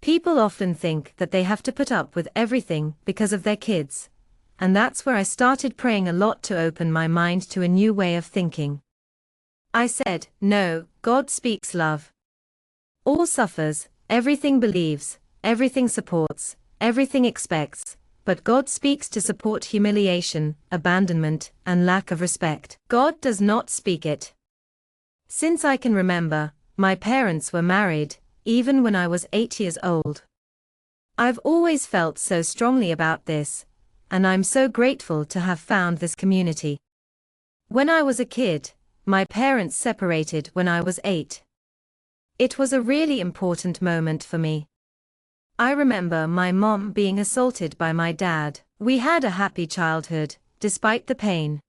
People often think that they have to put up with everything because of their kids. And that's where I started praying a lot to open my mind to a new way of thinking. I said, no, God speaks love. All suffers, everything believes, everything supports, everything expects, but God speaks to support humiliation, abandonment, and lack of respect. God does not speak it. Since I can remember, my parents were married, even when I was 8 years old. I've always felt so strongly about this, and I'm so grateful to have found this community. When I was a kid, my parents separated when I was 8. It was a really important moment for me. I remember my mom being assaulted by my dad. We had a happy childhood, despite the pain.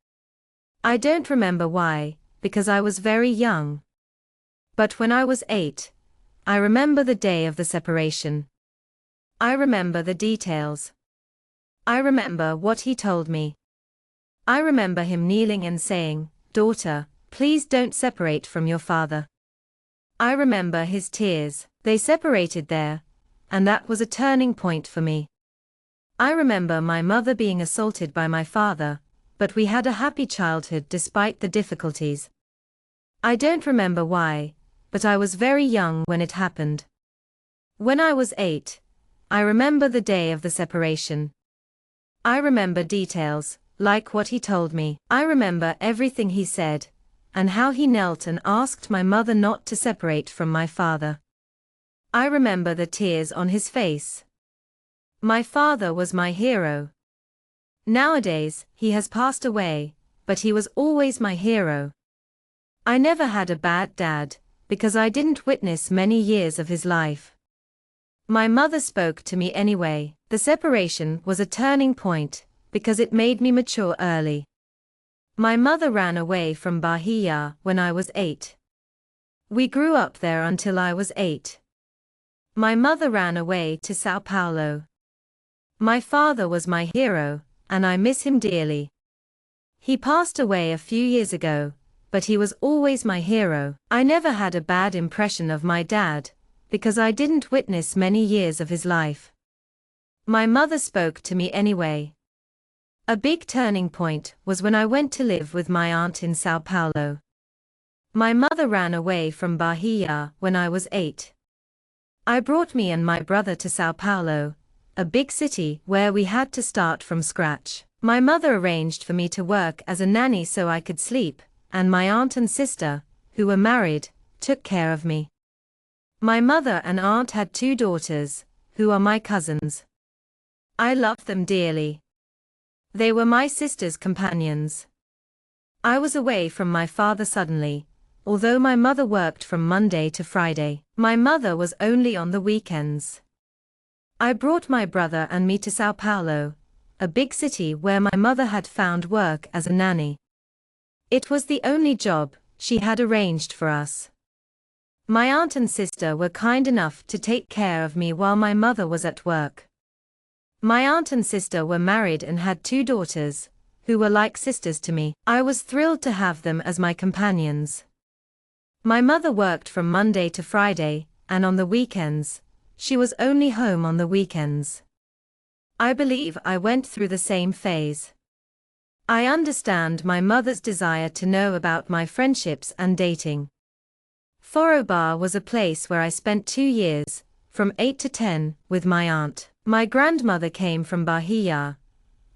I don't remember why, because I was very young. But when I was 8, I remember the day of the separation. I remember the details. I remember what he told me. I remember him kneeling and saying, "Daughter, please don't separate from your father." I remember his tears. They separated there, and that was a turning point for me. I remember my mother being assaulted by my father, but we had a happy childhood despite the difficulties. I don't remember why, but I was very young when it happened. When I was 8, I remember the day of the separation. I remember details, like what he told me. I remember everything he said, and how he knelt and asked my mother not to separate from my father. I remember the tears on his face. My father was my hero. Nowadays, he has passed away, but he was always my hero. I never had a bad dad, because I didn't witness many years of his life. My mother spoke to me anyway. The separation was a turning point, because it made me mature early. My mother ran away from Bahia when I was 8. We grew up there until I was 8. My mother ran away to Sao Paulo. My father was my hero, and I miss him dearly. He passed away a few years ago, but he was always my hero. I never had a bad impression of my dad, because I didn't witness many years of his life. My mother spoke to me anyway. A big turning point was when I went to live with my aunt in Sao Paulo. My mother ran away from Bahia when I was 8. I brought me and my brother to Sao Paulo, a big city where we had to start from scratch. My mother arranged for me to work as a nanny so I could sleep, and my aunt and sister, who were married, took care of me. My mother and aunt had 2 daughters, who are my cousins. I loved them dearly. They were my sister's companions. I was away from my father suddenly, although my mother worked from Monday to Friday. My mother was only on the weekends. I brought my brother and me to Sao Paulo, a big city where my mother had found work as a nanny. It was the only job she had arranged for us. My aunt and sister were kind enough to take care of me while my mother was at work. My aunt and sister were married and had 2 daughters, who were like sisters to me. I was thrilled to have them as my companions. My mother worked from Monday to Friday, and on the weekends, she was only home on the weekends. I believe I went through the same phase. I understand my mother's desire to know about my friendships and dating. Forró was a place where I spent 2 years, from 8 to 10, with my aunt. My grandmother came from Bahia,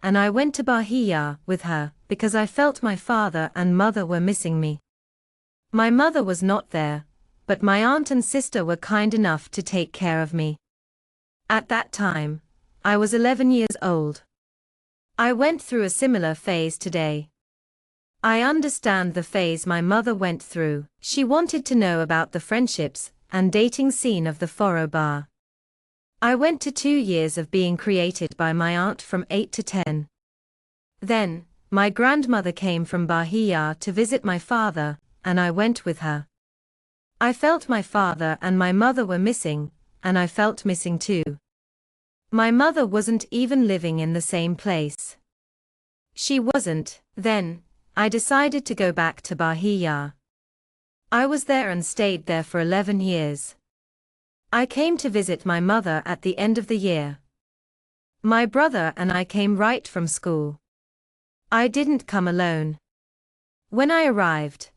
and I went to Bahia with her because I felt my father and mother were missing me. My mother was not there, but my aunt and sister were kind enough to take care of me. At that time, I was 11 years old. I went through a similar phase today. I understand the phase my mother went through. She wanted to know about the friendships and dating scene of the Forró. I went to 2 years of being created by my aunt from 8 to 10. Then, my grandmother came from Bahia to visit my father, and I went with her. I felt my father and my mother were missing, and I felt missing too. My mother wasn't even living in the same place. She wasn't. Then, I decided to go back to Bahia. I was there and stayed there for 11 years. I came to visit my mother at the end of the year. My brother and I came right from school. I didn't come alone. When I arrived,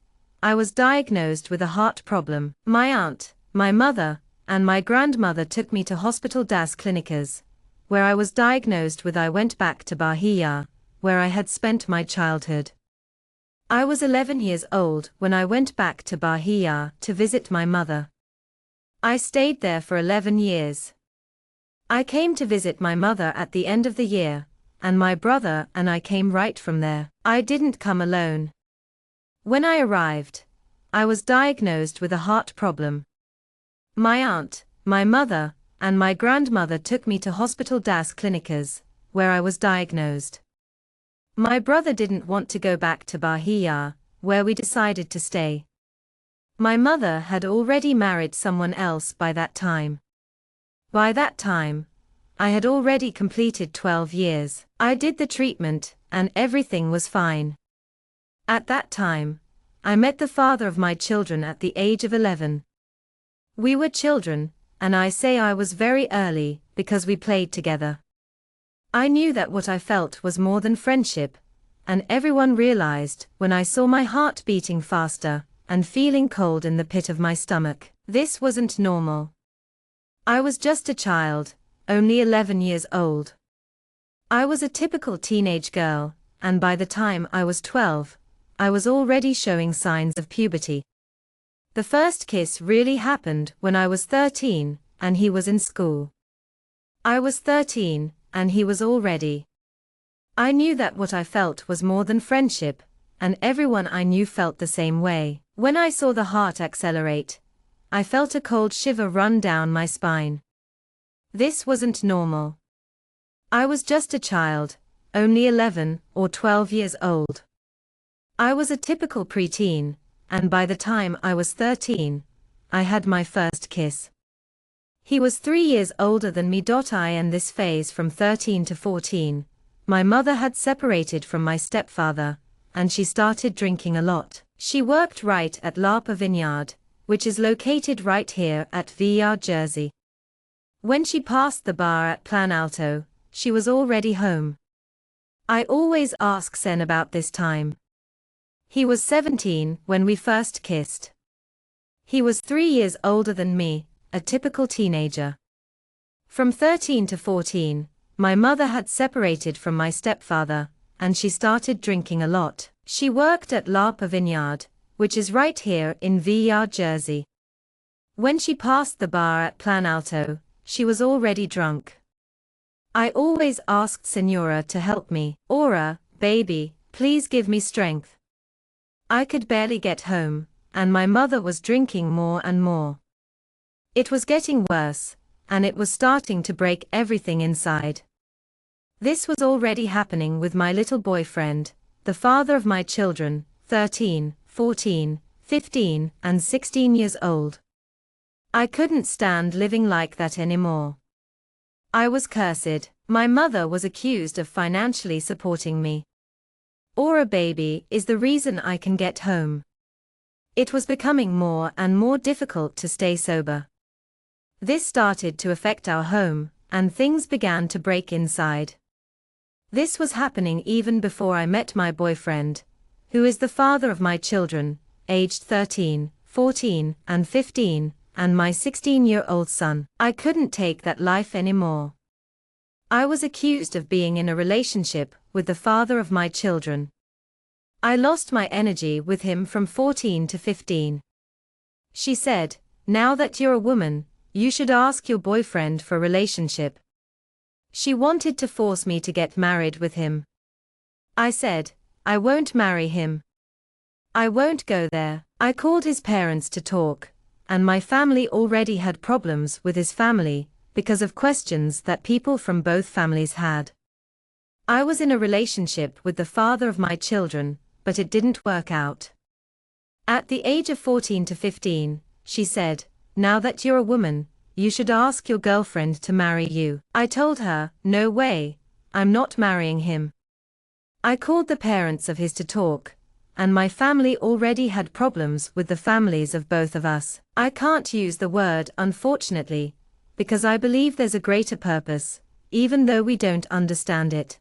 I was diagnosed with a heart problem. My aunt, my mother, and my grandmother took me to Hospital das Clínicas, where I was diagnosed with. I went back to Bahia, where I had spent my childhood. I was 11 years old when I went back to Bahia to visit my mother. I stayed there for 11 years. I came to visit my mother at the end of the year, and my brother and I came right from there. I didn't come alone. When I arrived, I was diagnosed with a heart problem. My aunt, my mother, and my grandmother took me to Hospital das Clínicas, where I was diagnosed. My brother didn't want to go back to Bahia, where we decided to stay. My mother had already married someone else by that time. By that time, I had already completed 12 years. I did the treatment, and everything was fine. At that time, I met the father of my children at the age of 11. We were children, and I say I was very early, because we played together. I knew that what I felt was more than friendship, and everyone realized when I saw my heart beating faster, and feeling cold in the pit of my stomach. This wasn't normal. I was just a child, only 11 years old. I was a typical teenage girl, and by the time I was 12, I was already showing signs of puberty. The first kiss really happened when I was 13, and he was in school. I was 13, and he was already. I knew that what I felt was more than friendship, and everyone I knew felt the same way. When I saw the heart accelerate, I felt a cold shiver run down my spine. This wasn't normal. I was just a child, only 11 or 12 years old. I was a typical preteen, and by the time I was 13, I had my first kiss. He was 3 years older than me. I in this phase from 13 to 14, my mother had separated from my stepfather, and she started drinking a lot. She worked right at Lapa Vineyard, which is located right here at Vineyard, Jersey. When she passed the bar at Planalto, she was already home. I always ask Sen about this time. He was 17 when we first kissed. He was 3 years older than me, a typical teenager. From 13 to 14, my mother had separated from my stepfather, and she started drinking a lot. She worked at Lapa Vineyard, which is right here in Vineyard, Jersey. When she passed the bar at Planalto, she was already drunk. I always asked Senora to help me. Aura, baby, please give me strength. I could barely get home, and my mother was drinking more and more. It was getting worse, and it was starting to break everything inside. This was already happening with my little boyfriend, the father of my children, 13, 14, 15, and 16 years old. I couldn't stand living like that anymore. I was cursed. My mother was accused of financially supporting me. Aura baby is the reason I can get home. It was becoming more and more difficult to stay sober. This started to affect our home, and things began to break inside. This was happening even before I met my boyfriend, who is the father of my children, aged 13, 14, and 15, and my 16-year-old son. I couldn't take that life anymore. I was accused of being in a relationship with the father of my children. I lost my energy with him from 14 to 15. She said, "Now that you're a woman, you should ask your boyfriend for a relationship." She wanted to force me to get married with him. I said, "I won't marry him. I won't go there." I called his parents to talk, and my family already had problems with his family because of questions that people from both families had. I was in a relationship with the father of my children, but it didn't work out. At the age of 14 to 15, she said, "Now that you're a woman, you should ask your girlfriend to marry you." I told her, "No way, I'm not marrying him." I called the parents of his to talk, and my family already had problems with the families of both of us. I can't use the word unfortunately, because I believe there's a greater purpose, even though we don't understand it.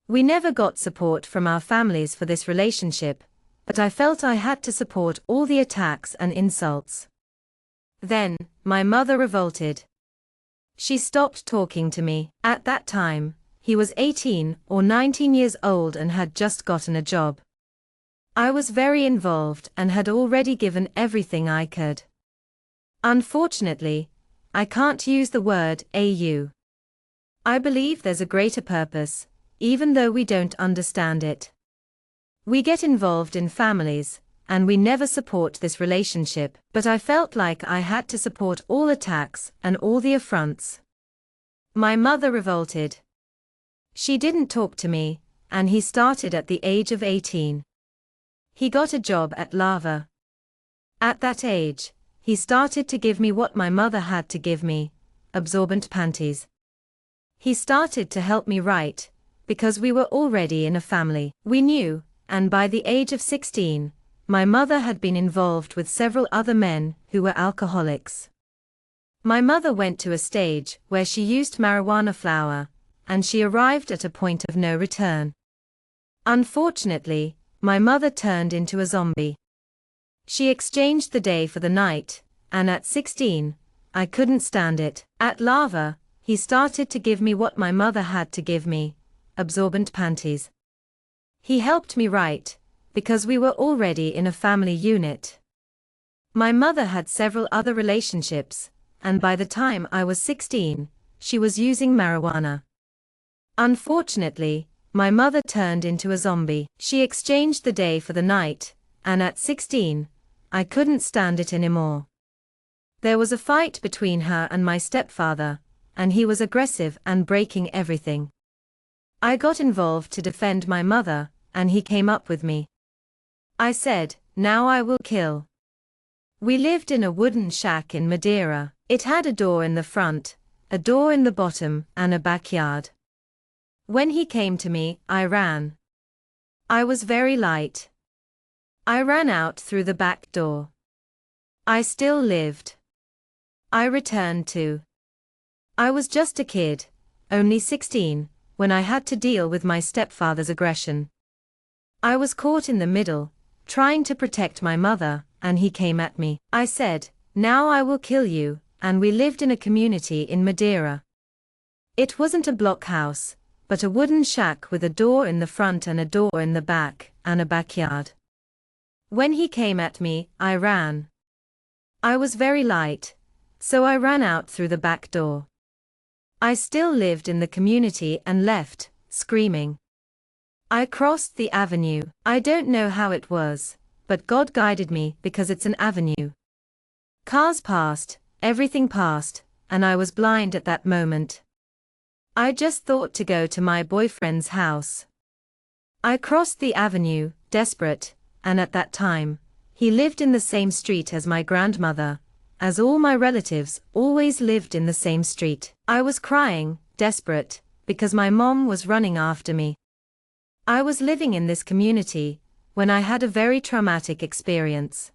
We never got support from our families for this relationship, but I felt I had to support all the attacks and insults. Then, my mother revolted. She stopped talking to me. At that time, he was 18 or 19 years old and had just gotten a job. I was very involved and had already given everything I could. Unfortunately, I can't use the word AU. I believe there's a greater purpose, even though we don't understand it. We get involved in families, and we never support this relationship, but I felt like I had to support all attacks and all the affronts. My mother revolted. She didn't talk to me, and he started at the age of 18. He got a job at Lava. At that age, he started to give me what my mother had to give me, absorbent panties. He started to help me write, because we were already in a family. We knew, and by the age of 16, my mother had been involved with several other men who were alcoholics. My mother went to a stage where she used marijuana flower, and she arrived at a point of no return. Unfortunately, my mother turned into a zombie. She exchanged the day for the night, and at 16, I couldn't stand it. At Lava, he started to give me what my mother had to give me, absorbent panties. He helped me write, because we were already in a family unit. My mother had several other relationships, and by the time I was 16, she was using marijuana. Unfortunately, my mother turned into a zombie. She exchanged the day for the night, and at 16, I couldn't stand it anymore. There was a fight between her and my stepfather, and he was aggressive and breaking everything. I got involved to defend my mother, and he came up with me. I said, "Now I will kill." We lived in a wooden shack in Madeira. It had a door in the front, a door in the bottom, and a backyard. When he came to me, I ran. I was very light. I ran out through the back door. I still lived. I returned to. I was just a kid, only 16, when I had to deal with my stepfather's aggression. I was caught in the middle, trying to protect my mother, and he came at me. I said, "Now I will kill you," and we lived in a community in Madeira. It wasn't a block house, but a wooden shack with a door in the front and a door in the back, and a backyard. When he came at me, I ran. I was very light, so I ran out through the back door. I still lived in the community and left, screaming. I crossed the avenue. I don't know how it was, but God guided me because it's an avenue. Cars passed, everything passed, and I was blind at that moment. I just thought to go to my boyfriend's house. I crossed the avenue, desperate, and at that time, he lived in the same street as my grandmother, as all my relatives always lived in the same street. I was crying, desperate, because my mom was running after me. I was living in this community when I had a very traumatic experience.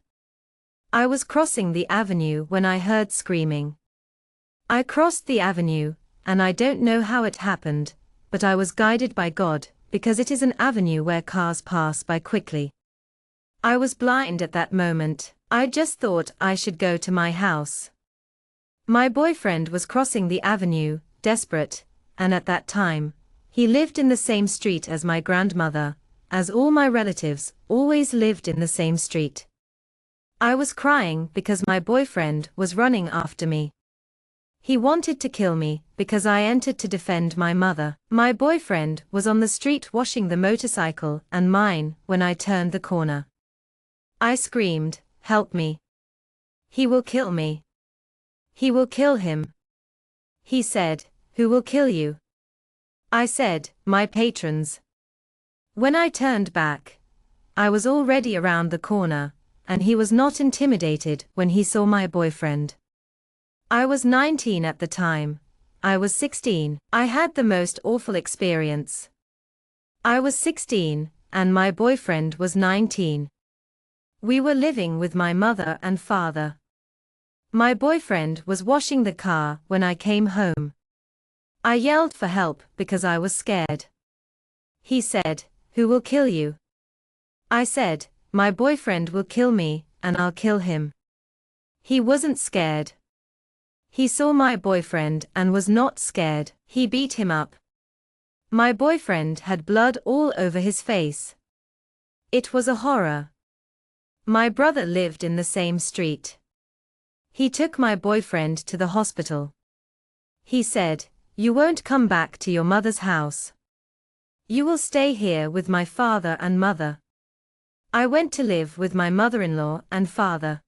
I was crossing the avenue when I heard screaming. I crossed the avenue, and I don't know how it happened, but I was guided by God, because it is an avenue where cars pass by quickly. I was blind at that moment. I just thought I should go to my house. My boyfriend was crossing the avenue, desperate, and at that time, he lived in the same street as my grandmother, as all my relatives always lived in the same street. I was crying because my boyfriend was running after me. He wanted to kill me because I entered to defend my mother. My boyfriend was on the street washing the motorcycle and mine when I turned the corner. I screamed, "Help me. He will kill me. He will kill him." He said, "Who will kill you?" I said, "My patrons." When I turned back, I was already around the corner, and he was not intimidated when he saw my boyfriend. I was 19 at the time. I was 16. I had the most awful experience. I was 16, and my boyfriend was 19. We were living with my mother and father. My boyfriend was washing the car when I came home. I yelled for help because I was scared. He said, "Who will kill you?" I said, "My boyfriend will kill me, and I'll kill him." He wasn't scared. He saw my boyfriend and was not scared. He beat him up. My boyfriend had blood all over his face. It was a horror. My brother lived in the same street. He took my boyfriend to the hospital. He said, "You won't come back to your mother's house. You will stay here with my father and mother." I went to live with my mother-in-law and father.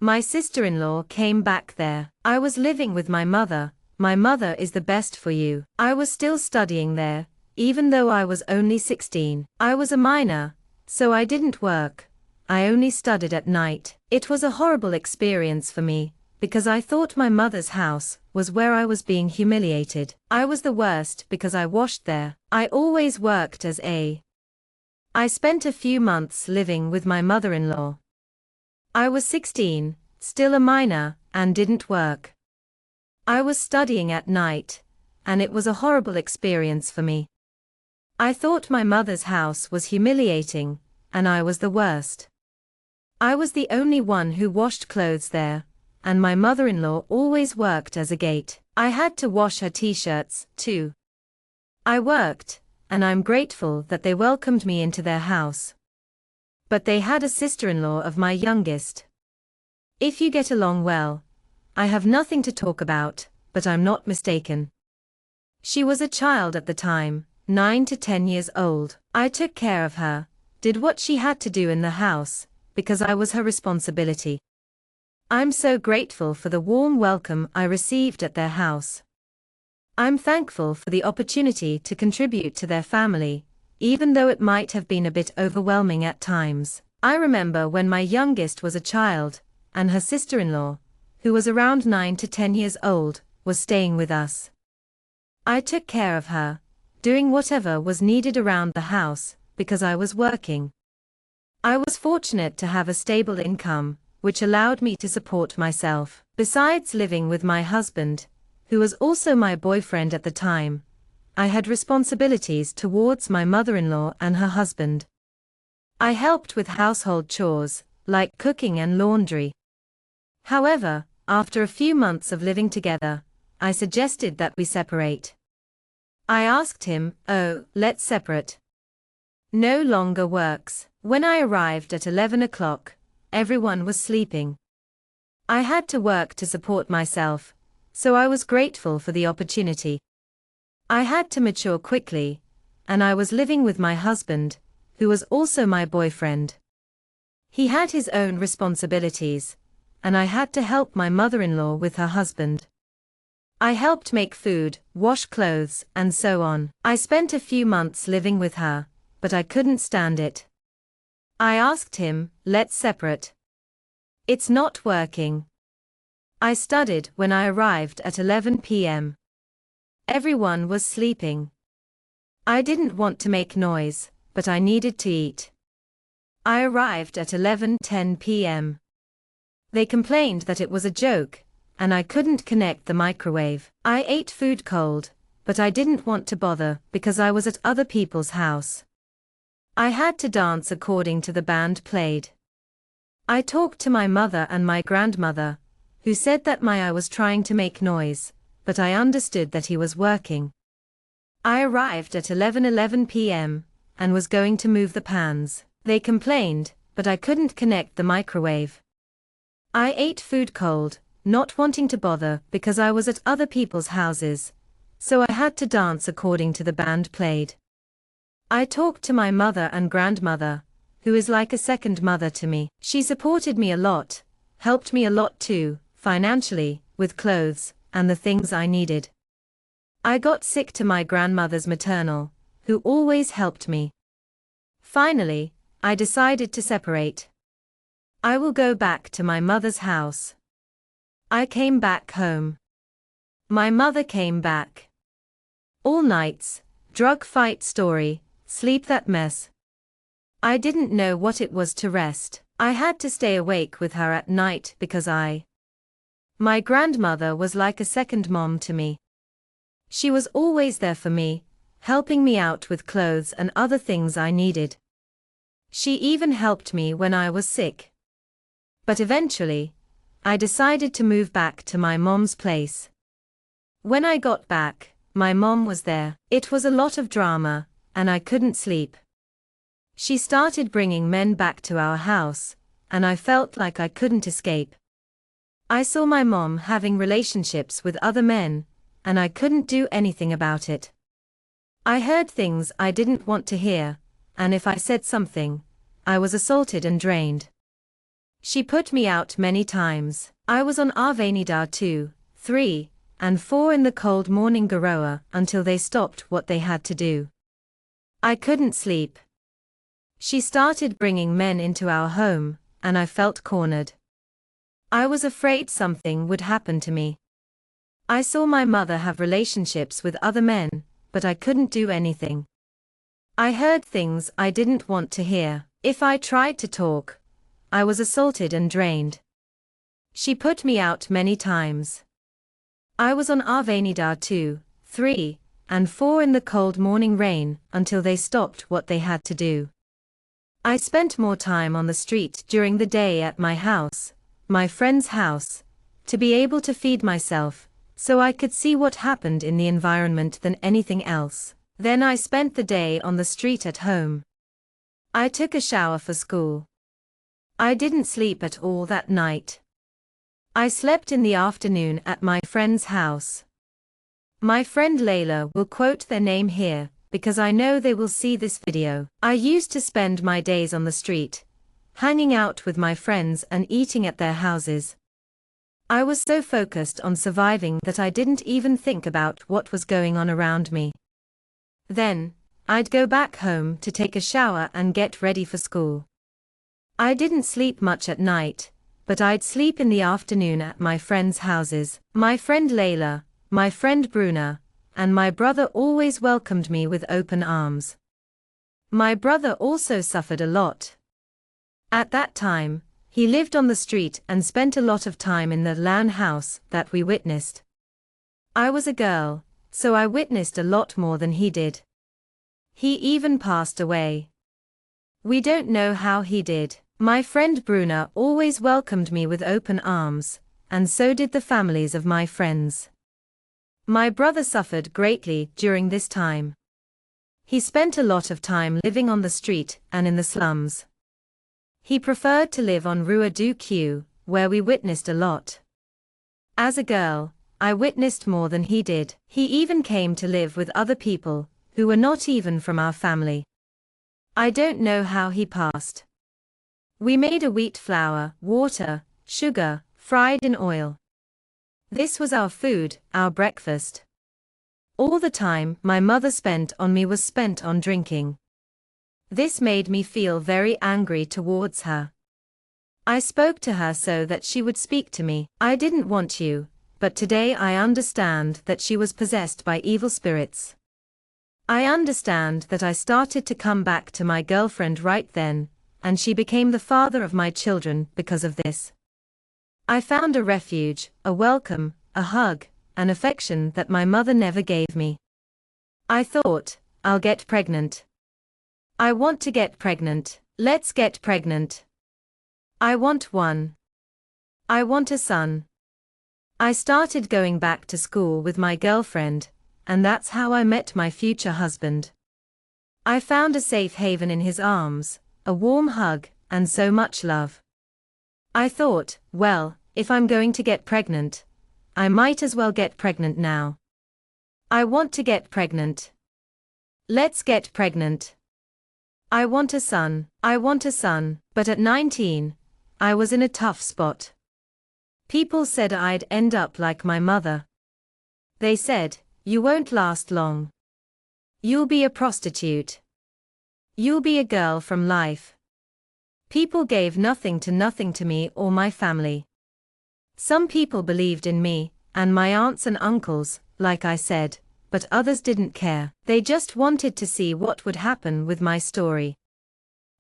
My sister-in-law came back there. I was living with my mother. My mother is the best for you. I was still studying there, even though I was only 16. I was a minor, so I didn't work. I only studied at night. It was a horrible experience for me, because I thought my mother's house was where I was being humiliated. I was the worst because I washed there. I always worked as a. I spent a few months living with my mother-in-law. I was 16, still a minor, and didn't work. I was studying at night, and it was a horrible experience for me. I thought my mother's house was humiliating, and I was the worst. I was the only one who washed clothes there, and my mother-in-law always worked as a gate. I had to wash her t-shirts, too. I worked, and I'm grateful that they welcomed me into their house. But they had a sister-in-law of my youngest. If you get along well, I have nothing to talk about, but I'm not mistaken. She was a child at the time, 9 to 10 years old. I took care of her, did what she had to do in the house, because I was her responsibility. I'm so grateful for the warm welcome I received at their house. I'm thankful for the opportunity to contribute to their family, even though it might have been a bit overwhelming at times. I remember when my youngest was a child, and her sister-in-law, who was around 9 to 10 years old, was staying with us. I took care of her, doing whatever was needed around the house, because I was working. I was fortunate to have a stable income, which allowed me to support myself. Besides living with my husband, who was also my boyfriend at the time, I had responsibilities towards my mother-in-law and her husband. I helped with household chores, like cooking and laundry. However, after a few months of living together, I suggested that we separate. I asked him, "Oh, let's separate." No longer works. When I arrived at 11 o'clock, everyone was sleeping. I had to work to support myself, so I was grateful for the opportunity. I had to mature quickly, and I was living with my husband, who was also my boyfriend. He had his own responsibilities, and I had to help my mother-in-law with her husband. I helped make food, wash clothes, and so on. I spent a few months living with her, but I couldn't stand it. I asked him, "Let's separate." It's not working. I studied when I arrived at 11 p.m. Everyone was sleeping. I didn't want to make noise, but I needed to eat. I arrived at 11:10 p.m. They complained that it was a joke, and I couldn't connect the microwave. I ate food cold, but I didn't want to bother because I was at other people's house. I had to dance according to the band played. I talked to my mother and my grandmother, who said that I was trying to make noise, but I understood that he was working. I arrived at 11:11 p.m. and was going to move the pans. They complained, but I couldn't connect the microwave. I ate food cold, not wanting to bother because I was at other people's houses, so I had to dance according to the band played. I talked to my mother and grandmother, who is like a second mother to me. She supported me a lot, helped me a lot too, financially, with clothes, and the things I needed. I got sick to my grandmother's maternal, who always helped me. Finally, I decided to separate. I will go back to my mother's house. I came back home. My mother came back. All nights, drug fight story, sleep that mess, I didn't know what it was to rest. I had to stay awake with her at night because my grandmother was like a second mom to me. She was always there for me, helping me out with clothes and other things I needed. She even helped me when I was sick. But eventually, I decided to move back to my mom's place. When I got back, my mom was there. It was a lot of drama, and I couldn't sleep. She started bringing men back to our house, and I felt like I couldn't escape. I saw my mom having relationships with other men, and I couldn't do anything about it. I heard things I didn't want to hear, and if I said something, I was assaulted and drained. She put me out many times. I was on Avenida 2, 3, and 4 in the cold morning Garoa until they stopped what they had to do. I couldn't sleep. She started bringing men into our home, and I felt cornered. I was afraid something would happen to me. I saw my mother have relationships with other men, but I couldn't do anything. I heard things I didn't want to hear. If I tried to talk, I was assaulted and drained. She put me out many times. I was on Avenida 2, 3, and 4 in the cold morning rain until they stopped what they had to do. I spent more time on the street during the day at my house, my friend's house, to be able to feed myself, so I could see what happened in the environment than anything else. Then I spent the day on the street at home. I took a shower for school. I didn't sleep at all that night. I slept in the afternoon at my friend's house. My friend Layla will quote their name here, because I know they will see this video. I used to spend my days on the street, hanging out with my friends and eating at their houses. I was so focused on surviving that I didn't even think about what was going on around me. Then, I'd go back home to take a shower and get ready for school. I didn't sleep much at night, but I'd sleep in the afternoon at my friends' houses. My friend Layla, my friend Bruna, and my brother always welcomed me with open arms. My brother also suffered a lot. At that time, he lived on the street and spent a lot of time in the LAN house that we witnessed. I was a girl, so I witnessed a lot more than he did. He even passed away. We don't know how he did. My friend Bruna always welcomed me with open arms, and so did the families of my friends. My brother suffered greatly during this time. He spent a lot of time living on the street and in the slums. He preferred to live on Rua do Q, where we witnessed a lot. As a girl, I witnessed more than he did. He even came to live with other people, who were not even from our family. I don't know how he passed. We made a wheat flour, water, sugar, fried in oil. This was our food, our breakfast. All the time my mother spent on me was spent on drinking. This made me feel very angry towards her. I spoke to her so that she would speak to me. I didn't want you, but today I understand that she was possessed by evil spirits. I understand that I started to come back to my girlfriend right then, and she became the father of my children because of this. I found a refuge, a welcome, a hug, an affection that my mother never gave me. I thought, I'll get pregnant. I want to get pregnant. Let's get pregnant. I want one. I want a son. I started going back to school with my girlfriend, and that's how I met my future husband. I found a safe haven in his arms, a warm hug, and so much love. I thought, well, if I'm going to get pregnant, I might as well get pregnant now. I want to get pregnant. Let's get pregnant. I want a son. I want a son. But at 19, I was in a tough spot. People said I'd end up like my mother. They said, you won't last long. You'll be a prostitute. You'll be a girl from life. People gave nothing to me or my family. Some people believed in me, and my aunts and uncles, like I said, but others didn't care. They just wanted to see what would happen with my story.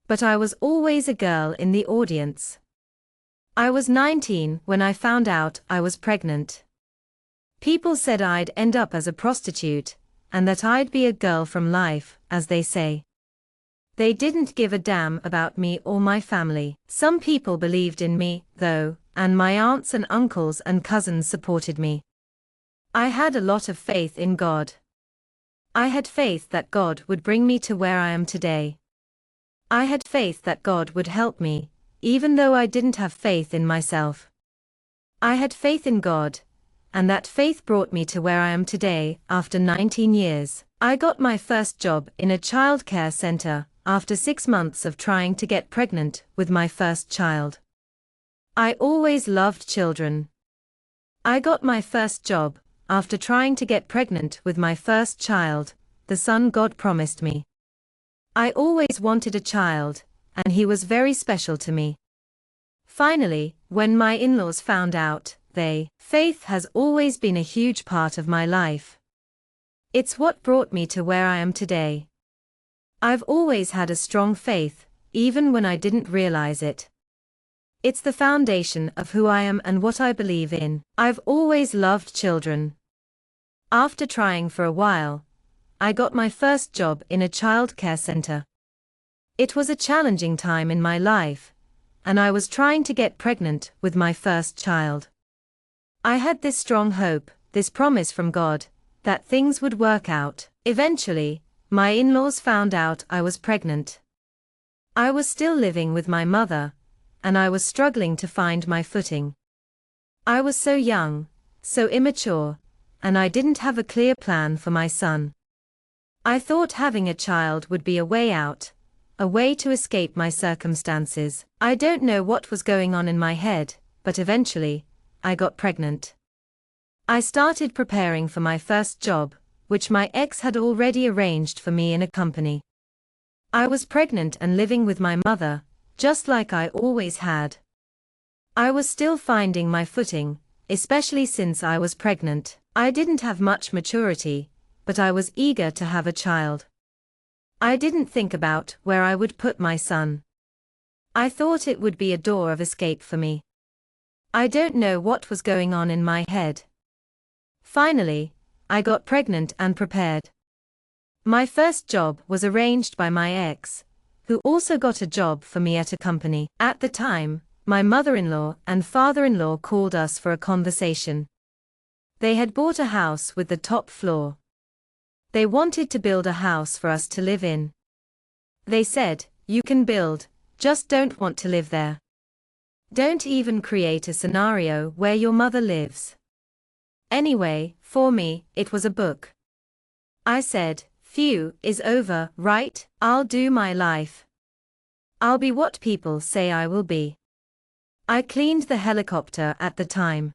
But I was always a girl in the audience. I was 19 when I found out I was pregnant. People said I'd end up as a prostitute, and that I'd be a girl from life, as they say. They didn't give a damn about me or my family. Some people believed in me, though, and my aunts and uncles and cousins supported me. I had a lot of faith in God. I had faith that God would bring me to where I am today. I had faith that God would help me, even though I didn't have faith in myself. I had faith in God, and that faith brought me to where I am today, after 19 years. I got my first job in a childcare center, after 6 months of trying to get pregnant with my first child. I always loved children. I got my first job, after trying to get pregnant with my first child, the son God promised me. I always wanted a child, and he was very special to me. Finally, when my in-laws found out, faith has always been a huge part of my life. It's what brought me to where I am today. I've always had a strong faith, even when I didn't realize it. It's the foundation of who I am and what I believe in. I've always loved children. After trying for a while, I got my first job in a child care center. It was a challenging time in my life, and I was trying to get pregnant with my first child. I had this strong hope, this promise from God, that things would work out. Eventually, my in-laws found out I was pregnant. I was still living with my mother, and I was struggling to find my footing. I was so young, so immature, and I didn't have a clear plan for my son. I thought having a child would be a way out, a way to escape my circumstances. I don't know what was going on in my head, but eventually, I got pregnant. I started preparing for my first job, which my ex had already arranged for me in a company. I was pregnant and living with my mother, just like I always had. I was still finding my footing, especially since I was pregnant. I didn't have much maturity, but I was eager to have a child. I didn't think about where I would put my son. I thought it would be a door of escape for me. I don't know what was going on in my head. Finally, I got pregnant and prepared. My first job was arranged by my ex, who also got a job for me at a company. At the time, my mother-in-law and father-in-law called us for a conversation. They had bought a house with the top floor. They wanted to build a house for us to live in. They said, "You can build, just don't want to live there. Don't even create a scenario where your mother lives." Anyway, for me, it was a book. I said, "Phew, is over, right? I'll do my life. I'll be what people say I will be." I cleaned the helicopter at the time.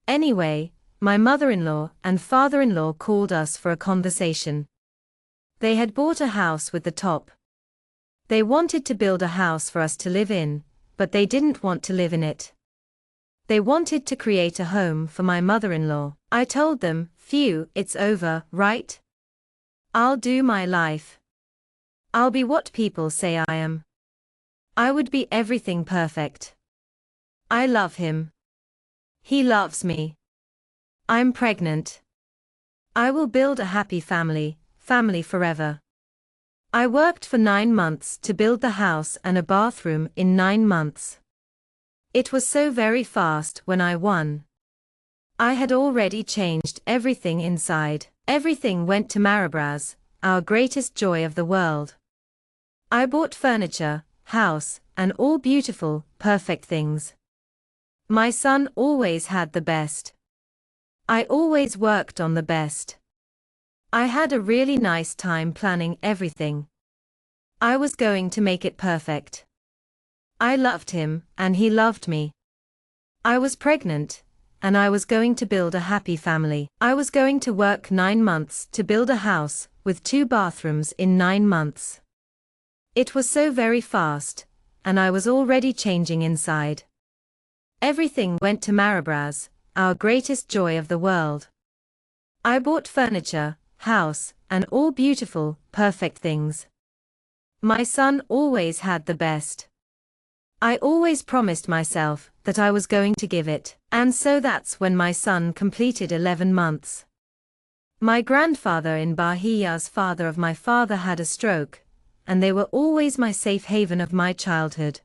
Anyway, my mother-in-law and father-in-law called us for a conversation. They had bought a house with the top. They wanted to build a house for us to live in, but they didn't want to live in it. They wanted to create a home for my mother-in-law. I told them, "Phew, it's over, right? I'll do my life. I'll be what people say I am. I would be everything perfect. I love him. He loves me. I'm pregnant. I will build a happy family, family forever." I worked for 9 months to build the house and a bathroom in 9 months. It was so very fast when I won. I had already changed everything inside. Everything went to Marabras, our greatest joy of the world. I bought furniture, house, and all beautiful, perfect things. My son always had the best. I always worked on the best. I had a really nice time planning everything. I was going to make it perfect. I loved him, and he loved me. I was pregnant, and I was going to build a happy family. I was going to work 9 months to build a house with 2 bathrooms in 9 months. It was so very fast, and I was already changing inside. Everything went to Marabras, our greatest joy of the world. I bought furniture, house, and all beautiful, perfect things. My son always had the best. I always promised myself that I was going to give it, and so that's when my son completed 11 months. My grandfather in Bahia's father of my father had a stroke, and they were always my safe haven of my childhood.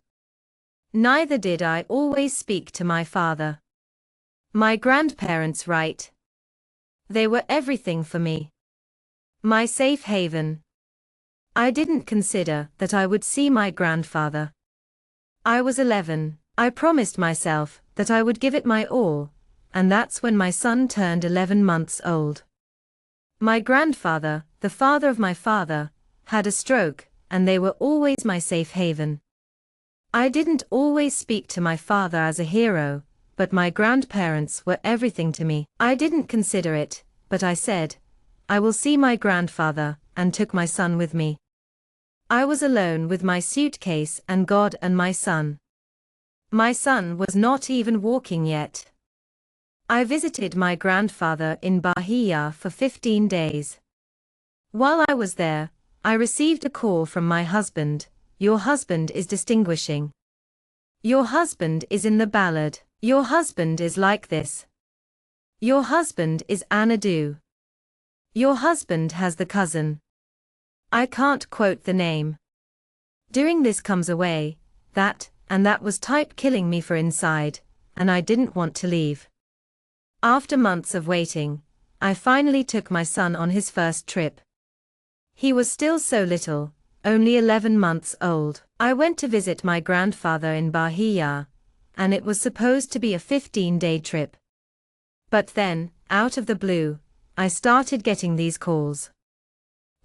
Neither did I always speak to my father. My grandparents, right? They were everything for me. My safe haven. I didn't consider that I would see my grandfather. I was 11, I promised myself that I would give it my all, and that's when my son turned 11 months old. My grandfather, the father of my father, had a stroke, and they were always my safe haven. I didn't always speak to my father as a hero, but my grandparents were everything to me. I didn't consider it, but I said, I will see my grandfather, and took my son with me. I was alone with my suitcase and God and my son. My son was not even walking yet. I visited my grandfather in Bahia for 15 days. While I was there, I received a call from my husband. Your husband is distinguishing. Your husband is in the ballad. Your husband is like this. Your husband is Anadu. Your husband has the cousin. I can't quote the name. During this comes away, that, and that was type killing me for inside, and I didn't want to leave. After months of waiting, I finally took my son on his first trip. He was still so little, only 11 months old. I went to visit my grandfather in Bahia, and it was supposed to be a 15-day trip. But then, out of the blue, I started getting these calls.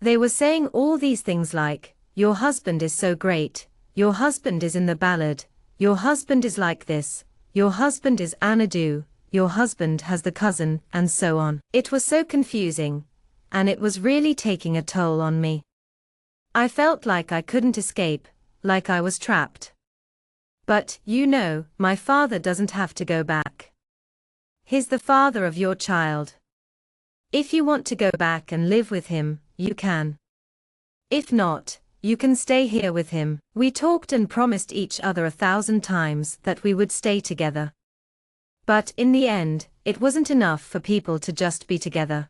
They were saying all these things like, your husband is so great, your husband is in the ballad, your husband is like this, your husband is Anadu, your husband has the cousin, and so on. It was so confusing, and it was really taking a toll on me. I felt like I couldn't escape, like I was trapped. But, you know, my father doesn't have to go back. He's the father of your child. If you want to go back and live with him, you can. If not, you can stay here with him. We talked and promised each other 1,000 times that we would stay together. But in the end, it wasn't enough for people to just be together.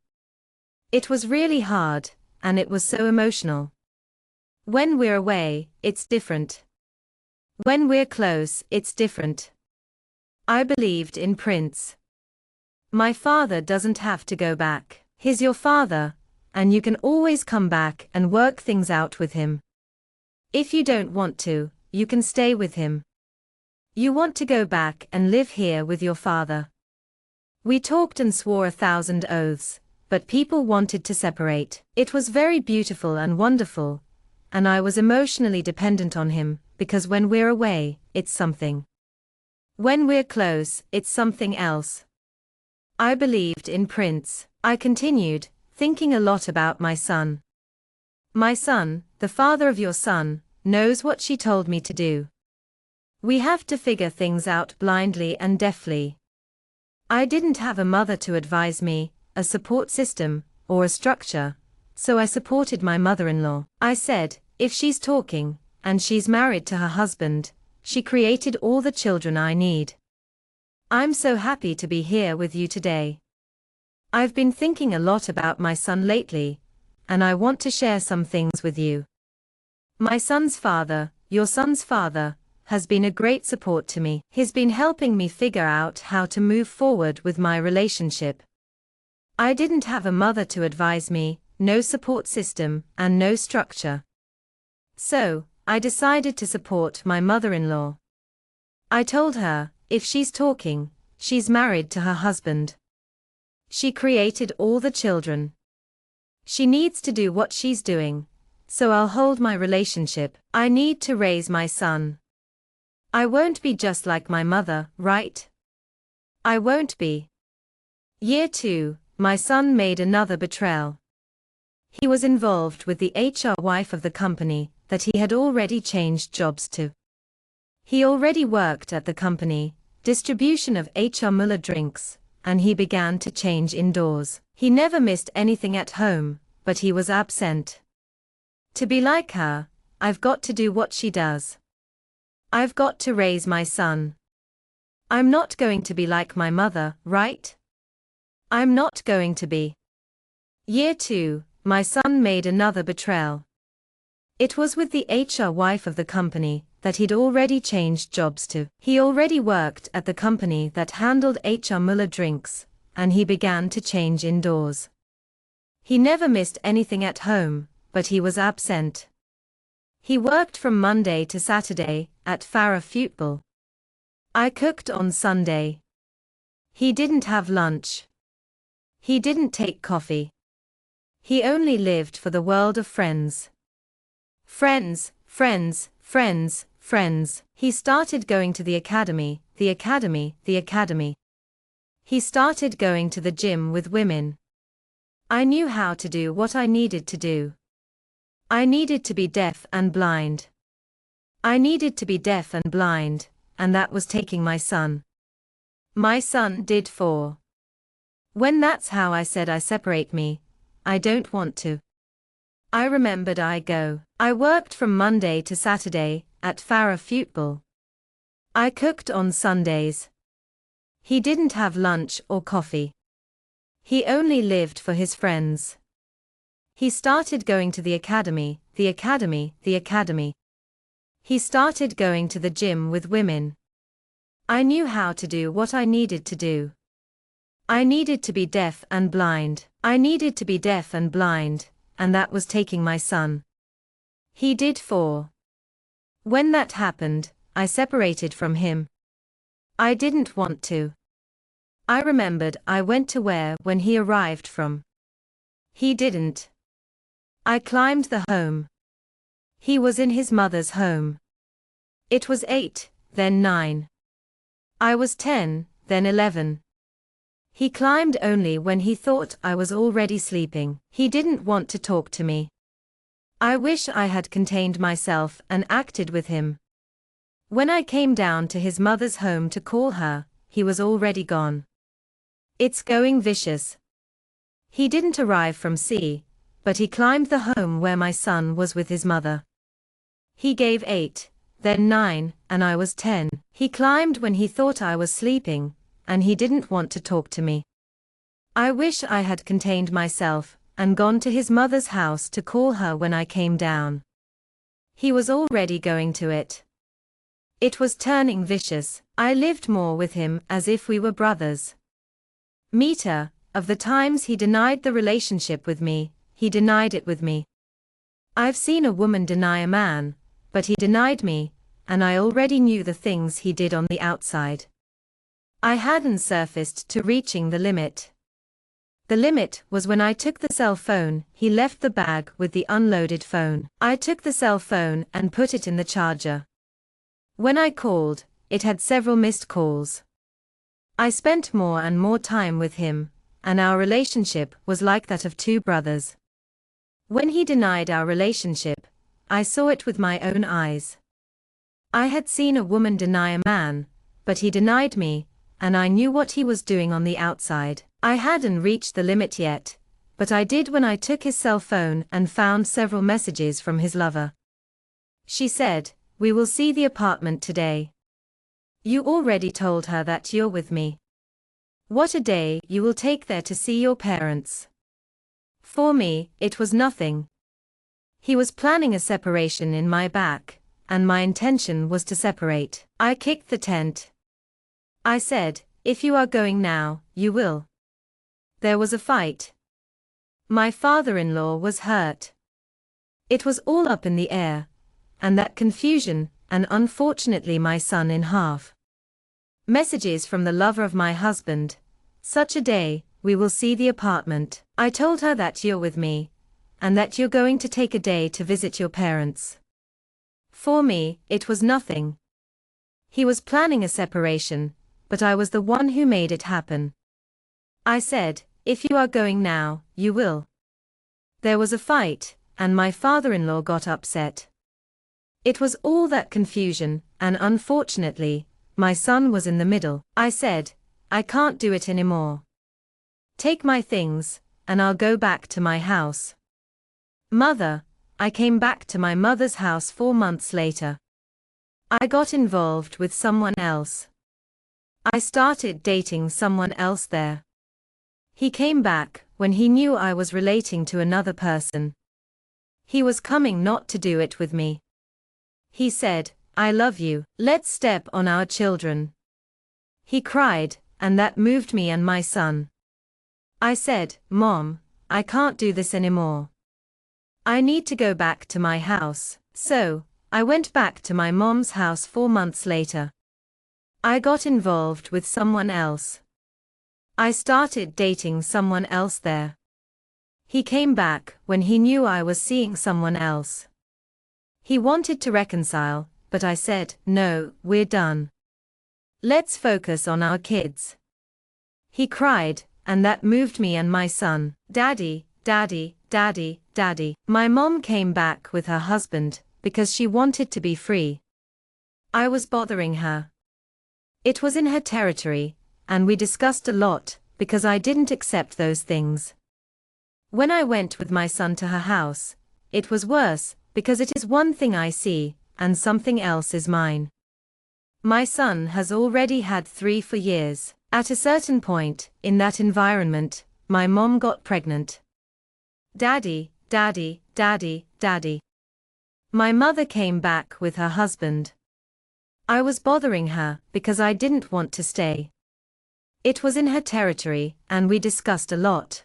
It was really hard, and it was so emotional. When we're away, it's different. When we're close, it's different. I believed in Prince. My father doesn't have to go back. He's your father, and you can always come back and work things out with him. If you don't want to, you can stay with him. You want to go back and live here with your father. We talked and swore 1,000 oaths, but people wanted to separate. It was very beautiful and wonderful, and I was emotionally dependent on him, because when we're away, it's something. When we're close, it's something else. I believed in Prince. I continued, thinking a lot about my son. My son, the father of your son, knows what she told me to do. We have to figure things out blindly and deftly. I didn't have a mother to advise me, a support system, or a structure, so I supported my mother-in-law. I said, if she's talking, and she's married to her husband, she created all the children I need. I'm so happy to be here with you today. I've been thinking a lot about my son lately, and I want to share some things with you. My son's father, your son's father, has been a great support to me. He's been helping me figure out how to move forward with my relationship. I didn't have a mother to advise me, no support system, and no structure. So, I decided to support my mother-in-law. I told her, if she's talking, she's married to her husband. She created all the children. She needs to do what she's doing, so I'll hold my relationship. I need to raise my son. I won't be just like my mother, right? I won't be. Year 2, my son made another betrayal. He was involved with the HR wife of the company that he had already changed jobs to. He already worked at the company, distribution of HR Muller drinks, and he began to change indoors. He never missed anything at home, but he was absent. To be like her, I've got to do what she does. I've got to raise my son. I'm not going to be like my mother, right? I'm not going to be. Year 2, my son made another betrayal. It was with the HR wife of the company that he'd already changed jobs to. He already worked at the company that handled HR Muller drinks, and he began to change indoors. He never missed anything at home, but he was absent. He worked from Monday to Saturday at Farah Football. I cooked on Sunday. He didn't have lunch. He didn't take coffee. He only lived for the world of friends. Friends, friends, friends, friends. He started going to the academy, the academy, the academy. He started going to the gym with women. I knew how to do what I needed to do. I needed to be deaf and blind. I needed to be deaf and blind, and that was taking my son. My son did 4. When that's how I said I separate me, I don't want to. I remembered I worked from Monday to Saturday at Farah Football. I cooked on Sundays. He didn't have lunch or coffee. He only lived for his friends. He started going to the academy, the academy, the academy. He started going to the gym with women. I knew how to do what I needed to do. I needed to be deaf and blind. I needed to be deaf and blind, and that was taking my son. He did 4. When that happened, I separated from him. I didn't want to. I remembered I went to where when he arrived from. He didn't. I climbed the home. He was in his mother's home. It was 8, then 9. I was 10, then 11. He climbed only when he thought I was already sleeping. He didn't want to talk to me. I wish I had contained myself and acted with him. When I came down to his mother's home to call her, he was already gone. It's going vicious. He didn't arrive from sea, but he climbed the home where my son was with his mother. He gave 8, then 9, and I was 10. He climbed when he thought I was sleeping, and he didn't want to talk to me. I wish I had contained myself and gone to his mother's house to call her when I came down. He was already going to it. It was turning vicious. I lived more with him as if we were brothers. Meter, of the times he denied the relationship with me, he denied it with me. I've seen a woman deny a man, but he denied me, and I already knew the things he did on the outside. I hadn't surfaced to reaching the limit. The limit was when I took the cell phone. He left the bag with the unloaded phone. I took the cell phone and put it in the charger. When I called, it had several missed calls. I spent more and more time with him, and our relationship was like that of 2 brothers. When he denied our relationship, I saw it with my own eyes. I had seen a woman deny a man, but he denied me, and I knew what he was doing on the outside. I hadn't reached the limit yet, but I did when I took his cell phone and found several messages from his lover. She said, "We will see the apartment today. You already told her that you're with me. What a day you will take there to see your parents." For me, it was nothing. He was planning a separation in my back, and my intention was to separate. I kicked the tent. I said, "If you are going now, you will." There was a fight. My father-in-law was hurt. It was all up in the air, and that confusion, and unfortunately my son in half. Messages from the lover of my husband. Such a day, we will see the apartment. I told her that you're with me, and that you're going to take a day to visit your parents. For me, it was nothing. He was planning a separation, but I was the one who made it happen. I said, "If you are going now, you will." There was a fight, and my father-in-law got upset. It was all that confusion, and unfortunately, my son was in the middle. I said, "I can't do it anymore. Take my things, and I'll go back to my house." "Mother, I came back to my mother's house 4 months later. I got involved with someone else. I started dating someone else there. He came back when he knew I was relating to another person. He was coming not to do it with me. He said, "I love you, let's step on our children." He cried, and that moved me and my son. I said, "Mom, I can't do this anymore. I need to go back to my house." So, I went back to my mom's house 4 months later. I got involved with someone else. I started dating someone else there. He came back when he knew I was seeing someone else. He wanted to reconcile, but I said, "No, we're done. Let's focus on our kids." He cried, and that moved me and my son. "Daddy, Daddy, Daddy, Daddy." My mom came back with her husband because she wanted to be free. I was bothering her. It was in her territory, and we discussed a lot because I didn't accept those things. When I went with my son to her house, it was worse because it is one thing I see, and something else is mine. My son has already had 3 for years. At a certain point, in that environment, my mom got pregnant. "Daddy, Daddy, Daddy, Daddy." My mother came back with her husband. I was bothering her because I didn't want to stay. It was in her territory, and we discussed a lot.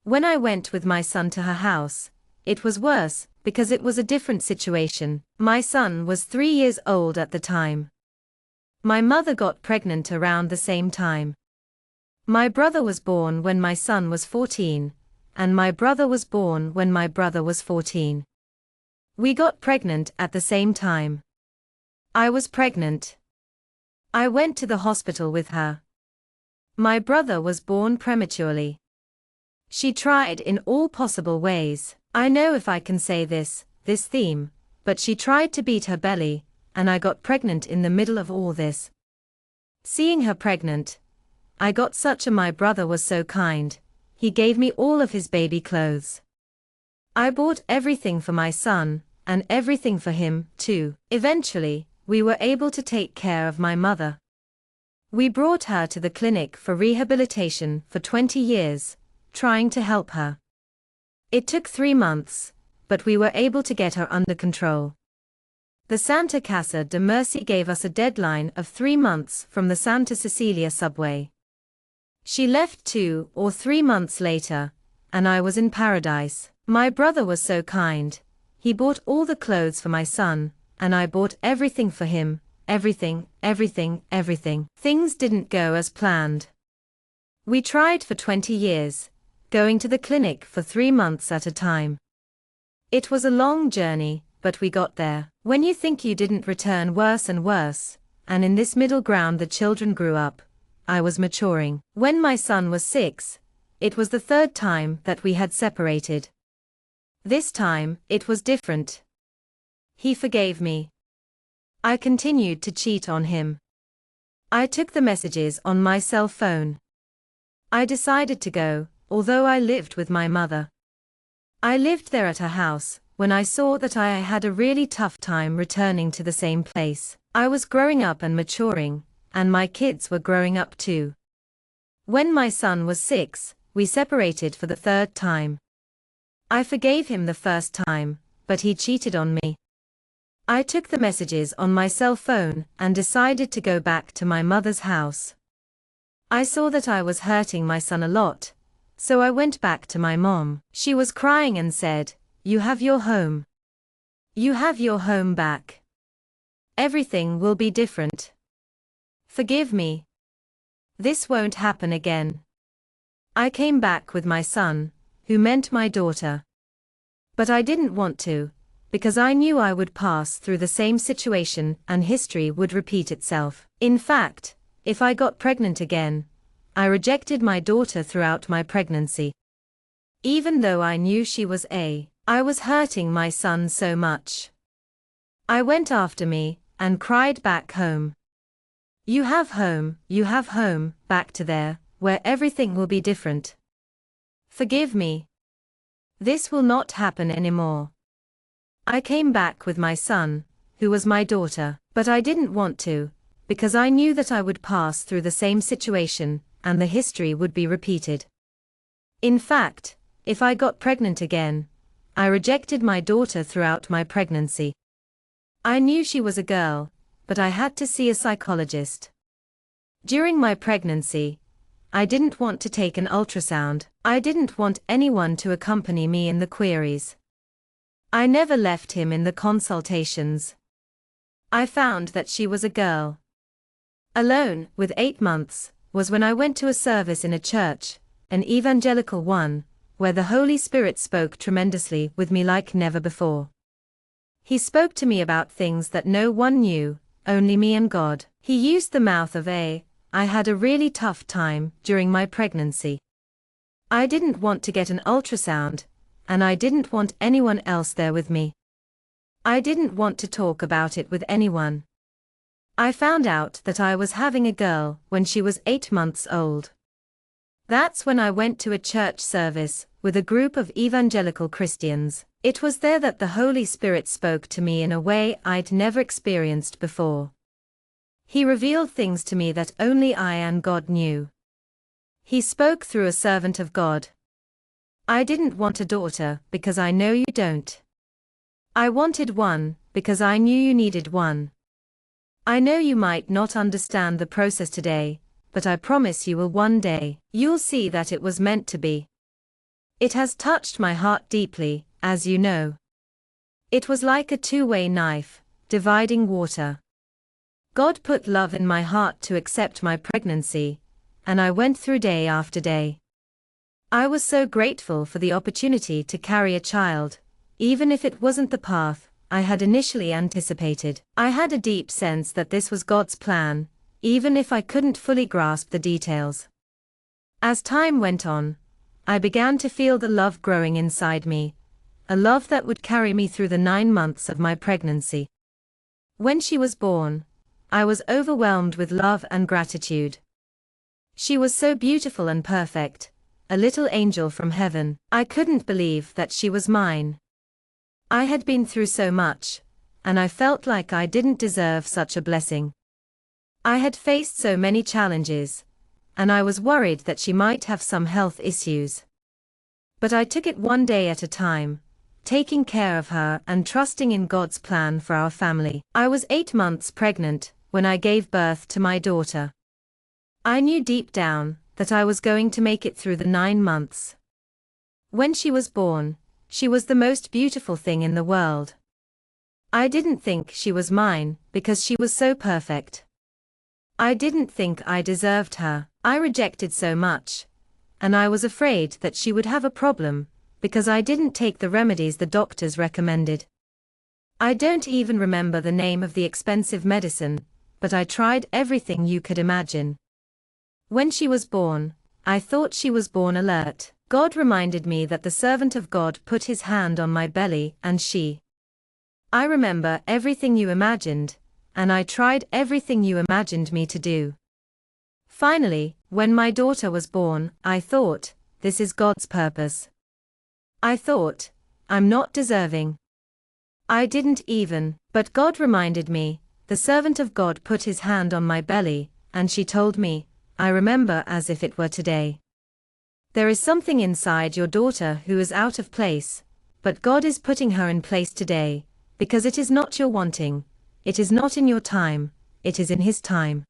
When I went with my son to her house, it was worse because it was a different situation. My son was 3 years old at the time. My mother got pregnant around the same time. My brother was born when my son was 14, and my brother was born when my brother was 14. We got pregnant at the same time. I was pregnant. I went to the hospital with her. My brother was born prematurely. She tried in all possible ways. I know if I can say this theme, but she tried to beat her belly, and I got pregnant in the middle of all this. Seeing her pregnant, I got such a my brother was so kind, he gave me all of his baby clothes. I bought everything for my son, and everything for him, too. Eventually, we were able to take care of my mother. We brought her to the clinic for rehabilitation for 20 years, trying to help her. It took 3 months, but we were able to get her under control. The Santa Casa de Mercy gave us a deadline of 3 months from the Santa Cecilia subway. She left 2 or 3 months later, and I was in paradise. My brother was so kind. He bought all the clothes for my son, and I bought everything for him, everything, everything, everything. Things didn't go as planned. We tried for 20 years, going to the clinic for 3 months at a time. It was a long journey, but we got there. When you think you didn't return worse and worse, and in this middle ground the children grew up, I was maturing. When my son was 6, it was the 3rd time that we had separated. This time, it was different. He forgave me. I continued to cheat on him. I took the messages on my cell phone. I decided to go, although I lived with my mother. I lived there at her house, when I saw that I had a really tough time returning to the same place. I was growing up and maturing, and my kids were growing up too. When my son was 6, we separated for the 3rd time. I forgave him the first time, but he cheated on me. I took the messages on my cell phone and decided to go back to my mother's house. I saw that I was hurting my son a lot, so I went back to my mom. She was crying and said, "You have your home. You have your home back. Everything will be different. Forgive me. This won't happen again." I came back with my son, who meant my daughter. But I didn't want to, because I knew I would pass through the same situation and history would repeat itself. In fact, if I got pregnant again, I rejected my daughter throughout my pregnancy. Even though I knew she was I was hurting my son so much. I went after me, and cried back home. You have home, back to there, where everything will be different. Forgive me. This will not happen anymore. I came back with my son, who was my daughter, but I didn't want to, because I knew that I would pass through the same situation, and the history would be repeated. In fact, if I got pregnant again, I rejected my daughter throughout my pregnancy. I knew she was a girl, but I had to see a psychologist. During my pregnancy, I didn't want to take an ultrasound. I didn't want anyone to accompany me in the queries. I never left him in the consultations. I found that she was a girl. Alone, with 8 months, was when I went to a service in a church, an evangelical one, where the Holy Spirit spoke tremendously with me like never before. He spoke to me about things that no one knew, only me and God. He used the mouth of I had a really tough time during my pregnancy. I didn't want to get an ultrasound, and I didn't want anyone else there with me. I didn't want to talk about it with anyone. I found out that I was having a girl when she was 8 months old. That's when I went to a church service with a group of evangelical Christians. It was there that the Holy Spirit spoke to me in a way I'd never experienced before. He revealed things to me that only I and God knew. He spoke through a servant of God. I didn't want a daughter because I know you don't. I wanted one because I knew you needed one. I know you might not understand the process today, but I promise you will one day. You'll see that it was meant to be. It has touched my heart deeply, as you know. It was like a two-way knife, dividing water. God put love in my heart to accept my pregnancy, and I went through day after day. I was so grateful for the opportunity to carry a child, even if it wasn't the path I had initially anticipated. I had a deep sense that this was God's plan, even if I couldn't fully grasp the details. As time went on, I began to feel the love growing inside me, a love that would carry me through the 9 months of my pregnancy. When she was born, I was overwhelmed with love and gratitude. She was so beautiful and perfect, a little angel from heaven. I couldn't believe that she was mine. I had been through so much, and I felt like I didn't deserve such a blessing. I had faced so many challenges, and I was worried that she might have some health issues. But I took it one day at a time, taking care of her and trusting in God's plan for our family. I was 8 months pregnant when I gave birth to my daughter. I knew deep down that I was going to make it through the 9 months. When she was born, she was the most beautiful thing in the world. I didn't think she was mine because she was so perfect. I didn't think I deserved her. I rejected so much, and I was afraid that she would have a problem because I didn't take the remedies the doctors recommended. I don't even remember the name of the expensive medicine, but I tried everything you could imagine. When she was born, I thought she was born alert. God reminded me that the servant of God put his hand on my belly and I remember everything you imagined, and I tried everything you imagined me to do. Finally, when my daughter was born, I thought, this is God's purpose. I thought, I'm not deserving. I didn't even, but God reminded me, the servant of God put his hand on my belly, and she told me, I remember as if it were today. There is something inside your daughter who is out of place, but God is putting her in place today, because it is not your wanting, it is not in your time, it is in his time.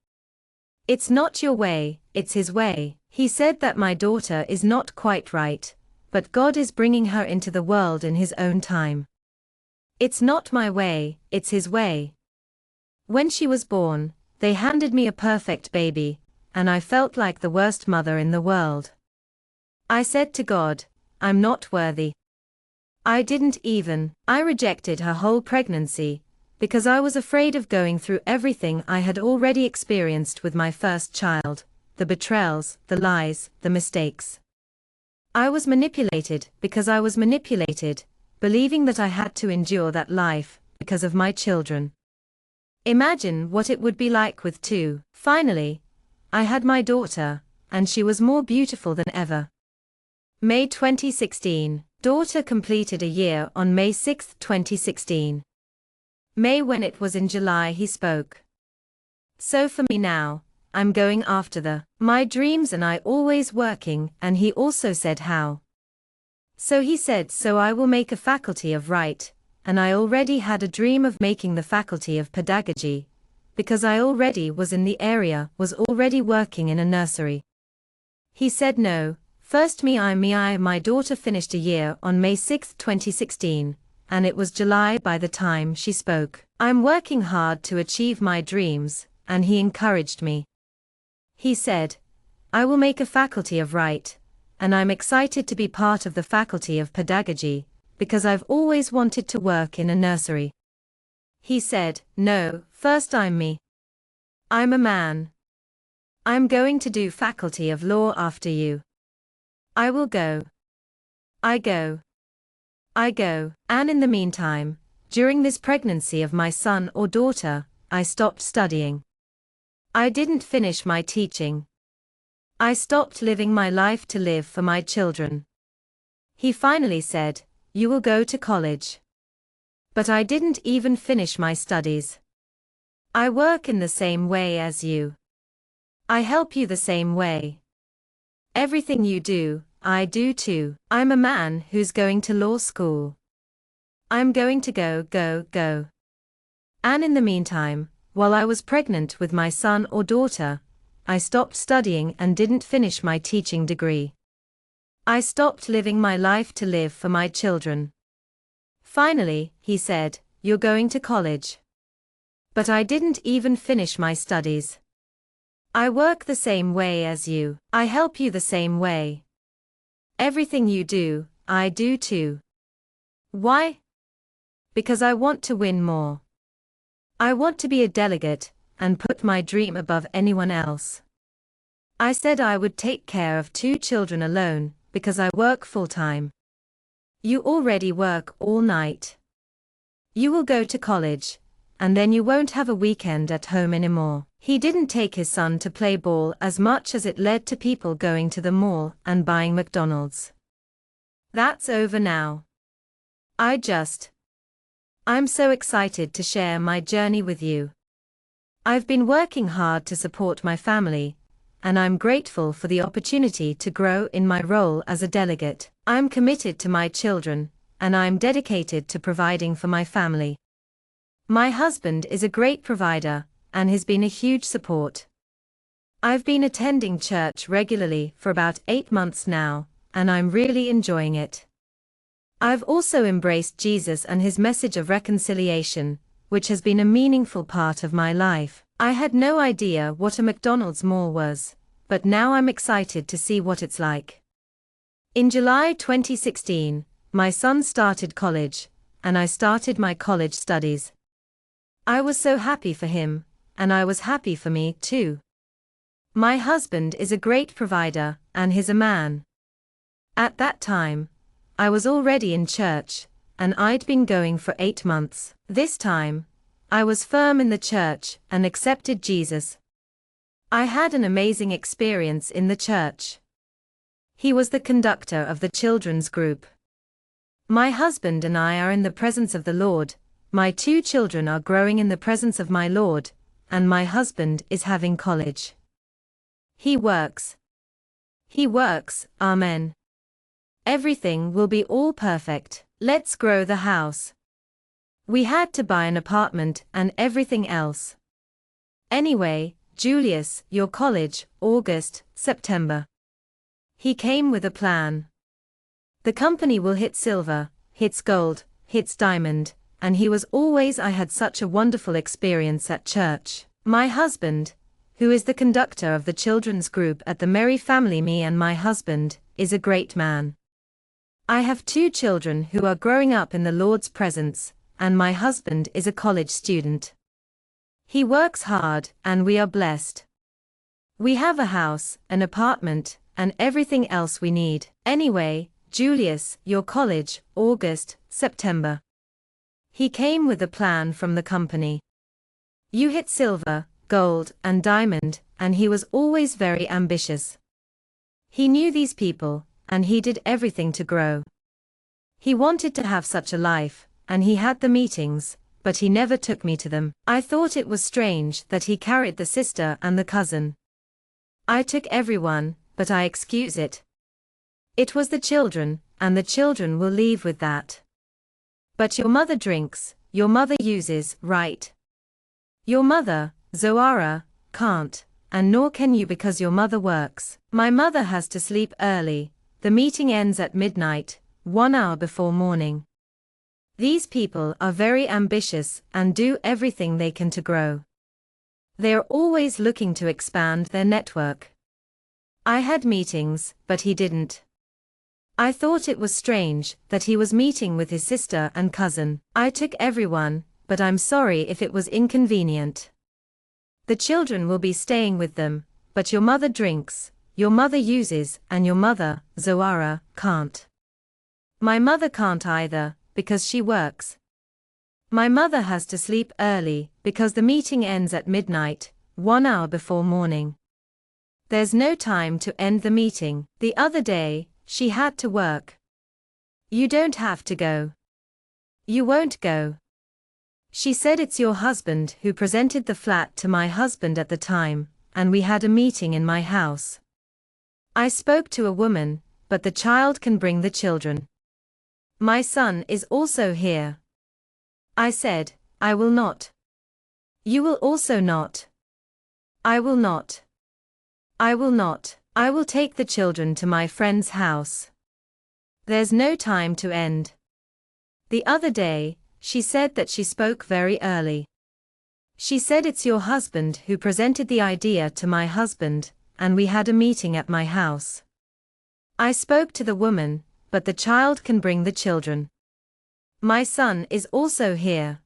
It's not your way, it's his way. He said that my daughter is not quite right, but God is bringing her into the world in his own time. It's not my way, it's his way. When she was born, they handed me a perfect baby, and I felt like the worst mother in the world. I said to God, I'm not worthy. I rejected her whole pregnancy, because I was afraid of going through everything I had already experienced with my first child, the betrayals, the lies, the mistakes. I was manipulated because I was manipulated, believing that I had to endure that life, because of my children. Imagine what it would be like with 2. Finally, I had my daughter, and she was more beautiful than ever. May 2016. Daughter completed a year on May 6, 2016. May when it was in July he spoke. So for me now, I'm going after my dreams and I always working, and he also said how. So he said, so I will make a faculty of right, and I already had a dream of making the faculty of pedagogy, because I already was in the area, was already working in a nursery. He said no, first my daughter finished a year on May 6, 2016, and it was July by the time she spoke. I'm working hard to achieve my dreams, and he encouraged me. He said, I will make a faculty of right, and I'm excited to be part of the faculty of pedagogy, because I've always wanted to work in a nursery. He said, no, first I'm a man. I'm going to do faculty of law after you. I will go. I go. And in the meantime, during this pregnancy of my son or daughter, I stopped studying. I didn't finish my teaching. I stopped living my life to live for my children. He finally said, you will go to college. But I didn't even finish my studies. I work in the same way as you. I help you the same way. Everything you do, I do too. I'm a man who's going to law school. I'm going to go. And in the meantime, while I was pregnant with my son or daughter, I stopped studying and didn't finish my teaching degree. I stopped living my life to live for my children. Finally, he said, you're going to college. But I didn't even finish my studies. I work the same way as you. I help you the same way. Everything you do, I do too. Why? Because I want to win more. I want to be a delegate, and put my dream above anyone else. I said I would take care of 2 children alone, because I work full-time. You already work all night. You will go to college, and then you won't have a weekend at home anymore. He didn't take his son to play ball as much as it led to people going to the mall and buying McDonald's. That's over now. I'm so excited to share my journey with you. I've been working hard to support my family, and I'm grateful for the opportunity to grow in my role as a delegate. I'm committed to my children, and I'm dedicated to providing for my family. My husband is a great provider, and has been a huge support. I've been attending church regularly for about 8 months now, and I'm really enjoying it. I've also embraced Jesus and his message of reconciliation, which has been a meaningful part of my life. I had no idea what a McDonald's mall was, but now I'm excited to see what it's like. In July 2016, my son started college, and I started my college studies. I was so happy for him, and I was happy for me too. My husband is a great provider, and he's a man. At that time, I was already in church, and I'd been going for 8 months. This time, I was firm in the church and accepted Jesus. I had an amazing experience in the church. He was the conductor of the children's group. My husband and I are in the presence of the Lord, my 2 children are growing in the presence of my Lord, and my husband is having college. He works. Amen. Everything will be all perfect. Let's grow the house. We had to buy an apartment and everything else. Anyway, Julius, your college, August, September. He came with a plan. The company will hit silver, hits gold, hits diamond, and he was always I had such a wonderful experience at church. My husband, who is the conductor of the children's group at the Merry Family Me and my husband, is a great man. I have 2 children who are growing up in the Lord's presence, and my husband is a college student. He works hard, and we are blessed. We have a house, an apartment, and everything else we need. Anyway, Julius, your college, August, September. He came with a plan from the company. You hit silver, gold, and diamond, and he was always very ambitious. He knew these people, and he did everything to grow. He wanted to have such a life, and he had the meetings, but he never took me to them. I thought it was strange that he carried the sister and the cousin. I took everyone, but I excuse it. It was the children, and the children will leave with that. But your mother drinks, your mother uses, right? Your mother, Zoara, can't, and nor can you because your mother works. My mother has to sleep early, the meeting ends at midnight, 1 hour before morning. These people are very ambitious and do everything they can to grow. They are always looking to expand their network. I had meetings, but he didn't. I thought it was strange that he was meeting with his sister and cousin. I took everyone, but I'm sorry if it was inconvenient. The children will be staying with them, but your mother drinks, your mother uses, and your mother, Zoara, can't. My mother can't either, because she works. My mother has to sleep early, because the meeting ends at midnight, 1 hour before morning. There's no time to end the meeting. The other day, she had to work. You don't have to go. You won't go. She said it's your husband who presented the flat to my husband at the time, and we had a meeting in my house. I spoke to a woman, but the child can bring the children. My son is also here. I said, I will not. You will also not. I will not. I will not. I will take the children to my friend's house. There's no time to end. The other day, she said that she spoke very early. She said it's your husband who presented the idea to my husband, and we had a meeting at my house. I spoke to the woman, but the child can bring the children. My son is also here.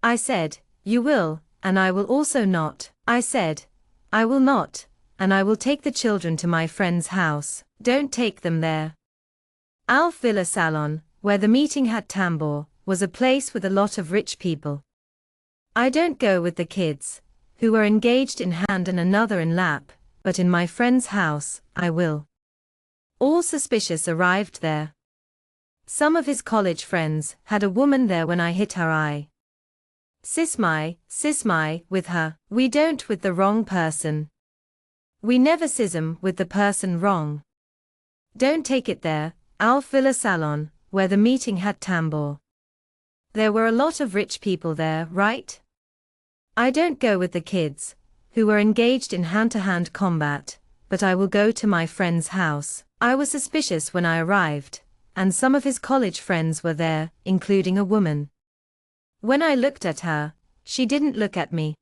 I said, you will, and I will also not. I said, I will not, and I will take the children to my friend's house. Don't take them there. Alf Villa Salon, where the meeting had tambour, was a place with a lot of rich people. I don't go with the kids, who were engaged in hand and another in lap, but in my friend's house, I will. All suspicious arrived there. Some of his college friends had a woman there when I hit her eye. Sismai, with her. We don't with the wrong person. We never sism with the person wrong. Don't take it there, Alf Villa Salon, where the meeting had tambour. There were a lot of rich people there, right? I don't go with the kids, who were engaged in hand-to-hand combat, but I will go to my friend's house. I was suspicious when I arrived, and some of his college friends were there, including a woman. When I looked at her, she didn't look at me.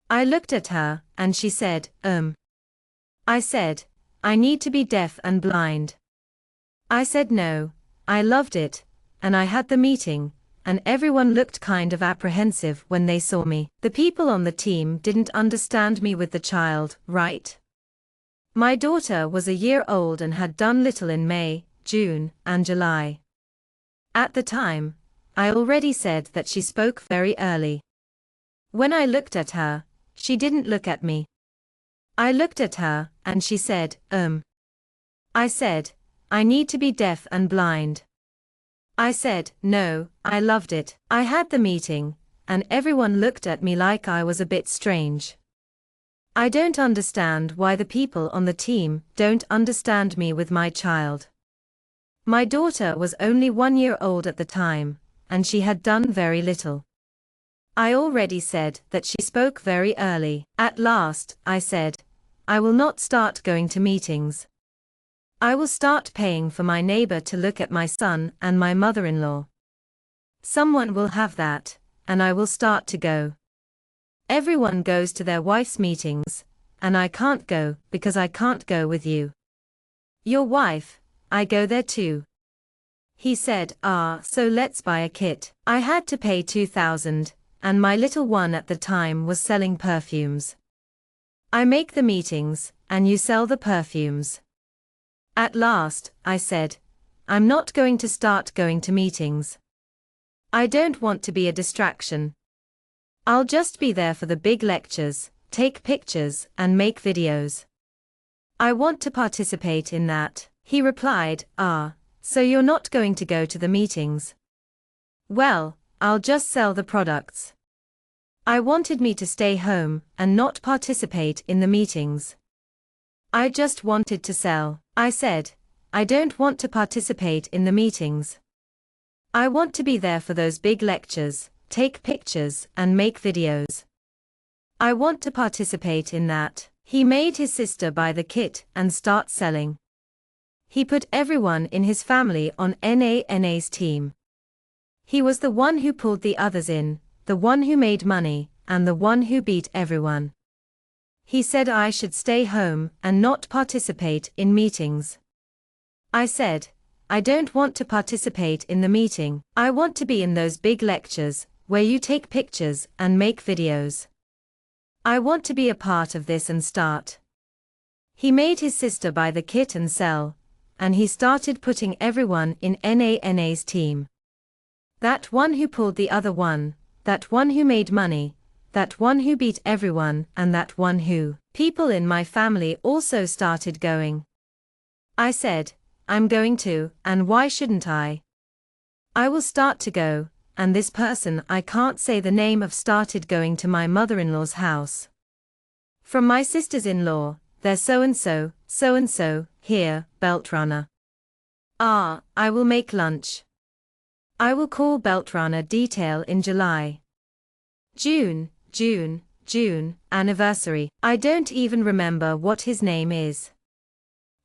I looked at her, and she said, I said, I need to be deaf and blind. I said no, I loved it, and I had the meeting, and everyone looked kind of apprehensive when they saw me. The people on the team didn't understand me with the child, right? My daughter was a year old and had done little in May, June, and July. At the time, I already said that she spoke very early. When I looked at her, she didn't look at me. I looked at her, and she said, I said, I need to be deaf and blind. I said, no, I loved it. I had the meeting, and everyone looked at me like I was a bit strange. I don't understand why the people on the team don't understand me with my child. My daughter was only 1 year old at the time, and she had done very little. I already said that she spoke very early. At last, I said, I will not start going to meetings. I will start paying for my neighbor to look at my son and my mother-in-law. Someone will have that, and I will start to go. Everyone goes to their wife's meetings, and I can't go because I can't go with you. Your wife, I go there too. He said, so let's buy a kit. I had to pay 2,000, and my little one at the time was selling perfumes. I make the meetings, and you sell the perfumes. At last, I said, I'm not going to start going to meetings. I don't want to be a distraction. I'll just be there for the big lectures, take pictures, and make videos. I want to participate in that. He replied, So you're not going to go to the meetings? Well, I'll just sell the products. I wanted me to stay home and not participate in the meetings. I just wanted to sell. I said, I don't want to participate in the meetings. I want to be there for those big lectures, take pictures, and make videos. I want to participate in that. He made his sister buy the kit and start selling. He put everyone in his family on NA's team. He was the one who pulled the others in, the one who made money, and the one who beat everyone. He said I should stay home and not participate in meetings. I said, I don't want to participate in the meeting. I want to be in those big lectures, where you take pictures and make videos. I want to be a part of this and start. He made his sister buy the kit and sell, and he started putting everyone in NA's team. That one who pulled the other one, that one who made money, that one who beat everyone, and that one who. People in my family also started going. I said, I'm going to, and why shouldn't I? I will start to go, and this person I can't say the name of started going to my mother-in-law's house. From my sisters-in-law, they're so-and-so, so-and-so, here, Beltrana. Ah, I will make lunch. I will call Beltrana detail in July. June, anniversary. I don't even remember what his name is.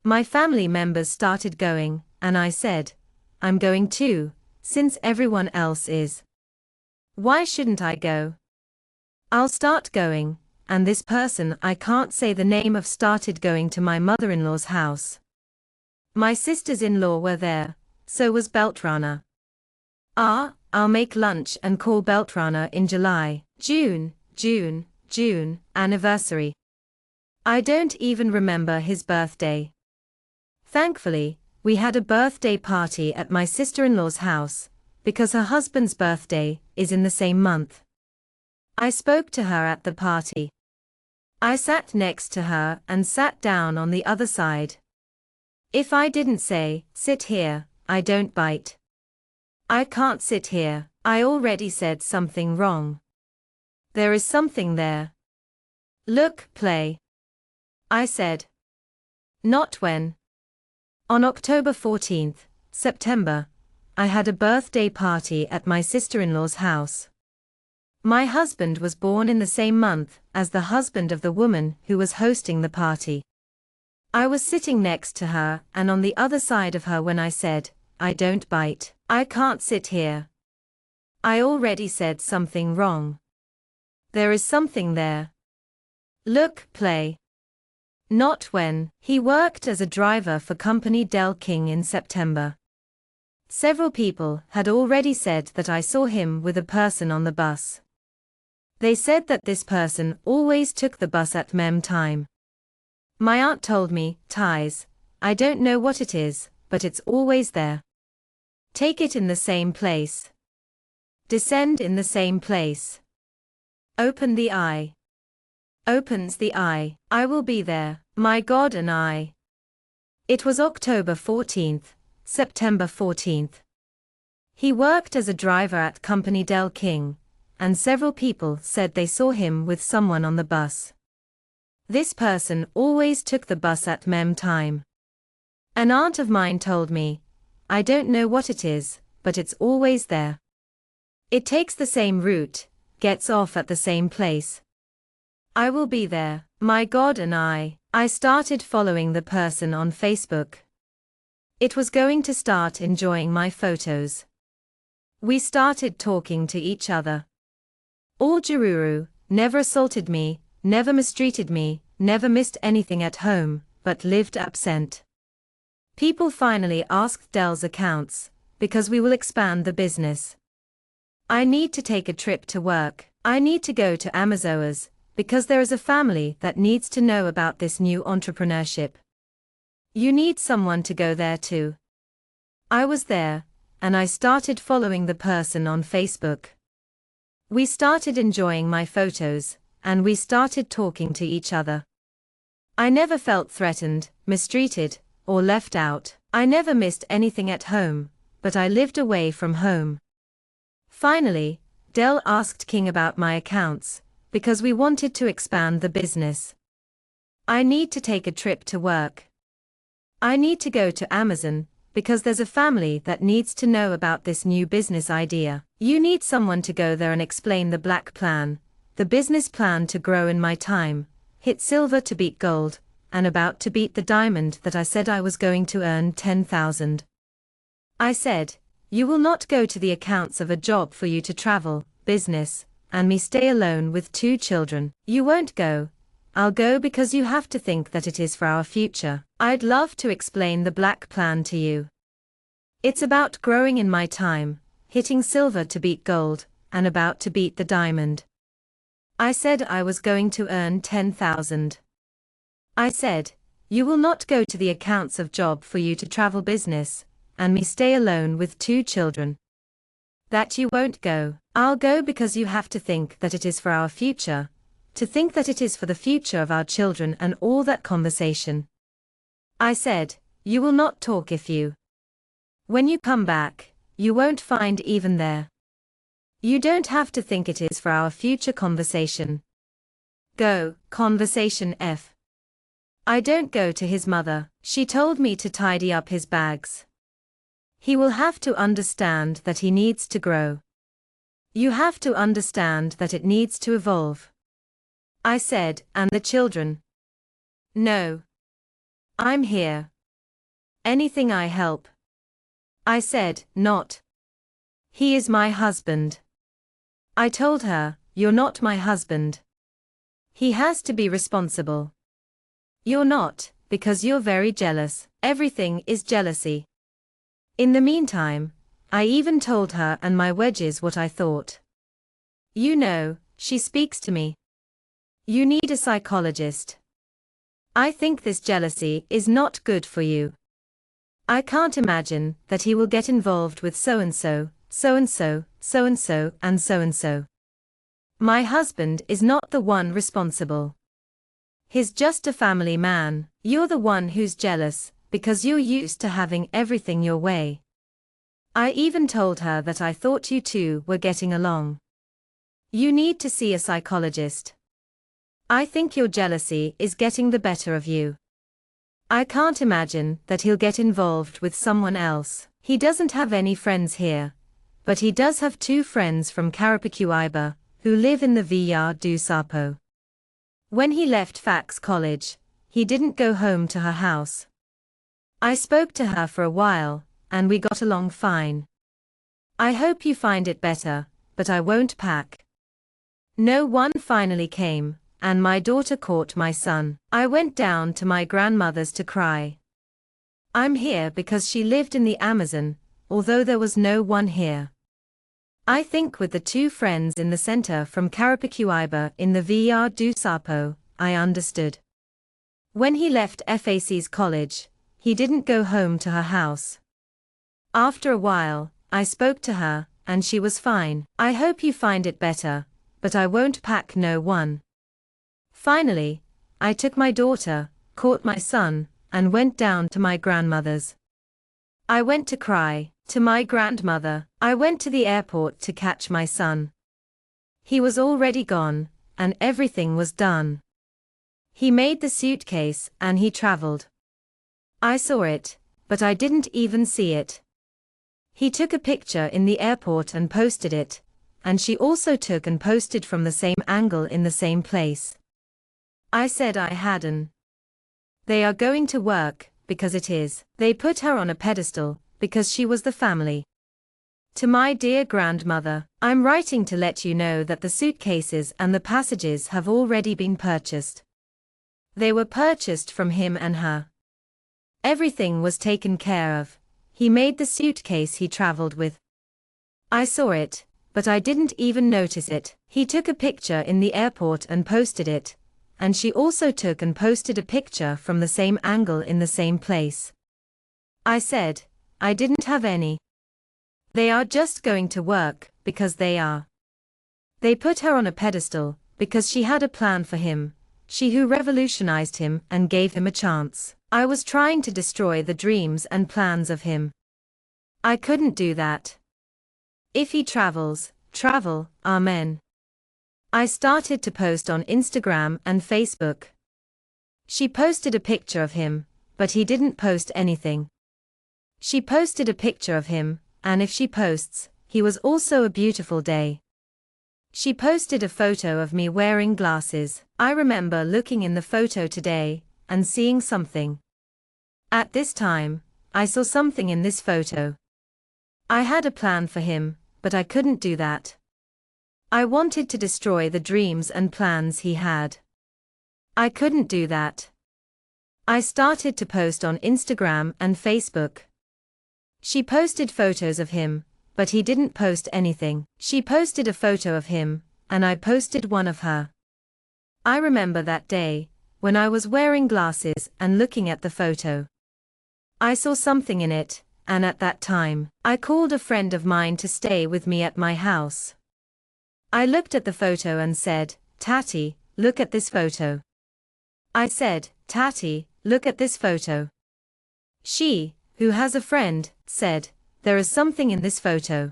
My family members started going, and I said, I'm going too, since everyone else is. Why shouldn't I go? I'll start going, and this person I can't say the name of started going to my mother-in-law's house. My sisters-in-law were there, so was Beltrana. Ah, I'll make lunch and call Beltrana in July. June, anniversary. I don't even remember his birthday. Thankfully, we had a birthday party at my sister-in-law's house, because her husband's birthday is in the same month. I spoke to her at the party. I sat next to her and sat down on the other side. If I didn't say, sit here, I don't bite. I can't sit here, I already said something wrong. There is something there. Look, play. I said. Not when. On October 14th, September, I had a birthday party at my sister-in-law's house. My husband was born in the same month as the husband of the woman who was hosting the party. I was sitting next to her and on the other side of her when I said, I don't bite. I can't sit here. I already said something wrong. There is something there. Look, play. Not when. He worked as a driver for Company Del King in September. Several people had already said that I saw him with a person on the bus. They said that this person always took the bus at MEM time. My aunt told me, ties, I don't know what it is, but it's always there. Take it in the same place. Descend in the same place. Open the eye. Opens the eye. I will be there, my God and I. It was October 14th, September 14th. He worked as a driver at Company Del King, and several people said they saw him with someone on the bus. This person always took the bus at MEM time. An aunt of mine told me, I don't know what it is, but it's always there. It takes the same route, gets off at the same place. I will be there, my God and I. I started following the person on Facebook. It was going to start enjoying my photos. We started talking to each other. All Jururu, never assaulted me, never mistreated me, never missed anything at home, but lived absent. People finally asked Del's accounts, because we will expand the business. I need to take a trip to work. I need to go to Amazonas, because there is a family that needs to know about this new entrepreneurship. You need someone to go there too. I was there, and I started following the person on Facebook. We started enjoying my photos, and we started talking to each other. I never felt threatened, mistreated, or left out. I never missed anything at home, but I lived away from home. Finally, Dell asked King about my accounts, because we wanted to expand the business. I need to take a trip to work. I need to go to Amazon, because there's a family that needs to know about this new business idea. You need someone to go there and explain the black plan, the business plan to grow in my time, hit silver to beat gold, and about to beat the diamond that I said I was going to earn 10,000. I said, you will not go to the accounts of a job for you to travel, business, and me stay alone with 2 children. You won't go. I'll go because you have to think that it is for our future. I'd love to explain the black plan to you. It's about growing in my time, hitting silver to beat gold, and about to beat the diamond. I said I was going to earn 10,000. I said, you will not go to the accounts of job for you to travel business, and me stay alone with 2 children. That you won't go. I'll go because you have to think that it is for our future, to think that it is for the future of our children and all that conversation. I said, you will not talk if you. When you come back, you won't find even there. You don't have to think it is for our future conversation. Go, conversation F. I don't go to his mother. She told me to tidy up his bags. He will have to understand that he needs to grow. You have to understand that it needs to evolve. I said, and the children? No. I'm here. Anything I help? I said, not. He is my husband. I told her, you're not my husband. He has to be responsible. You're not, because you're very jealous. Everything is jealousy. In the meantime, I even told her and my wedges what I thought. You know, she speaks to me. You need a psychologist. I think this jealousy is not good for you. I can't imagine that he will get involved with so-and-so, so-and-so, so-and-so, and so-and-so. My husband is not the one responsible. He's just a family man. You're the one who's jealous, because you're used to having everything your way. I even told her that I thought you two were getting along. You need to see a psychologist. I think your jealousy is getting the better of you. I can't imagine that he'll get involved with someone else. He doesn't have any friends here, but he does have 2 friends from Carapicuíba, who live in the Villa do Sapo. When he left Fax College, he didn't go home to her house. I spoke to her for a while, and we got along fine. I hope you find it better, but I won't pack. No one finally came, and my daughter caught my son. I went down to my grandmother's to cry. I'm here because she lived in the Amazon, although there was no one here. I think with the 2 friends in the center from Carapicuíba in the Villa do Sapo, I understood. When he left FAC's college, he didn't go home to her house. After a while, I spoke to her, and she was fine. I hope you find it better, but I won't pack no one. Finally, I took my daughter, caught my son, and went down to my grandmother's. I went to cry to my grandmother. I went to the airport to catch my son. He was already gone, and everything was done. He made the suitcase and he traveled. I saw it, but I didn't even see it. He took a picture in the airport and posted it, and she also took and posted from the same angle in the same place. I said I hadn't. They are going to work, because it is. They put her on a pedestal, because she was the family. To my dear grandmother, I'm writing to let you know that the suitcases and the passages have already been purchased. They were purchased from him and her. Everything was taken care of. He made the suitcase he traveled with. I saw it, but I didn't even notice it. He took a picture in the airport and posted it, and she also took and posted a picture from the same angle in the same place. I said, I didn't have any. They are just going to work, because they are. They put her on a pedestal, because she had a plan for him, she who revolutionized him and gave him a chance. I was trying to destroy the dreams and plans of him. I couldn't do that. If he travels, travel, amen. I started to post on Instagram and Facebook. She posted a picture of him, but he didn't post anything. She posted a picture of him, and if she posts, he was also a beautiful day. She posted a photo of me wearing glasses. I remember looking in the photo today, and seeing something. At this time, I saw something in this photo. I had a plan for him, but I couldn't do that. I wanted to destroy the dreams and plans he had. I couldn't do that. I started to post on Instagram and Facebook. She posted photos of him, but he didn't post anything. She posted a photo of him, and I posted one of her. I remember that day, when I was wearing glasses and looking at the photo. I saw something in it, and at that time, I called a friend of mine to stay with me at my house. I looked at the photo and said, "Tati, look at this photo." I said, "Tati, look at this photo." She, who has a friend, said, "There is something in this photo."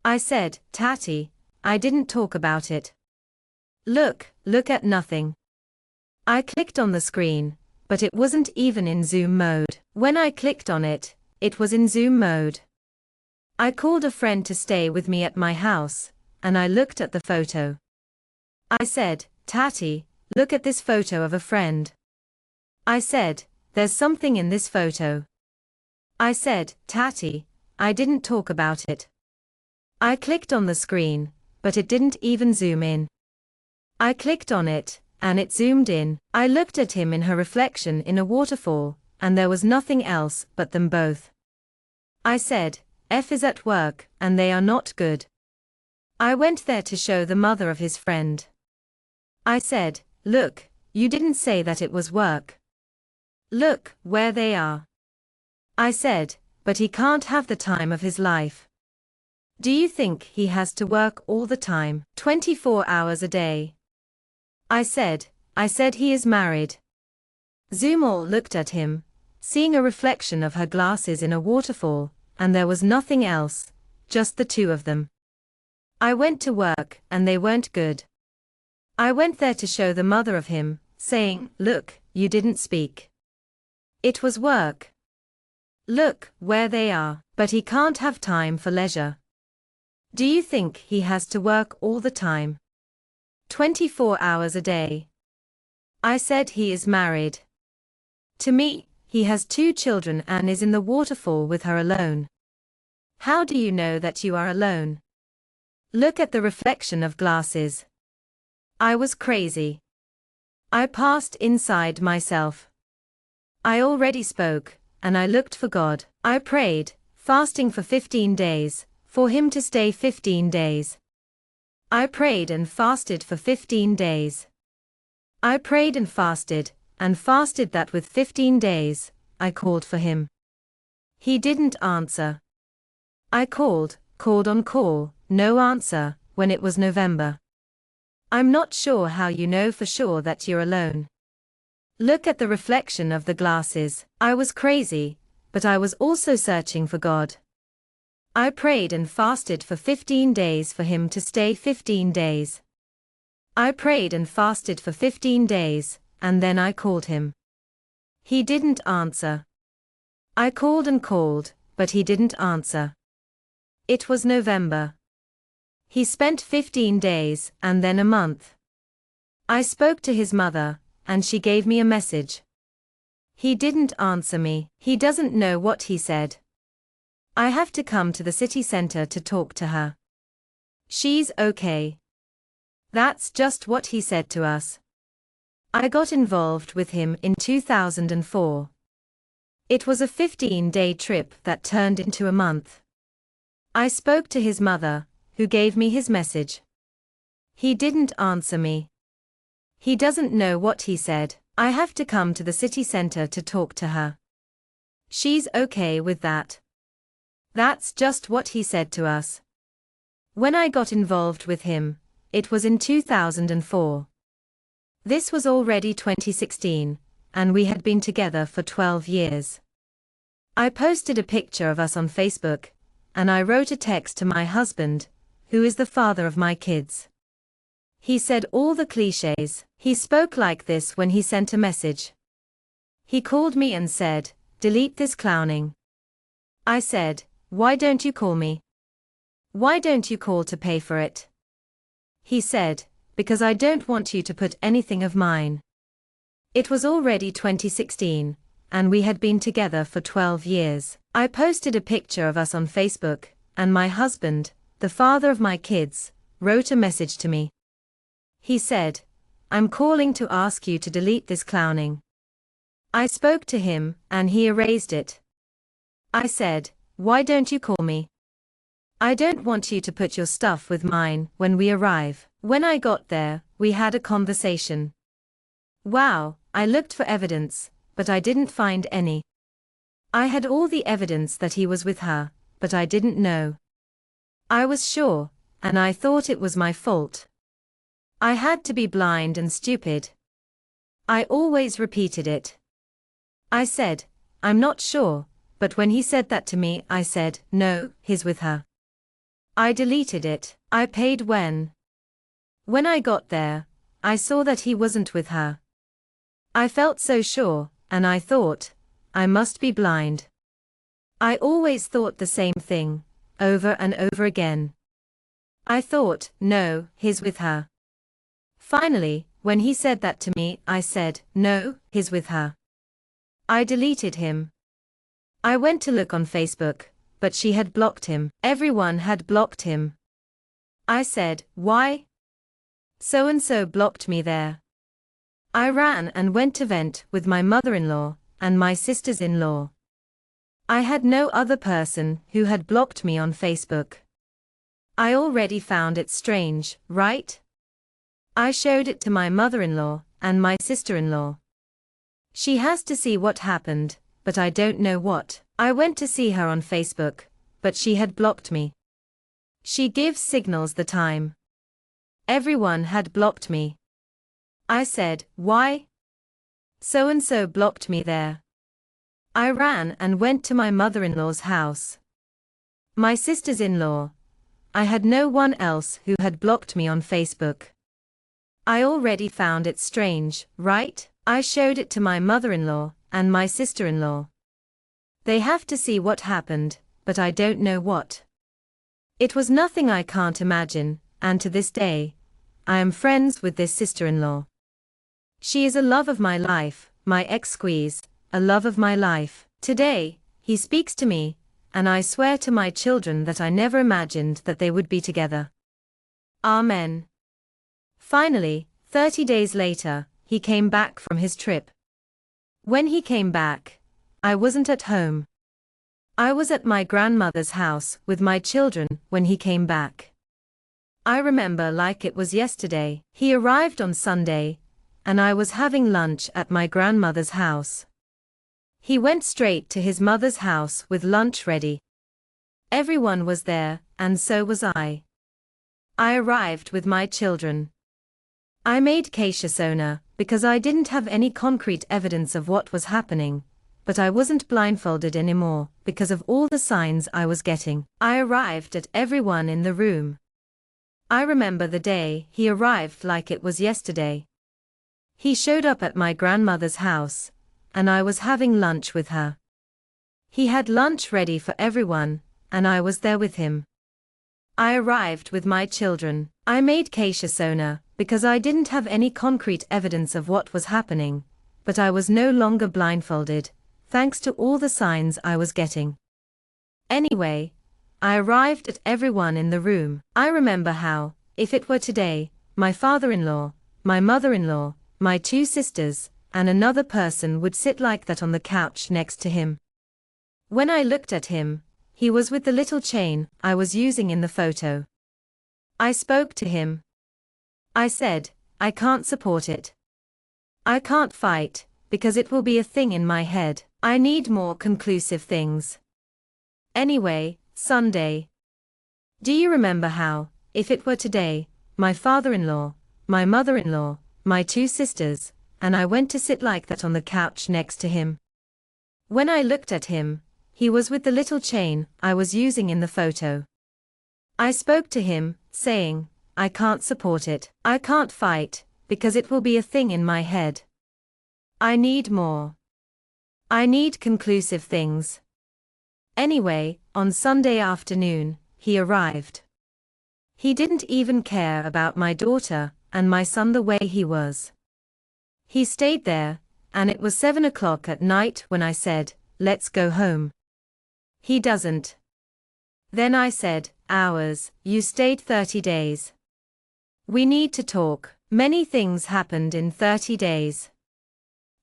I said, "Tati, I didn't talk about it. Look at nothing." I clicked on the screen, but it wasn't even in zoom mode. When I clicked on it, it was in zoom mode. I called a friend to stay with me at my house, and I looked at the photo. I said, "Tati, look at this photo of a friend." I said, "There's something in this photo." I said, "Tati, I didn't talk about it." I clicked on the screen, but it didn't even zoom in. I clicked on it, and it zoomed in. I looked at him in her reflection in a waterfall, and there was nothing else but them both. I said, "F is at work, and they are not good." I went there to show the mother of his friend. I said, "Look, you didn't say that it was work. Look where they are." I said, "But he can't have the time of his life. Do you think he has to work all the time, 24 hours a day?" I said he is married. Zumor looked at him, seeing a reflection of her glasses in a waterfall, and there was nothing else, just the two of them. I went to work, and they weren't good. I went there to show the mother of him, saying, "Look, you didn't speak. It was work. Look where they are, but he can't have time for leisure. Do you think he has to work all the time, 24 hours a day?" I said he is married. To me, he has 2 children and is in the waterfall with her alone. How do you know that you are alone? Look at the reflection of glasses. I was crazy. I passed inside myself. I already spoke, and I looked for God. I prayed, fasting for 15 days, for him to stay 15 days. I prayed and fasted for 15 days. I prayed and fasted that with 15 days, I called for him. He didn't answer. I called on call, no answer, when it was November. I'm not sure how you know for sure that you're alone. Look at the reflection of the glasses. I was crazy, but I was also searching for God. I prayed and fasted for 15 days for him to stay 15 days. I prayed and fasted for 15 days, and then I called him. He didn't answer. I called, but he didn't answer. It was November. He spent 15 days, and then a month. I spoke to his mother, and she gave me a message. He didn't answer me. He doesn't know what he said. I have to come to the city center to talk to her. She's okay. That's just what he said to us. I got involved with him in 2004. It was a 15-day trip that turned into a month. I spoke to his mother, who gave me his message. He didn't answer me. He doesn't know what he said. I have to come to the city center to talk to her. She's okay with that. That's just what he said to us. When I got involved with him, it was in 2004. This was already 2016, and we had been together for 12 years. I posted a picture of us on Facebook, and I wrote a text to my husband, who is the father of my kids. He said all the clichés. He spoke like this when he sent a message. He called me and said, "Delete this clowning." I said, "Why don't you call me? Why don't you call to pay for it?" He said, "Because I don't want you to put anything of mine." It was already 2016, and we had been together for 12 years. I posted a picture of us on Facebook, and my husband, the father of my kids, wrote a message to me. He said, "I'm calling to ask you to delete this clowning." I spoke to him, and he erased it. I said, "Why don't you call me? I don't want you to put your stuff with mine when we arrive." When I got there, we had a conversation. Wow, I looked for evidence, but I didn't find any. I had all the evidence that he was with her, but I didn't know. I was sure, and I thought it was my fault. I had to be blind and stupid. I always repeated it. I said, "I'm not sure," but when he said that to me, I said, "No, he's with her." I deleted it. I paid when I got there, I saw that he wasn't with her. I felt so sure, and I thought, I must be blind. I always thought the same thing, over and over again. I thought, no, he's with her. Finally, when he said that to me, I said, "No, he's with her." I deleted him. I went to look on Facebook, but she had blocked him. Everyone had blocked him. I said, "Why? So-and-so blocked me there." I ran and went to vent with my mother-in-law and my sisters-in-law. I had no other person who had blocked me on Facebook. I already found it strange, right? I showed it to my mother-in-law and my sister-in-law. She has to see what happened, but I don't know what. I went to see her on Facebook, but she had blocked me. She gives signals the time. Everyone had blocked me. I said, "Why?" So-and-so blocked me there. I ran and went to my mother-in-law's house. My sisters-in-law. I had no one else who had blocked me on Facebook. I already found it strange, right? I showed it to my mother-in-law and my sister-in-law. They have to see what happened, but I don't know what. It was nothing I can't imagine, and to this day, I am friends with this sister-in-law. She is a love of my life, my ex-squeeze, a love of my life. Today, he speaks to me, and I swear to my children that I never imagined that they would be together. Amen. Finally, 30 days later, he came back from his trip. When he came back, I wasn't at home. I was at my grandmother's house with my children when he came back. I remember like it was yesterday. He arrived on Sunday, and I was having lunch at my grandmother's house. He went straight to his mother's house with lunch ready. Everyone was there, and so was I. I arrived with my children. I made cachaçona, because I didn't have any concrete evidence of what was happening, but I wasn't blindfolded anymore, because of all the signs I was getting. I arrived at everyone in the room. I remember the day he arrived like it was yesterday. He showed up at my grandmother's house, and I was having lunch with her. He had lunch ready for everyone, and I was there with him. I arrived with my children. I made cachaçona, because I didn't have any concrete evidence of what was happening, but I was no longer blindfolded, thanks to all the signs I was getting. Anyway, I arrived at everyone in the room. I remember how, if it were today, my father-in-law, my mother-in-law, my two sisters, and another person would sit like that on the couch next to him. When I looked at him, he was with the little chain I was using in the photo. I spoke to him. I said, "I can't support it. I can't fight, because it will be a thing in my head. I need more conclusive things." Anyway, Sunday. Do you remember how, if it were today, my father-in-law, my mother-in-law, my two sisters, and I went to sit like that on the couch next to him. When I looked at him, he was with the little chain I was using in the photo. I spoke to him, saying, I can't support it. I can't fight, because it will be a thing in my head. I need more. I need conclusive things. Anyway, on Sunday afternoon, he arrived. He didn't even care about my daughter and my son the way he was. He stayed there, and it was 7 o'clock at night when I said, let's go home. He doesn't. Then I said, hours, you stayed 30 days. We need to talk. Many things happened in 30 days.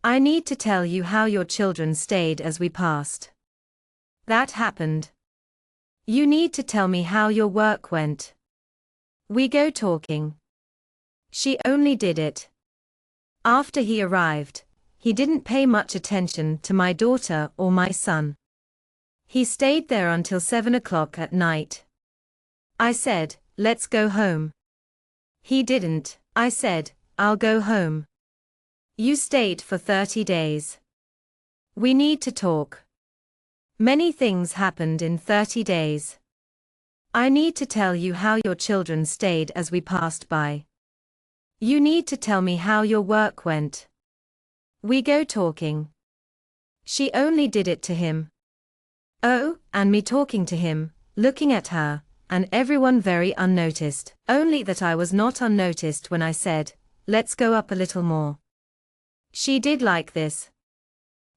I need to tell you how your children stayed as we passed. That happened. You need to tell me how your work went. We go talking. She only did it. After he arrived, he didn't pay much attention to my daughter or my son. He stayed there until 7 o'clock at night. I said, let's go home. He didn't. I said, I'll go home. You stayed for 30 days. We need to talk. Many things happened in 30 days. I need to tell you how your children stayed as we passed by. You need to tell me how your work went. We go talking. She only did it to him. Oh, and me talking to him, looking at her, and everyone very unnoticed, only that I was not unnoticed when I said, let's go up a little more. She did like this.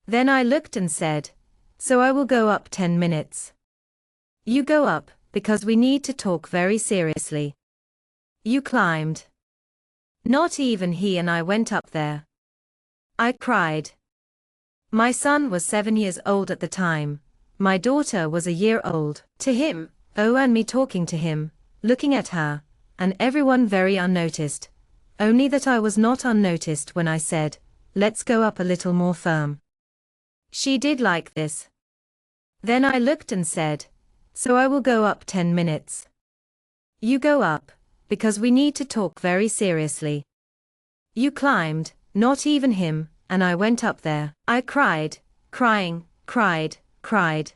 Then I looked and said, so I will go up 10 minutes. You go up, because we need to talk very seriously. You climbed. Not even he and I went up there. I cried. My son was 7 years old at the time, my daughter was a year old. To him, oh, and me talking to him, looking at her, and everyone very unnoticed, only that I was not unnoticed when I said, let's go up a little more firm. She did like this. Then I looked and said, so I will go up 10 minutes. You go up, because we need to talk very seriously. You climbed, not even him, and I went up there. I cried, cried.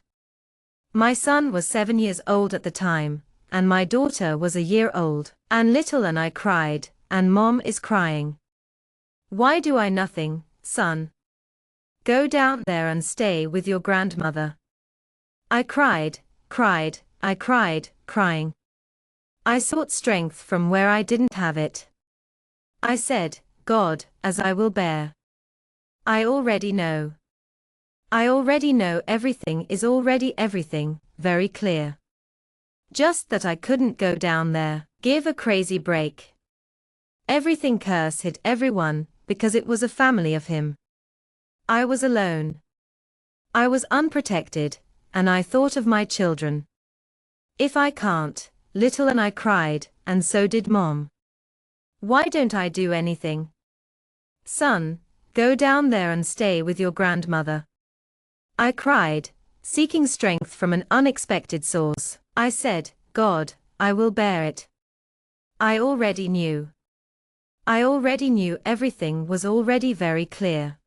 My son was 7 years old at the time, and my daughter was a year old, and little, and I cried, and Mom is crying. Why do I nothing, son? Go down there and stay with your grandmother. I cried, crying. I sought strength from where I didn't have it. I said, God, as I will bear. I already know. Everything is already everything, very clear. Just that I couldn't go down there, give a crazy break. Everything curse hit everyone, because it was a family of him. I was alone. I was unprotected, and I thought of my children. If I can't, little, and I cried, and so did Mom. Why don't I do anything? Son, go down there and stay with your grandmother. I cried, seeking strength from an unexpected source. I said, God, I will bear it. I already knew. Everything was already very clear.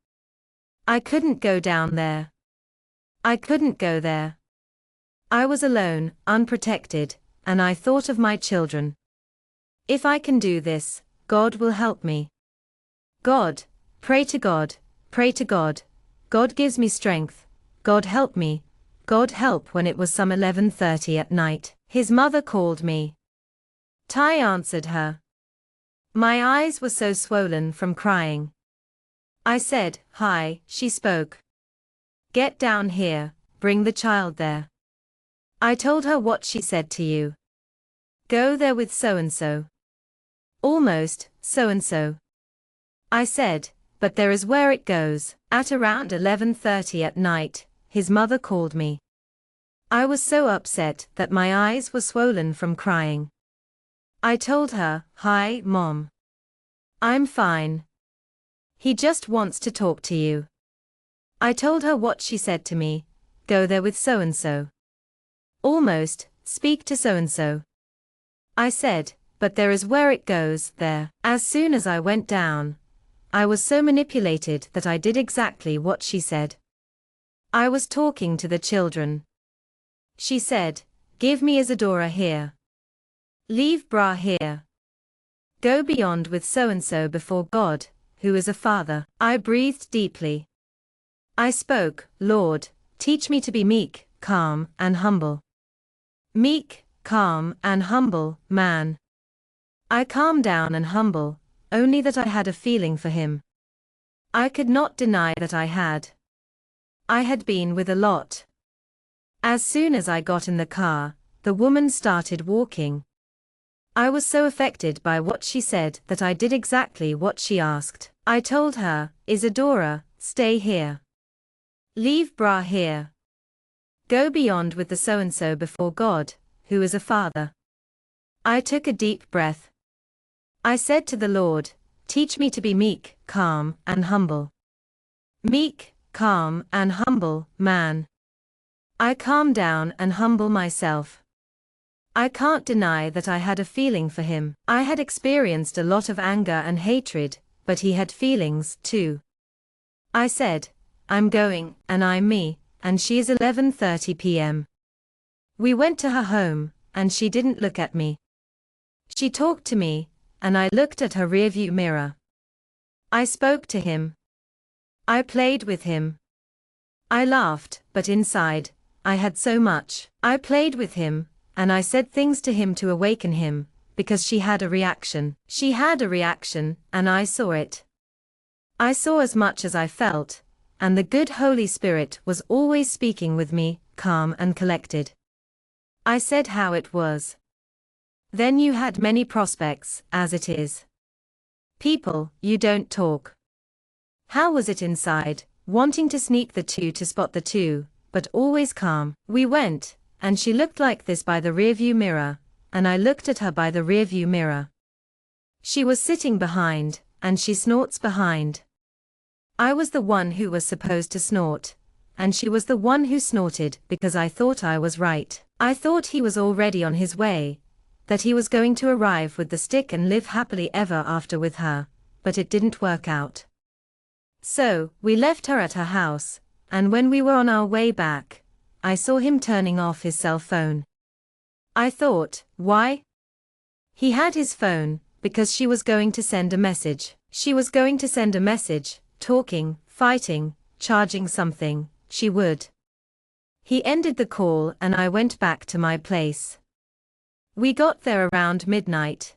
I couldn't go down there. I couldn't go there. I was alone, unprotected, and I thought of my children. If I can do this, God will help me. God, pray to God. God gives me strength. God help me. God help. When it was some 11:30 at night, his mother called me. Ty answered her. My eyes were so swollen from crying. I said, hi, she spoke. Get down here, bring the child there. I told her what she said to you. Go there with so-and-so. Almost, so-and-so. I said, but there is where it goes. At around 11:30 at night, his mother called me. I was so upset that my eyes were swollen from crying. I told her, hi, Mom. I'm fine. He just wants to talk to you. I told her what she said to me, go there with so-and-so. Almost, speak to so-and-so. I said, but there is where it goes there. As soon as I went down, I was so manipulated that I did exactly what she said. I was talking to the children. She said, "Give me Isadora here. Leave Bra here. Go beyond with so-and-so before God, who is a father." I breathed deeply. I spoke, "Lord, teach me to be meek, calm, and humble." Meek, calm, and humble, man. I calm down and humble, only that I had a feeling for him. I could not deny that I had. I had been with a lot. As soon as I got in the car, the woman started walking. I was so affected by what she said that I did exactly what she asked. I told her, "Isadora, stay here. Leave Bra here. Go beyond with the so-and-so before God, who is a father." I took a deep breath. I said to the Lord, "Teach me to be meek, calm, and humble." Meek, calm, and humble, man. I calm down and humble myself. I can't deny that I had a feeling for him. I had experienced a lot of anger and hatred, but he had feelings, too. I said, "I'm going, and I'm me, and she is 11:30 p.m. We went to her home, and she didn't look at me. She talked to me, and I looked at her rearview mirror. I spoke to him. I played with him. I laughed, but inside, I had so much. I played with him, and I said things to him to awaken him, because she had a reaction. She had a reaction, and I saw it. I saw as much as I felt, and the good Holy Spirit was always speaking with me, calm and collected. I said how it was. Then you had many prospects, as it is. People, you don't talk. How was it inside, wanting to sneak the two to spot the two, but always calm? We went, and she looked like this by the rearview mirror, and I looked at her by the rearview mirror. She was sitting behind, and she snorts behind. I was the one who was supposed to snort, and she was the one who snorted because I thought I was right. I thought he was already on his way, that he was going to arrive with the stick and live happily ever after with her, but it didn't work out. So, we left her at her house, and when we were on our way back, I saw him turning off his cell phone. I thought, why? He had his phone, because she was going to send a message. She was going to send a message, talking, fighting, charging something, she would. He ended the call and I went back to my place. We got there around midnight.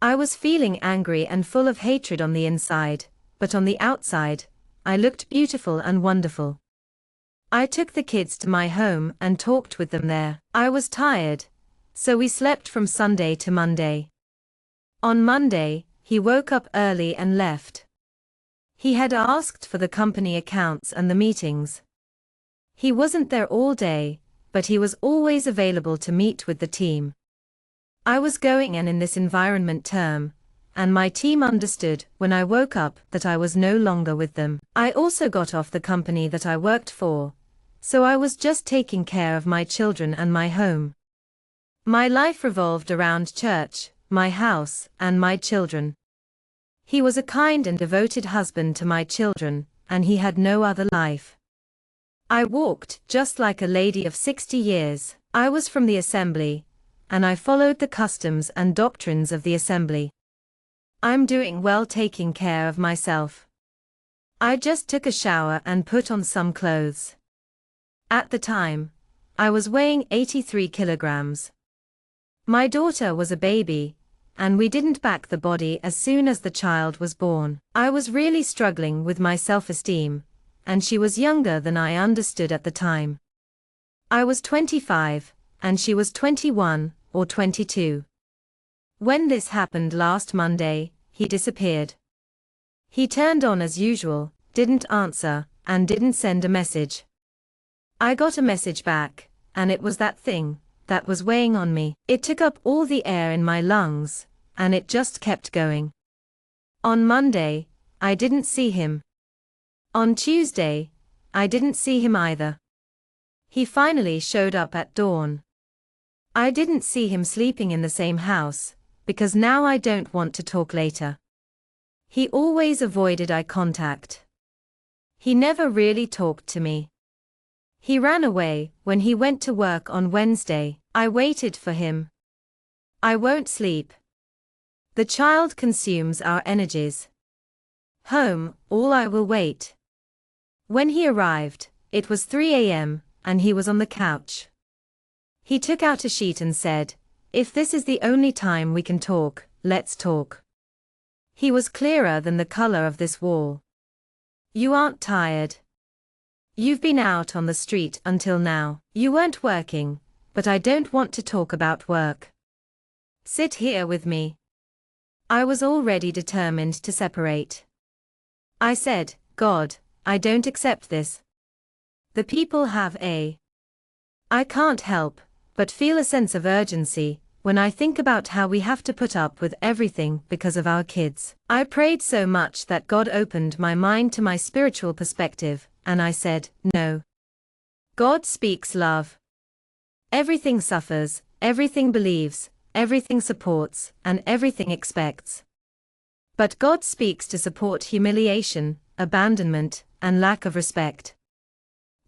I was feeling angry and full of hatred on the inside, but on the outside, I looked beautiful and wonderful. I took the kids to my home and talked with them there. I was tired, so we slept from Sunday to Monday. On Monday, he woke up early and left. He had asked for the company accounts and the meetings. He wasn't there all day, but he was always available to meet with the team. I was going in this environment term, and my team understood when I woke up that I was no longer with them. I also got off the company that I worked for, so I was just taking care of my children and my home. My life revolved around church, my house, and my children. He was a kind and devoted husband to my children, and he had no other life. I walked just like a lady of 60 years. I was from the assembly, and I followed the customs and doctrines of the assembly. I'm doing well taking care of myself. I just took a shower and put on some clothes. At the time, I was weighing 83 kilograms. My daughter was a baby, and we didn't back the body as soon as the child was born. I was really struggling with my self-esteem, and she was younger than I understood at the time. I was 25, and she was 21 or 22. When this happened last Monday, he disappeared. He turned on as usual, didn't answer, and didn't send a message. I got a message back, and it was that thing that was weighing on me. It took up all the air in my lungs, and it just kept going. On Monday, I didn't see him. On Tuesday, I didn't see him either. He finally showed up at dawn. I didn't see him sleeping in the same house, because now I don't want to talk later. He always avoided eye contact. He never really talked to me. He ran away when he went to work on Wednesday. I waited for him. I won't sleep. The child consumes our energies. Home, all I will wait. When he arrived, it was 3 a.m., and he was on the couch. He took out a sheet and said, "If this is the only time we can talk, let's talk." He was clearer than the color of this wall. "You aren't tired? You've been out on the street until now. You weren't working, but I don't want to talk about work. Sit here with me." I was already determined to separate. I said, "God, I don't accept this. The people have a. I can't help but feel a sense of urgency when I think about how we have to put up with everything because of our kids." I prayed so much that God opened my mind to my spiritual perspective, and I said, "No. God speaks love. Everything suffers, everything believes, everything supports, and everything expects. But God speaks to support humiliation, abandonment, and lack of respect.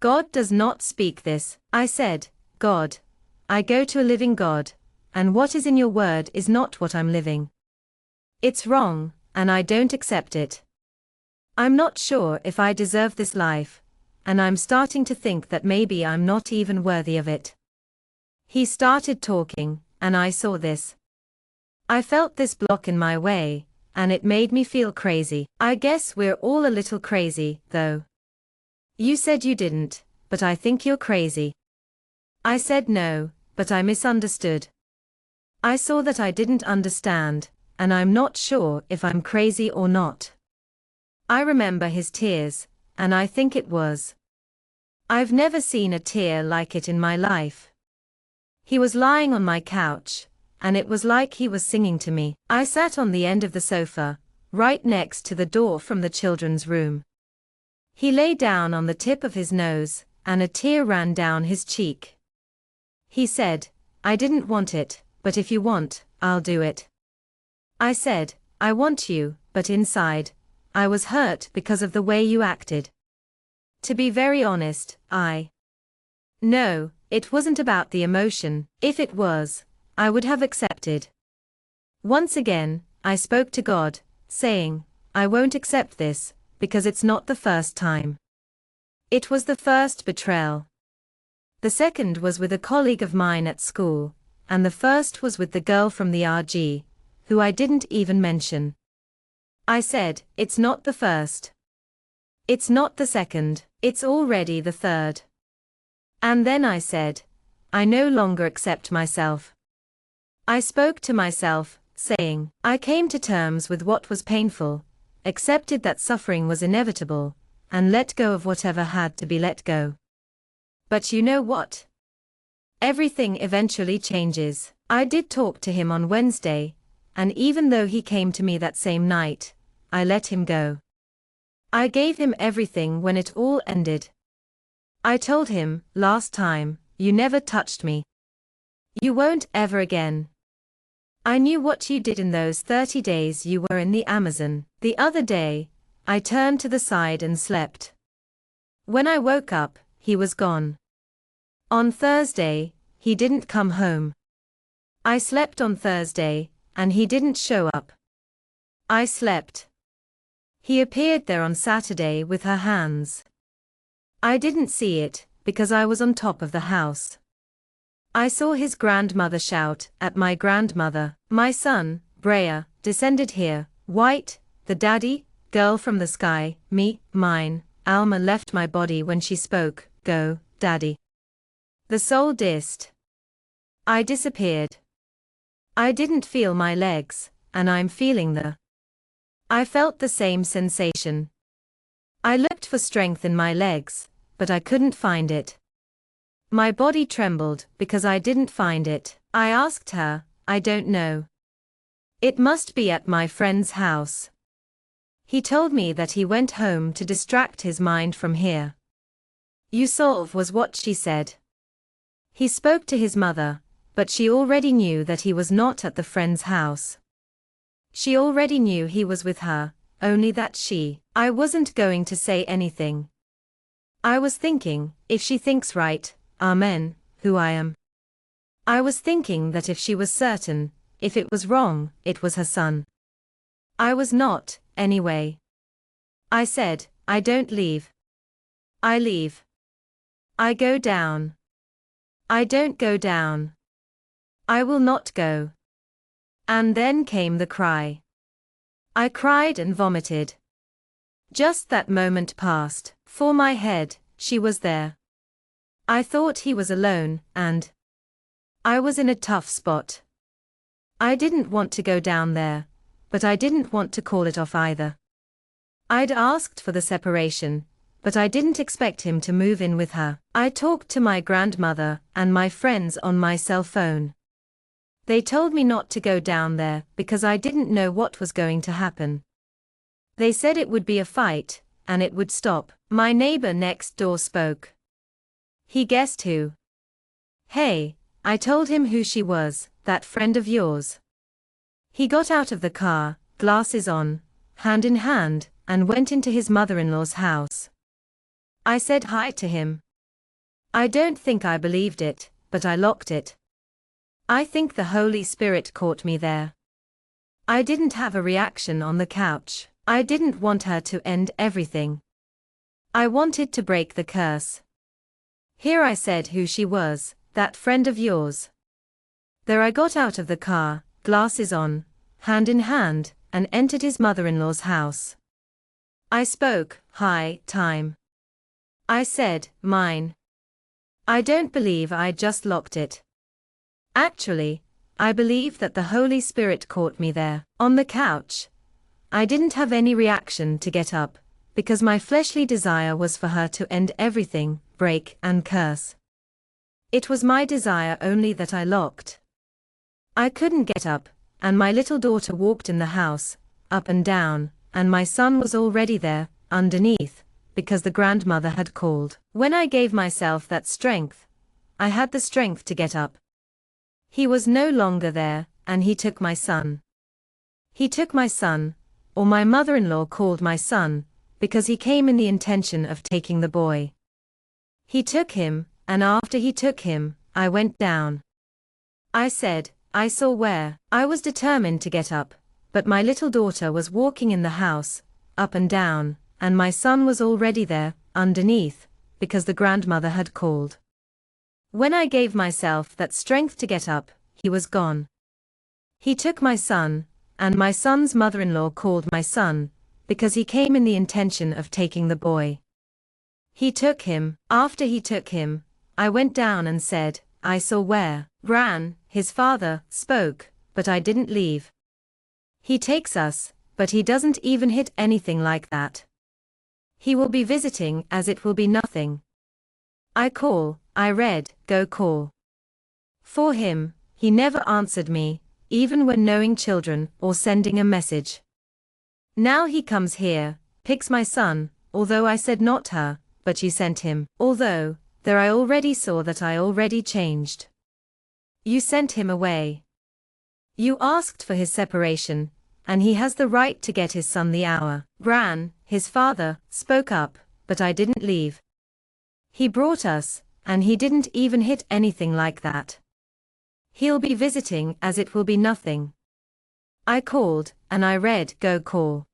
God does not speak this." I said, "God, I go to a living God, and what is in your word is not what I'm living. It's wrong, and I don't accept it. I'm not sure if I deserve this life, and I'm starting to think that maybe I'm not even worthy of it." He started talking, and I saw this. I felt this block in my way, and it made me feel crazy. I guess we're all a little crazy, though. "You said you didn't, but I think you're crazy." I said no, but I misunderstood. I saw that I didn't understand, and I'm not sure if I'm crazy or not. I remember his tears, and I think it was. I've never seen a tear like it in my life. He was lying on my couch, and it was like he was singing to me. I sat on the end of the sofa, right next to the door from the children's room. He lay down on the tip of his nose, and a tear ran down his cheek. He said, "I didn't want it, but if you want, I'll do it." I said, "I want you," but inside, I was hurt because of the way you acted. To be very honest, No, it wasn't about the emotion. If it was, I would have accepted. Once again, I spoke to God, saying, "I won't accept this, because it's not the first time. It was the first betrayal. The second was with a colleague of mine at school, and the first was with the girl from the RG, who I didn't even mention." I said, "It's not the first. It's not the second, it's already the third." And then I said, "I no longer accept myself." I spoke to myself, saying, I came to terms with what was painful, accepted that suffering was inevitable, and let go of whatever had to be let go. But you know what? Everything eventually changes. I did talk to him on Wednesday, and even though he came to me that same night, I let him go. I gave him everything when it all ended. I told him, "Last time, you never touched me. You won't ever again. I knew what you did in those 30 days you were in the Amazon." The other day, I turned to the side and slept. When I woke up, he was gone. On Thursday, he didn't come home. I slept on Thursday, and he didn't show up. I slept. He appeared there on Saturday with her hands. I didn't see it, because I was on top of the house. I saw his grandmother shout at my grandmother. My son, Brea, descended here, white, the daddy, girl from the sky, me, mine. Alma left my body when she spoke, "Go, daddy." The soul dissed. I disappeared. I didn't feel my legs, and I'm feeling the. I felt the same sensation. I looked for strength in my legs, but I couldn't find it. My body trembled because I didn't find it. I asked her, "I don't know. It must be at my friend's house." He told me that he went home to distract his mind from here. Yusuf was what she said. He spoke to his mother, but she already knew that he was not at the friend's house. She already knew he was with her, only that I wasn't going to say anything. I was thinking, if she thinks right, amen, who I am. I was thinking that if she was certain, if it was wrong, it was her son. I was not, anyway. I said, I don't leave. I leave. I go down. I don't go down. I will not go. And then came the cry. I cried and vomited. Just that moment passed. For my head, she was there. I thought he was alone, and I was in a tough spot. I didn't want to go down there, but I didn't want to call it off either. I'd asked for the separation, but I didn't expect him to move in with her. I talked to my grandmother and my friends on my cell phone. They told me not to go down there because I didn't know what was going to happen. They said it would be a fight, and it would stop. My neighbor next door spoke. He guessed who. Hey, I told him who she was, that friend of yours. He got out of the car, glasses on, hand in hand, and went into his mother-in-law's house. I said hi to him. I don't think I believed it, but I locked it. I think the Holy Spirit caught me there. I didn't have a reaction on the couch. I didn't want her to end everything. I wanted to break the curse. Here I said who she was, that friend of yours. There I got out of the car, glasses on, hand in hand, and entered his mother-in-law's house. I spoke, hi, time. I said, mine. I don't believe I just locked it. Actually, I believe that the Holy Spirit caught me there, on the couch. I didn't have any reaction to get up, because my fleshly desire was for her to end everything, break and curse. It was my desire only that I locked. I couldn't get up, and my little daughter walked in the house, up and down, and my son was already there, underneath, because the grandmother had called. When I gave myself that strength, I had the strength to get up. He was no longer there, and he took my son. He took my son, or my mother-in-law called my son, because he came in the intention of taking the boy. He took him, and after he took him, I went down. I said, I saw where. I was determined to get up, but my little daughter was walking in the house, up and down, and my son was already there, underneath, because the grandmother had called. When I gave myself that strength to get up, he was gone. He took my son, and my son's mother-in-law called my son, because he came in the intention of taking the boy. He took him. After he took him, I went down and said, I saw where. Gran, his father, spoke, but I didn't leave. He takes us, but he doesn't even hit anything like that. He will be visiting as it will be nothing. I call, I read, go call. For him, he never answered me, even when knowing children or sending a message. Now he comes here, picks my son, although I said not her, but you sent him. Although, there I already saw that I already changed. You sent him away. You asked for his separation, and he has the right to get his son the hour. Gran, his father, spoke up, but I didn't leave. He brought us, and he didn't even hit anything like that. He'll be visiting as it will be nothing. I called, and I read, go call.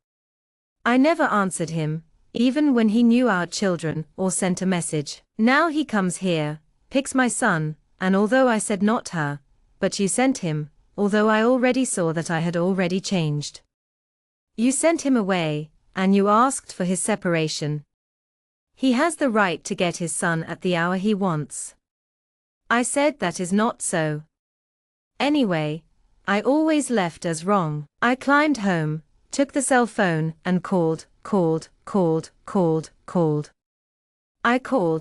I never answered him, even when he knew our children or sent a message. Now he comes here, picks my son, and although I said not her, but you sent him, although I already saw that I had already changed. You sent him away, and you asked for his separation. He has the right to get his son at the hour he wants. I said that is not so. Anyway, I always left as wrong. I climbed home, took the cell phone and called. I called.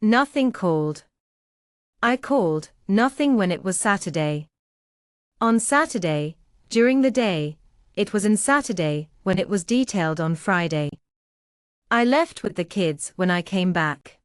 Nothing called. I called, nothing when it was Saturday. On Saturday, during the day, it was in Saturday, when it was detailed on Friday. I left with the kids when I came back.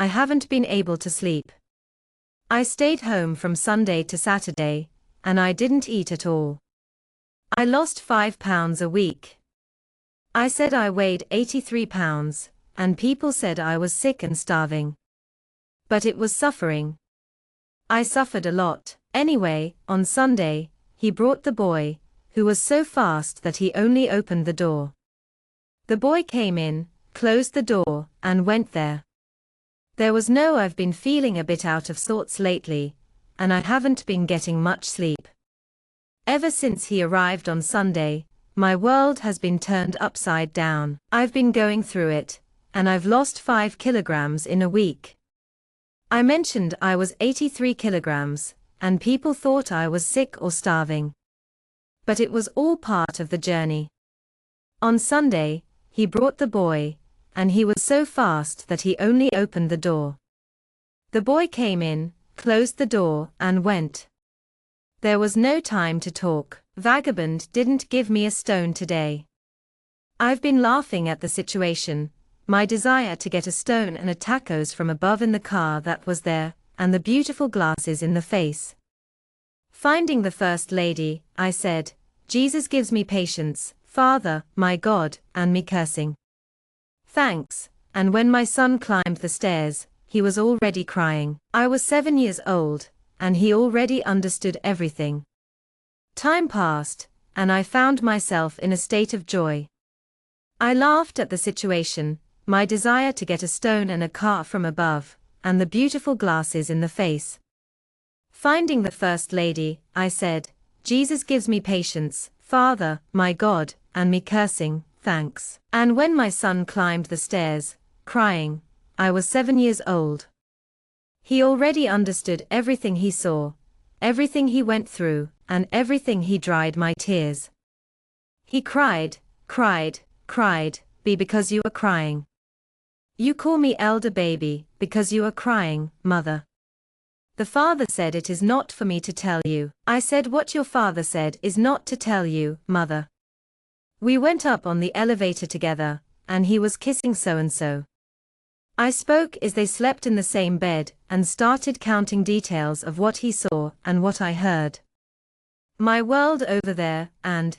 I haven't been able to sleep. I stayed home from Sunday to Saturday, and I didn't eat at all. I lost 5 pounds a week. I said I weighed 83 pounds, and people said I was sick and starving. But it was suffering. I suffered a lot. Anyway, on Sunday, he brought the boy, who was so fast that he only opened the door. The boy came in, closed the door, and went there. There was no I've been feeling a bit out of sorts lately, and I haven't been getting much sleep. Ever since he arrived on Sunday, my world has been turned upside down. I've been going through it, and I've lost 5 kilograms in a week. I mentioned I was 83 kilograms, and people thought I was sick or starving. But it was all part of the journey. On Sunday, he brought the boy, and he was so fast that he only opened the door. The boy came in, closed the door, and went. There was no time to talk. Vagabond didn't give me a stone today. I've been laughing at the situation, my desire to get a stone and a tacos from above in the car that was there, and the beautiful glasses in the face. Finding the First Lady, I said, Jesus gives me patience, Father, my God, and me cursing. Thanks, and when my son climbed the stairs, he was already crying. I was 7 years old, and he already understood everything. Time passed, and I found myself in a state of joy. I laughed at the situation, my desire to get a stone and a car from above, and the beautiful glasses in the face. Finding the First Lady, I said, Jesus gives me patience, Father, my God, and me cursing, thanks. And when my son climbed the stairs, crying, I was 7 years old. He already understood everything he saw, everything he went through, and everything he dried my tears. He cried, cried, cried, be because you are crying. You call me elder baby, because you are crying, mother. The father said it is not for me to tell you. I said what your father said is not to tell you, mother. We went up on the elevator together, and he was kissing so-and-so. I spoke as they slept in the same bed, and started counting details of what he saw and what I heard. My world over there, and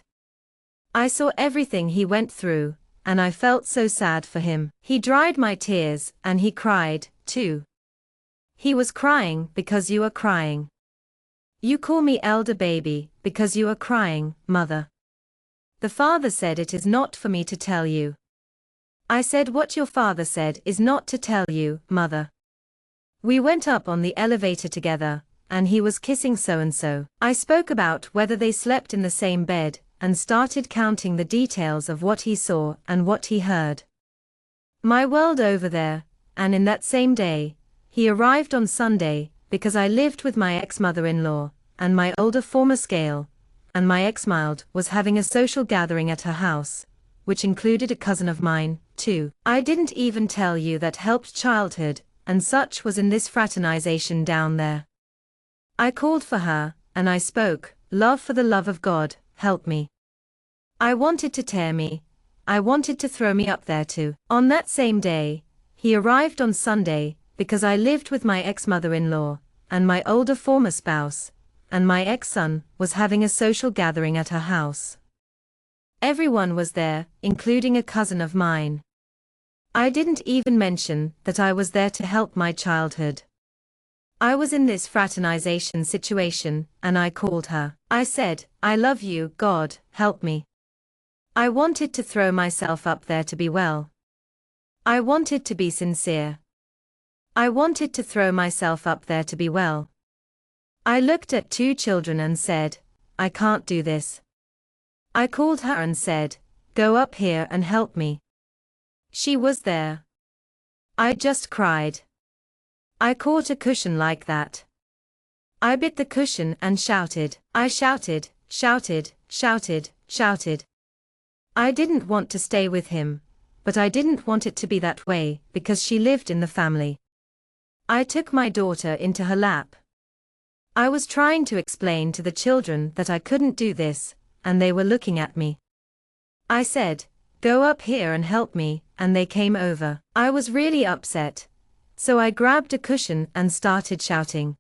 I saw everything he went through, and I felt so sad for him. He dried my tears, and he cried, too. He was crying because you are crying. You call me elder baby, because you are crying, mother. The father said it is not for me to tell you. I said what your father said is not to tell you, mother. We went up on the elevator together, and he was kissing so-and-so. I spoke about whether they slept in the same bed, and started counting the details of what he saw and what he heard. My world over there, and in that same day, he arrived on Sunday, because I lived with my ex-mother-in-law, and my older former scale, and my ex-mild was having a social gathering at her house, which included a cousin of mine, too. I didn't even tell you that helped childhood, and such was in this fraternization down there. I called for her, and I spoke, love for the love of God, help me. I wanted to tear me. I wanted to throw me up there too. On that same day, he arrived on Sunday, because I lived with my ex-mother-in-law, and my older former spouse, and my ex-son was having a social gathering at her house. Everyone was there, including a cousin of mine. I didn't even mention that I was there to help my childhood. I was in this fraternization situation, and I called her. I said, I love you, God, help me. I wanted to throw myself up there to be well. I wanted to be sincere. I wanted to throw myself up there to be well. I looked at 2 children and said, I can't do this. I called her and said, go up here and help me. She was there. I just cried. I caught a cushion like that. I bit the cushion and shouted. I shouted, shouted, shouted, shouted. I didn't want to stay with him, but I didn't want it to be that way, because she lived in the family. I took my daughter into her lap. I was trying to explain to the children that I couldn't do this, and they were looking at me. I said, go up here and help me, and they came over. I was really upset. So I grabbed a cushion and started shouting.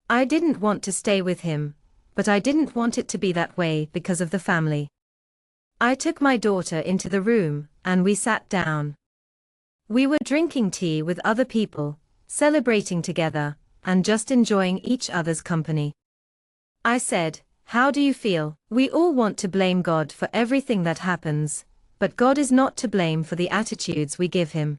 I didn't want to stay with him, but I didn't want it to be that way because of the family. I took my daughter into the room, and we sat down. We were drinking tea with other people, celebrating together, and just enjoying each other's company. I said, "How do you feel?" We all want to blame God for everything that happens, but God is not to blame for the attitudes we give him.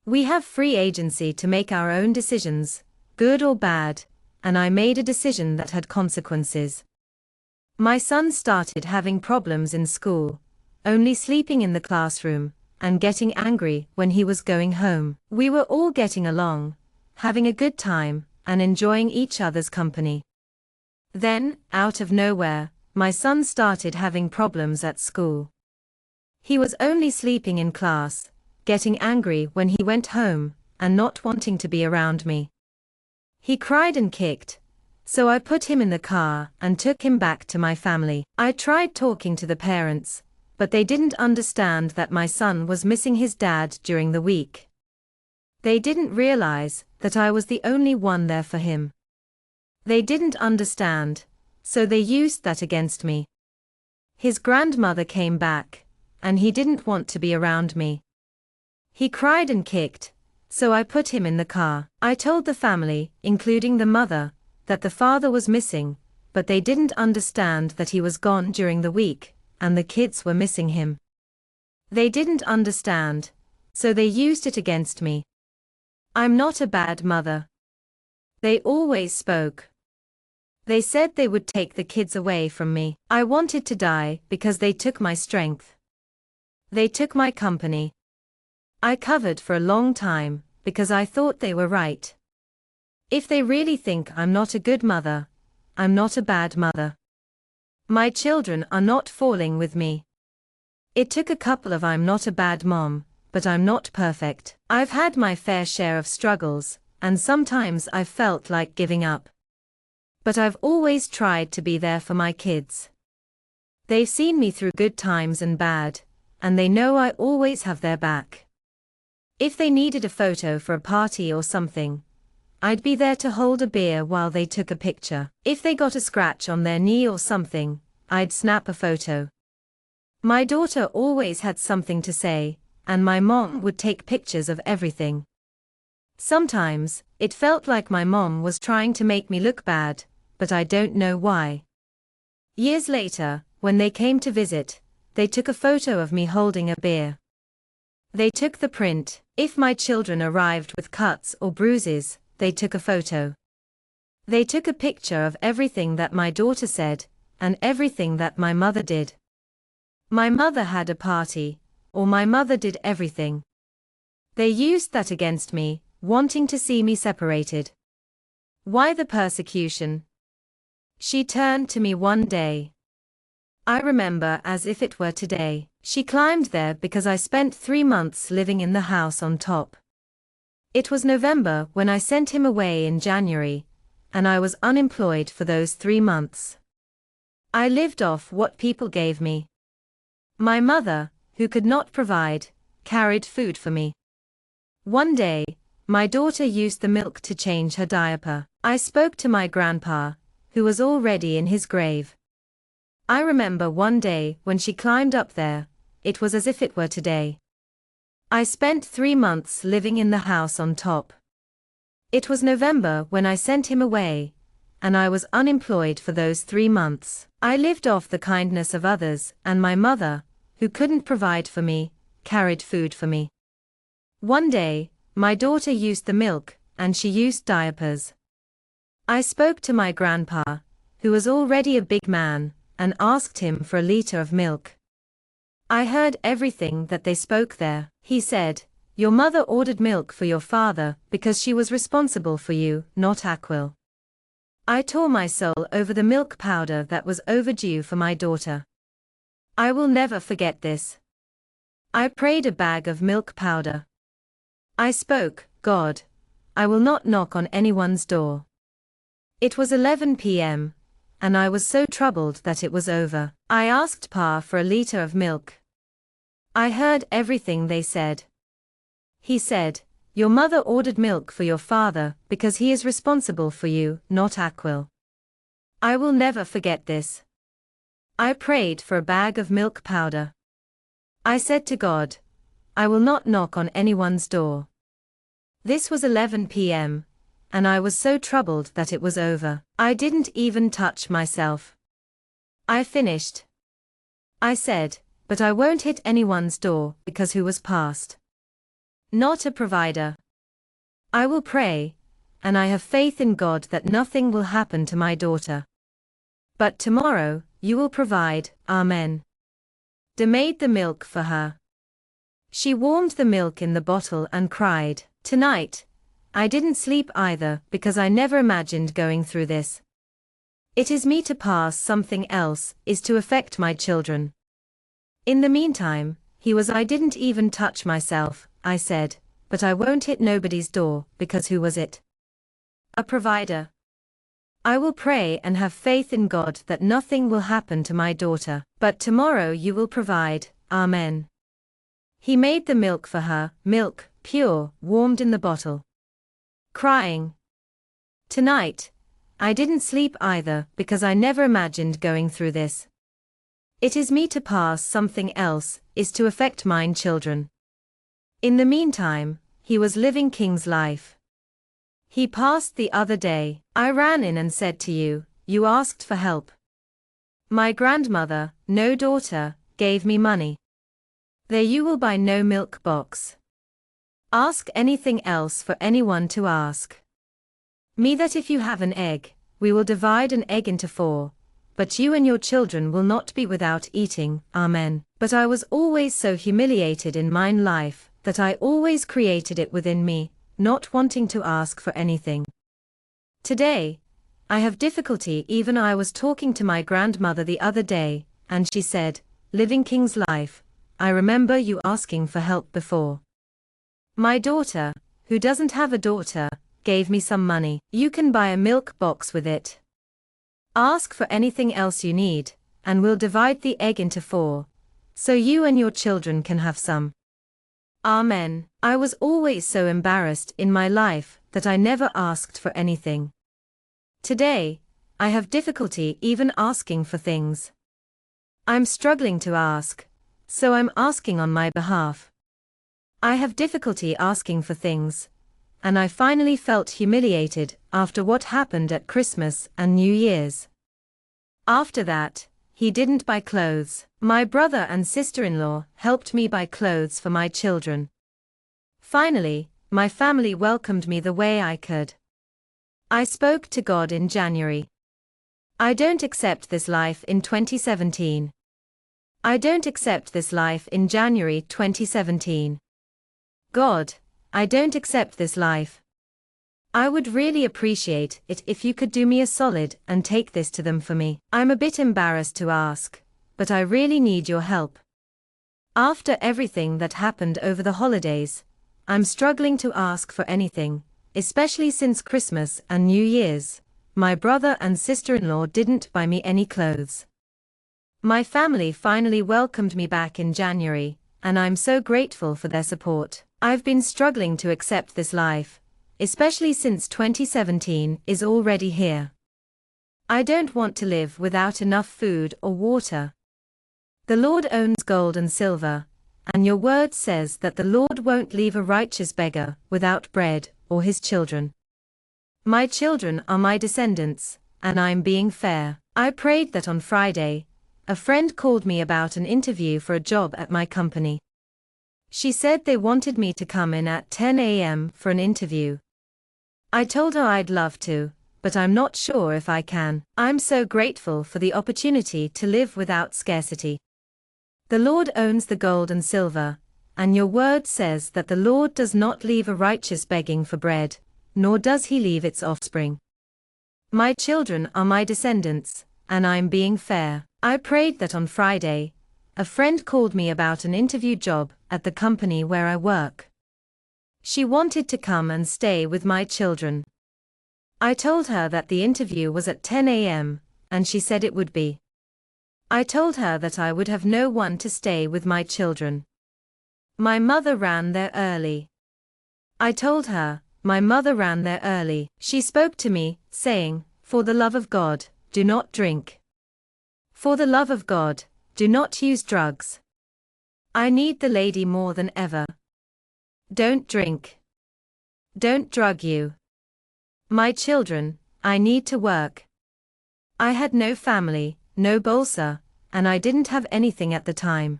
We have free agency to make our own decisions, good or bad, and I made a decision that had consequences. My son started having problems in school, only sleeping in the classroom, and getting angry when he was going home. We were all getting along, having a good time, and enjoying each other's company. Then, out of nowhere, my son started having problems at school. He was only sleeping in class, getting angry when he went home, and not wanting to be around me. He cried and kicked, so I put him in the car and took him back to my family. I tried talking to the parents, but they didn't understand that my son was missing his dad during the week. They didn't realize that I was the only one there for him. They didn't understand, so they used that against me. His grandmother came back, and he didn't want to be around me. He cried and kicked, so I put him in the car. I told the family, including the mother, that the father was missing, but they didn't understand that he was gone during the week, and the kids were missing him. They didn't understand, so they used it against me. I'm not a bad mother. They always spoke. They said they would take the kids away from me. I wanted to die because they took my strength. They took my company. I covered for a long time, because I thought they were right. If they really think I'm not a good mother, I'm not a bad mother. My children are not falling with me. It took a couple of I'm not a bad mom, but I'm not perfect. I've had my fair share of struggles, and sometimes I've felt like giving up. But I've always tried to be there for my kids. They've seen me through good times and bad, and they know I always have their back. If they needed a photo for a party or something, I'd be there to hold a beer while they took a picture. If they got a scratch on their knee or something, I'd snap a photo. My daughter always had something to say, and my mom would take pictures of everything. Sometimes, it felt like my mom was trying to make me look bad, but I don't know why. Years later, when they came to visit, they took a photo of me holding a beer. They took the print. If my children arrived with cuts or bruises, they took a photo. They took a picture of everything that my daughter said, and everything that my mother did. My mother had a party, or my mother did everything. They used that against me, wanting to see me separated. Why the persecution? She turned to me one day. I remember as if it were today. She climbed there because I spent 3 months living in the house on top. It was November when I sent him away in January, and I was unemployed for those 3 months. I lived off what people gave me. My mother, who could not provide, carried food for me. One day, my daughter used the milk to change her diaper. I spoke to my grandpa, who was already in his grave. I remember one day when she climbed up there, it was as if it were today. I spent 3 months living in the house on top. It was November when I sent him away, and I was unemployed for those 3 months. I lived off the kindness of others, and my mother, who couldn't provide for me, carried food for me. One day, my daughter used the milk, and she used diapers. I spoke to my grandpa, who was already a big man, and asked him for a liter of milk. I heard everything that they spoke there. He said, "Your mother ordered milk for your father because she was responsible for you, not Aquil." I tore my soul over the milk powder that was overdue for my daughter. I will never forget this. I prayed a bag of milk powder. I spoke, "God, I will not knock on anyone's door." It was 11 p.m., and I was so troubled that it was over. I asked Pa for a liter of milk. I heard everything they said. He said, Your mother ordered milk for your father because he is responsible for you, not Aquil. I will never forget this. I prayed for a bag of milk powder. I said to God, I will not knock on anyone's door. This was 11 p.m., and I was so troubled that it was over. I didn't even touch myself. I finished. I said, but I won't hit anyone's door because who was past? Not a provider. I will pray, and I have faith in God that nothing will happen to my daughter. But tomorrow, you will provide, Amen. De made the milk for her. She warmed the milk in the bottle and cried, Tonight, I didn't sleep either because I never imagined going through this. It is me to pass something else, is to affect my children. In the meantime, I didn't even touch myself, I said, but I won't hit nobody's door, because who was it? A provider. I will pray and have faith in God that nothing will happen to my daughter, but tomorrow you will provide, Amen. He made the milk for her, milk, pure, warmed in the bottle. Crying. Tonight, I didn't sleep either because I never imagined going through this. It is me to pass something else, is to affect mine children. In the meantime, he was living king's life. He passed the other day. I ran in and said to you, you asked for help. My grandmother, no daughter, gave me money. There you will buy no milk box. Ask anything else for anyone to ask. Me that if you have an egg, we will divide an egg into 4, but you and your children will not be without eating, Amen. But I was always so humiliated in mine life, that I always created it within me, not wanting to ask for anything. Today, I have difficulty. Even I was talking to my grandmother the other day, and she said, living king's life, I remember you asking for help before. My daughter, who doesn't have a daughter, gave me some money. You can buy a milk box with it. Ask for anything else you need, and we'll divide the egg into 4, so you and your children can have some. Amen. I was always so embarrassed in my life that I never asked for anything. Today, I have difficulty even asking for things. I'm struggling to ask, so I'm asking on my behalf. I have difficulty asking for things, and I finally felt humiliated after what happened at Christmas and New Year's. After that, he didn't buy clothes. My brother and sister-in-law helped me buy clothes for my children. Finally, my family welcomed me the way I could. I spoke to God in January. I don't accept this life in 2017. I don't accept this life in January 2017. God, I don't accept this life. I would really appreciate it if you could do me a solid and take this to them for me. I'm a bit embarrassed to ask, but I really need your help. After everything that happened over the holidays, I'm struggling to ask for anything, especially since Christmas and New Year's. My brother and sister-in-law didn't buy me any clothes. My family finally welcomed me back in January, and I'm so grateful for their support. I've been struggling to accept this life, especially since 2017 is already here. I don't want to live without enough food or water. The Lord owns gold and silver, and your word says that the Lord won't leave a righteous beggar without bread or his children. My children are my descendants, and I'm being fair. I prayed that on Friday, a friend called me about an interview for a job at my company. She said they wanted me to come in at 10 a.m. for an interview. I told her I'd love to, but I'm not sure if I can. I'm so grateful for the opportunity to live without scarcity. The Lord owns the gold and silver, and your word says that the Lord does not leave a righteous begging for bread, nor does he leave its offspring. My children are my descendants, and I'm being fair. I prayed that on Friday, a friend called me about an interview job at the company where I work. She wanted to come and stay with my children. I told her that the interview was at 10 a.m., and she said it would be. I told her that I would have no one to stay with my children. My mother ran there early. I told her, my mother ran there early. She spoke to me, saying, "For the love of God, do not drink. For the love of God, do not use drugs." I need the lady more than ever. Don't drink. Don't drug you. My children, I need to work. I had no family, no bolsa, and I didn't have anything at the time.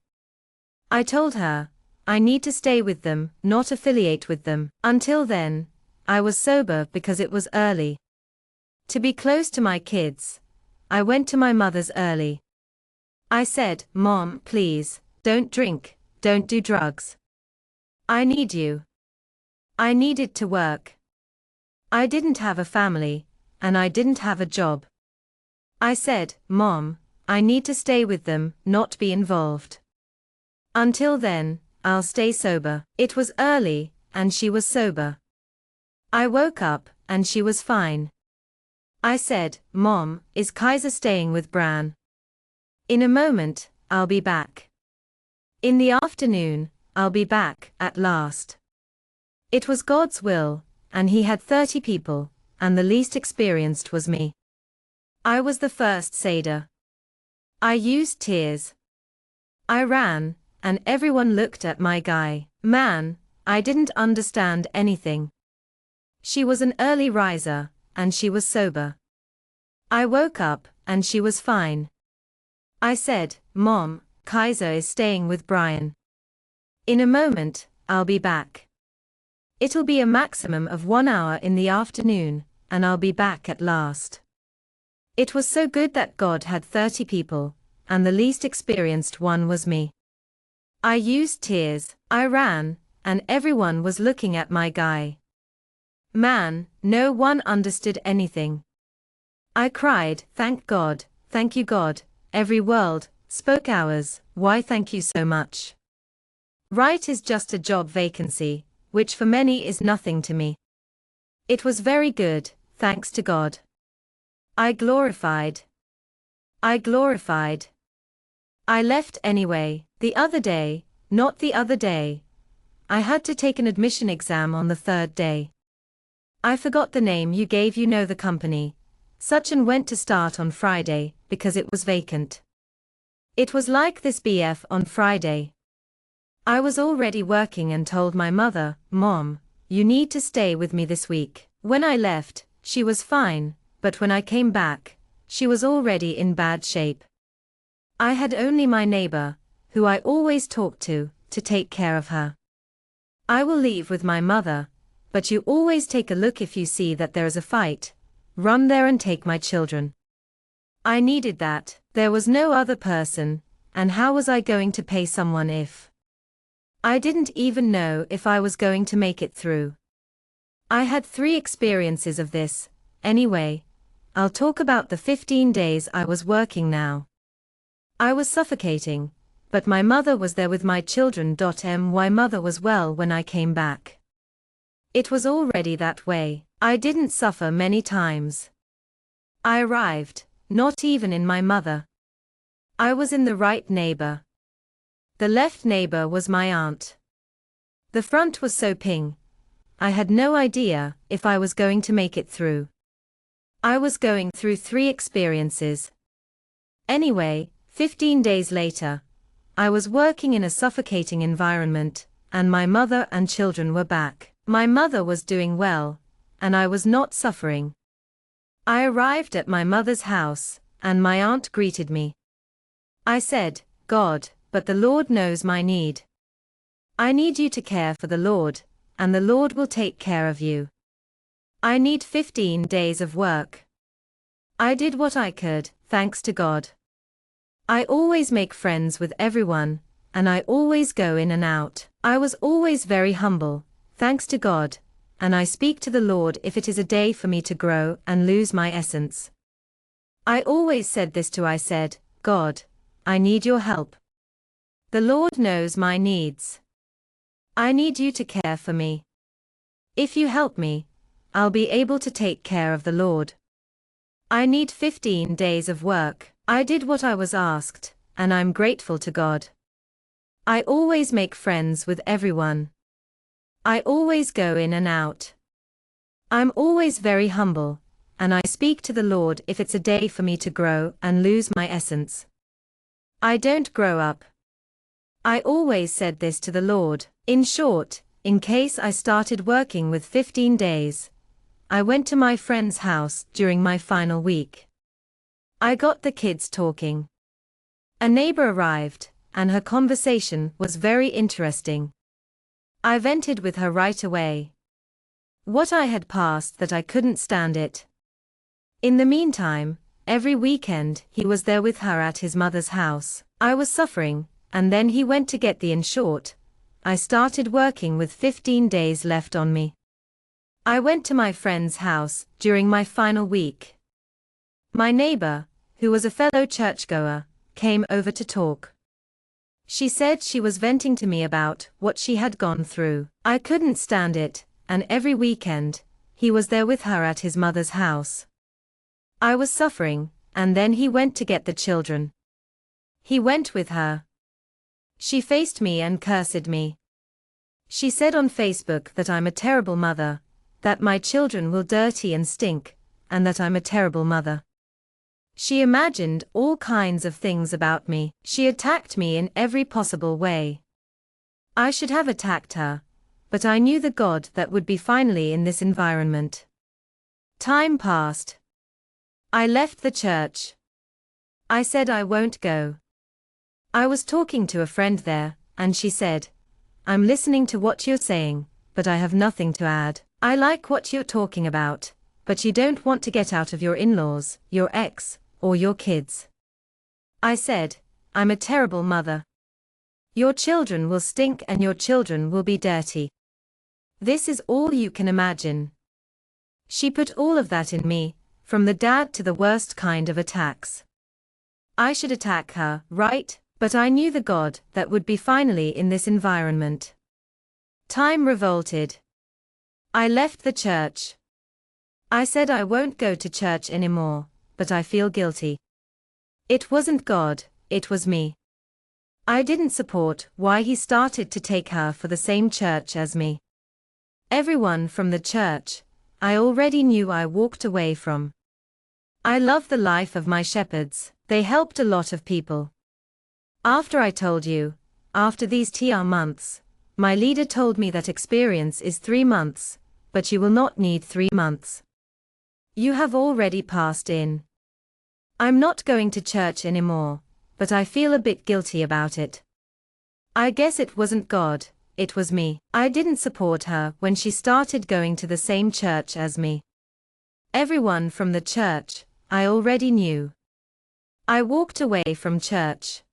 I told her, I need to stay with them, not affiliate with them. Until then, I was sober because it was early. To be close to my kids, I went to my mother's early. I said, "Mom, please, don't drink, don't do drugs. I need you." I needed to work. I didn't have a family, and I didn't have a job. I said, "Mom, I need to stay with them, not be involved. Until then, I'll stay sober." It was early, and she was sober. I woke up, and she was fine. I said, "Mom, is Kaiser staying with Bran?" "In a moment, I'll be back. In the afternoon, I'll be back, at last." It was God's will, and he had 30 people, and the least experienced was me. I was the first Seder. I used tears. I ran, and everyone looked at my guy. Man, I didn't understand anything. She was an early riser, and she was sober. I woke up, and she was fine. I said, "Mom, Kaiser is staying with Brian. In a moment, I'll be back. It'll be a maximum of 1 hour in the afternoon, and I'll be back at last." It was so good that God had 30 people, and the least experienced one was me. I used tears, I ran, and everyone was looking at my guy. Man, no one understood anything. I cried, "Thank God, thank you God." Every word spoke hours, "Why thank you so much." Right is just a job vacancy, which for many is nothing to me. It was very good, thanks to God. I glorified. I glorified. I left anyway. The other day, not the other day. I had to take an admission exam on the 3rd day. I forgot the name you gave, you know the company. Such and went to start on Friday, because it was vacant. It was like this BF on Friday. I was already working and told my mother, "Mom, you need to stay with me this week." When I left, she was fine, but when I came back, she was already in bad shape. I had only my neighbor, who I always talked to take care of her. I will leave with my mother, but you always take a look if you see that there is a fight. Run there and take my children. I needed that. There was no other person, and how was I going to pay someone if I didn't even know if I was going to make it through? I had 3 experiences of this. Anyway, I'll talk about the 15 days I was working now. I was suffocating, but my mother was there with my children. My mother was well when I came back. It was already that way. I didn't suffer many times. I arrived, not even in my mother. I was in the right neighbor. The left neighbor was my aunt. The front was so ping. I had no idea if I was going to make it through. I was going through 3 experiences. Anyway, 15 days later, I was working in a suffocating environment, and my mother and children were back. My mother was doing well, and I was not suffering. I arrived at my mother's house, and my aunt greeted me. I said, "God, but the Lord knows my need. I need you to care for the Lord, and the Lord will take care of you. I need 15 days of work." I did what I could, thanks to God. I always make friends with everyone, and I always go in and out. I was always very humble, thanks to God, and I speak to the Lord if it is a day for me to grow and lose my essence. I always said this I said, "God, I need your help. The Lord knows my needs. I need you to care for me. If you help me, I'll be able to take care of the Lord. I need 15 days of work." I did what I was asked, and I'm grateful to God. I always make friends with everyone. I always go in and out. I'm always very humble, and I speak to the Lord if it's a day for me to grow and lose my essence. I don't grow up. I always said this to the Lord. In short, in case I started working with 15 days, I went to my friend's house during my final week. I got the kids talking. A neighbor arrived, and her conversation was very interesting. I vented with her right away. What I had passed that I couldn't stand it. In the meantime, every weekend he was there with her at his mother's house. I was suffering, and then he went to get the in short. I started working with 15 days left on me. I went to my friend's house during my final week. My neighbor, who was a fellow churchgoer, came over to talk. She said she was venting to me about what she had gone through. I couldn't stand it, and every weekend, he was there with her at his mother's house. I was suffering, and then he went to get the children. He went with her. She faced me and cursed me. She said on Facebook that I'm a terrible mother, that my children will dirty and stink, and that I'm a terrible mother. She imagined all kinds of things about me. She attacked me in every possible way. I should have attacked her, but I knew the God that would be finally in this environment. Time passed. I left the church. I said I won't go. I was talking to a friend there, and she said, I'm listening to what you're saying, but I have nothing to add. I like what you're talking about, but you don't want to get out of your in-laws, your ex, or your kids. I said, I'm a terrible mother. Your children will stink and your children will be dirty. This is all you can imagine. She put all of that in me, from the dad to the worst kind of attacks. I should attack her, right? But I knew the God that would be finally in this environment. Time revolted. I left the church. I said I won't go to church anymore, but I feel guilty. It wasn't God, it was me. I didn't support why he started to take her for the same church as me. Everyone from the church, I already knew I walked away from. I love the life of my shepherds, they helped a lot of people. After I told you, after these months, my leader told me that experience is 3 months, but you will not need 3 months. You have already passed in. I'm not going to church anymore, but I feel a bit guilty about it. I guess it wasn't God, it was me. I didn't support her when she started going to the same church as me. Everyone from the church, I already knew. I walked away from church.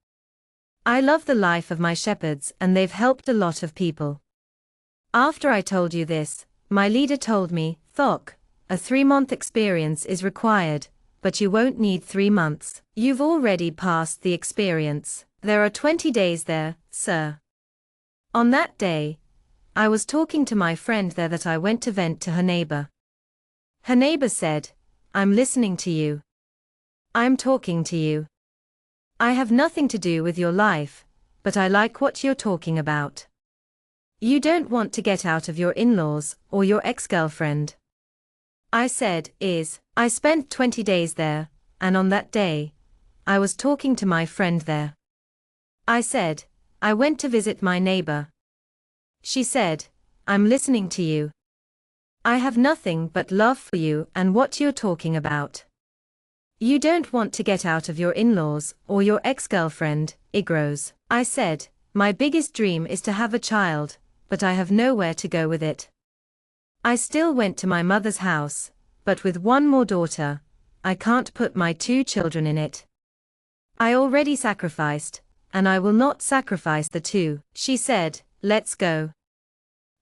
I love the life of my shepherds and they've helped a lot of people. After I told you this, my leader told me, Thok, a 3-month experience is required, but you won't need 3 months. You've already passed the experience. There are 20 days there, sir. On that day, I was talking to my friend there that I went to vent to her neighbor. Her neighbor said, I'm listening to you. I'm talking to you. I have nothing to do with your life, but I like what you're talking about. You don't want to get out of your in-laws or your ex-girlfriend. I said, I spent 20 days there, and on that day, I was talking to my friend there. I said, I went to visit my neighbor. She said, I'm listening to you. I have nothing but love for you and what you're talking about. You don't want to get out of your in-laws or your ex-girlfriend, Igros. I said, my biggest dream is to have a child, but I have nowhere to go with it. I still went to my mother's house, but with one more daughter, I can't put my 2 children in it. I already sacrificed, and I will not sacrifice the 2. She said, let's go.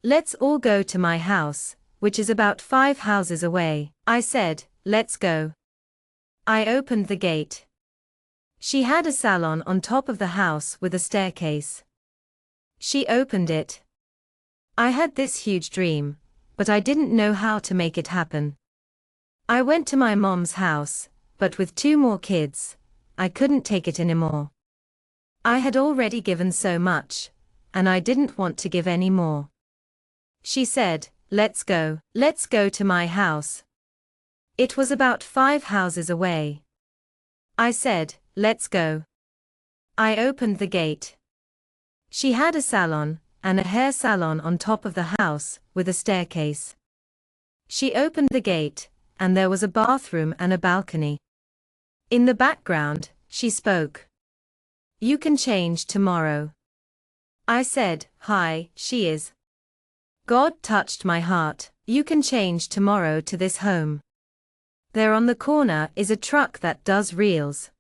Let's all go to my house, which is about 5 houses away. I said, let's go. I opened the gate. She had a salon on top of the house with a staircase. She opened it. I had this huge dream, but I didn't know how to make it happen. I went to my mom's house, but with 2 more kids, I couldn't take it anymore. I had already given so much, and I didn't want to give any more. She said, let's go. Let's go to my house. It was about 5 houses away. I said, let's go. I opened the gate. She had a salon, and a hair salon on top of the house, with a staircase. She opened the gate, and there was a bathroom and a balcony. In the background, she spoke. You can change tomorrow. I said, hi, she is. God touched my heart. You can change tomorrow to this home. There on the corner is a truck that does reels.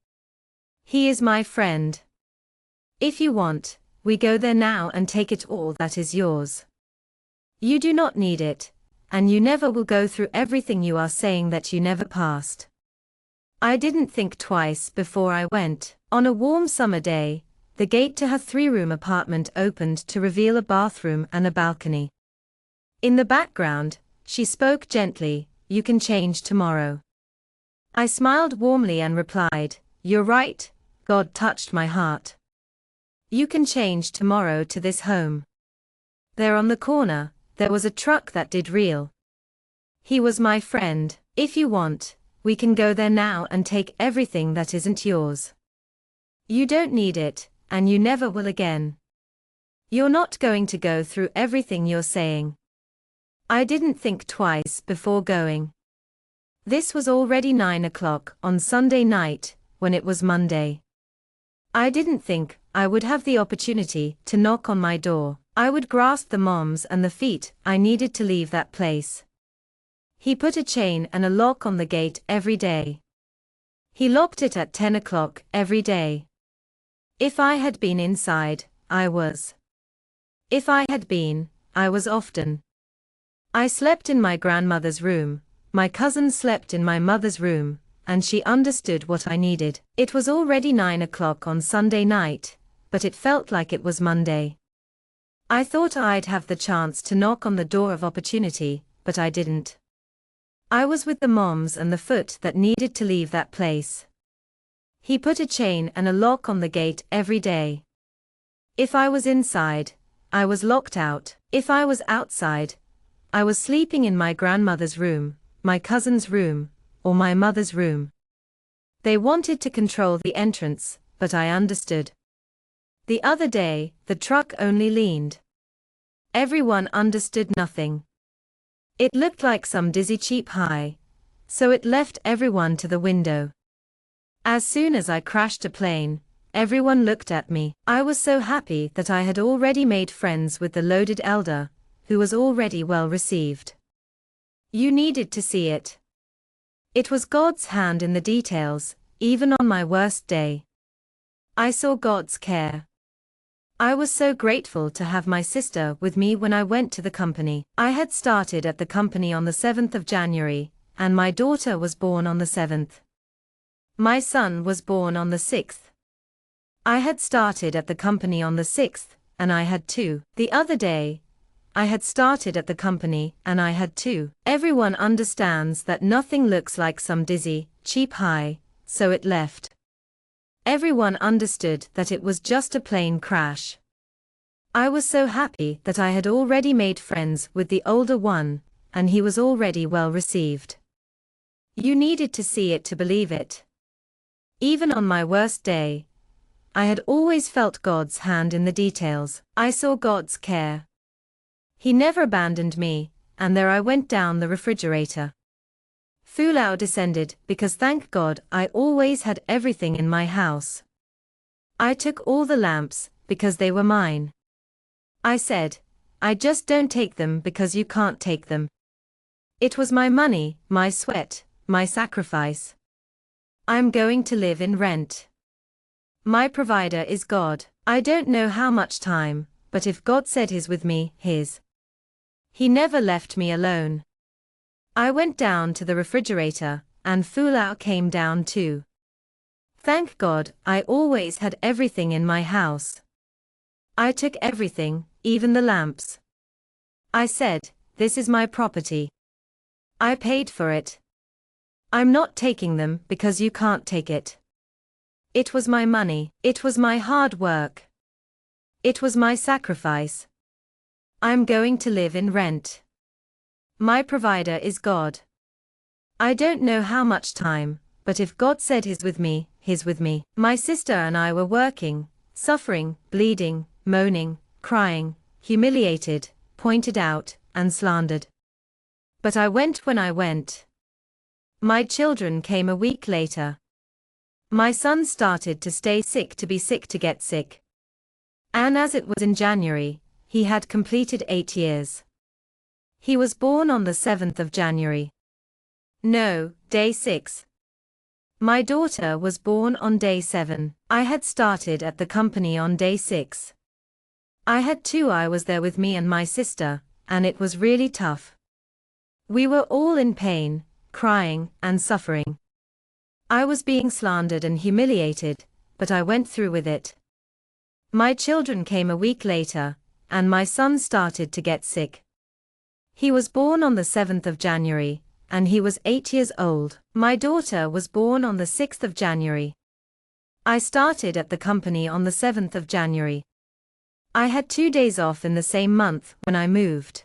He is my friend. If you want, we go there now and take it all that is yours. You do not need it, and you never will go through everything you are saying that you never passed. I didn't think twice before I went. On a warm summer day, the gate to her 3-room apartment opened to reveal a bathroom and a balcony. In the background, she spoke gently, you can change tomorrow. I smiled warmly and replied, you're right, God touched my heart. You can change tomorrow to this home. There on the corner, there was a truck that did reel. He was my friend. If you want, we can go there now and take everything that isn't yours. You don't need it, and you never will again. You're not going to go through everything you're saying. I didn't think twice before going. This was already 9 o'clock on Sunday night, when it was Monday. I didn't think I would have the opportunity to knock on my door. I would grasp the moms and the feet I needed to leave that place. He put a chain and a lock on the gate every day. He locked it at 10 o'clock every day. If I had been inside, I was. If I had been, I was often. I slept in my grandmother's room, my cousin slept in my mother's room, and she understood what I needed. It was already 9 o'clock on Sunday night, but it felt like it was Monday. I thought I'd have the chance to knock on the door of opportunity, but I didn't. I was with the moms and the foot that needed to leave that place. He put a chain and a lock on the gate every day. If I was inside, I was locked out. If I was outside, I was sleeping in my grandmother's room, my cousin's room, or my mother's room. They wanted to control the entrance, but I understood. The other day, the truck only leaned. Everyone understood nothing. It looked like some dizzy cheap high, so it left everyone to the window. As soon as I crashed a plane, everyone looked at me. I was so happy that I had already made friends with the loaded elder, who was already well received. You needed to see it. It was God's hand in the details, even on my worst day. I saw God's care. I was so grateful to have my sister with me when I went to the company. I had started at the company on the 7th of January, and my daughter was born on the 7th. My son was born on the 6th. I had started at the company on the 6th, and I had 2. The other day, I had started at the company, and I had 2. Everyone understands that nothing looks like some dizzy, cheap high, so it left. Everyone understood that it was just a plane crash. I was so happy that I had already made friends with the older one, and he was already well received. You needed to see it to believe it. Even on my worst day, I had always felt God's hand in the details. I saw God's care. He never abandoned me, and there I went down the refrigerator. Fulao descended because thank God I always had everything in my house. I took all the lamps because they were mine. I said, I just don't take them because you can't take them. It was my money, my sweat, my sacrifice. I'm going to live in rent. My provider is God. I don't know how much time, but if God said He's with me, His. He never left me alone. I went down to the refrigerator, and Fulao came down too. Thank God, I always had everything in my house. I took everything, even the lamps. I said, this is my property. I paid for it. I'm not taking them because you can't take it. It was my money. It was my hard work. It was my sacrifice. I'm going to live in rent. My provider is God. I don't know how much time, but if God said He's with me, He's with me. My sister and I were working, suffering, bleeding, moaning, crying, humiliated, pointed out, and slandered. But I went when I went. My children came a week later. My son started to stay sick to be sick to get sick. And as it was in January, he had completed 8 years. He was born on the 7th of January. No, day 6. My daughter was born on day 7. I had started at the company on day 6. I had 2. I was there with me and my sister, and it was really tough. We were all in pain, crying, and suffering. I was being slandered and humiliated, but I went through with it. My children came a week later, and my son started to get sick. He was born on the 7th of January, and he was 8 years old. My daughter was born on the 6th of January. I started at the company on the 7th of January. I had 2 days off in the same month when I moved.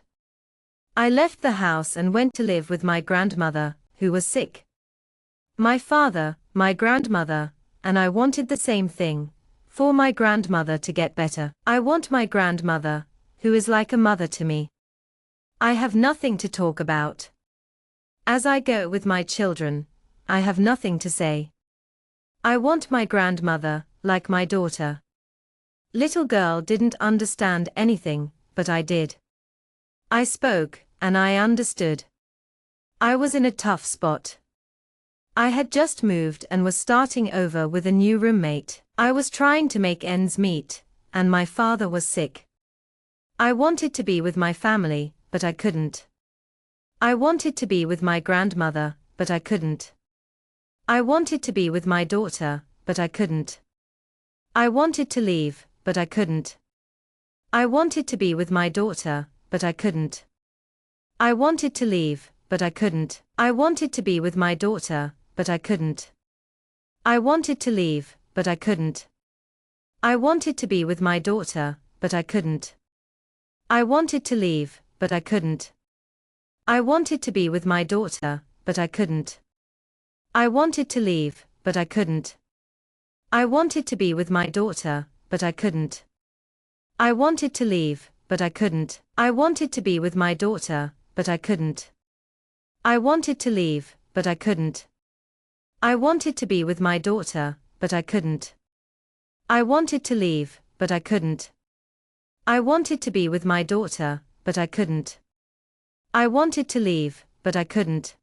I left the house and went to live with my grandmother, who was sick. My father, my grandmother, and I wanted the same thing, for my grandmother to get better. I want my grandmother, who is like a mother to me. I have nothing to talk about. As I go with my children, I have nothing to say. I want my grandmother, like my daughter. Little girl didn't understand anything, but I did. I spoke, and I understood. I was in a tough spot. I had just moved and was starting over with a new roommate. I was trying to make ends meet, and my father was sick. I wanted to be with my family, but I couldn't. I wanted to be with my grandmother, but I couldn't. I wanted to be with my daughter, but I couldn't. I wanted to leave, but I couldn't. I wanted to be with my daughter, but I couldn't. I wanted to leave, but I couldn't. I wanted to be with my daughter, but I couldn't. I wanted to leave, but I couldn't. I wanted to be with my daughter, but I couldn't. I wanted to leave, but I couldn't. I wanted to be with my daughter, but I couldn't. I wanted to leave, but I couldn't. I wanted to be with my daughter, but I couldn't. I wanted to leave, but I couldn't. I wanted to be with my daughter, but I couldn't. I wanted to leave, but I couldn't. I wanted to be with my daughter, but I couldn't. I wanted to leave, but I couldn't. I wanted to be with my daughter, but I couldn't. I wanted to leave, but I couldn't.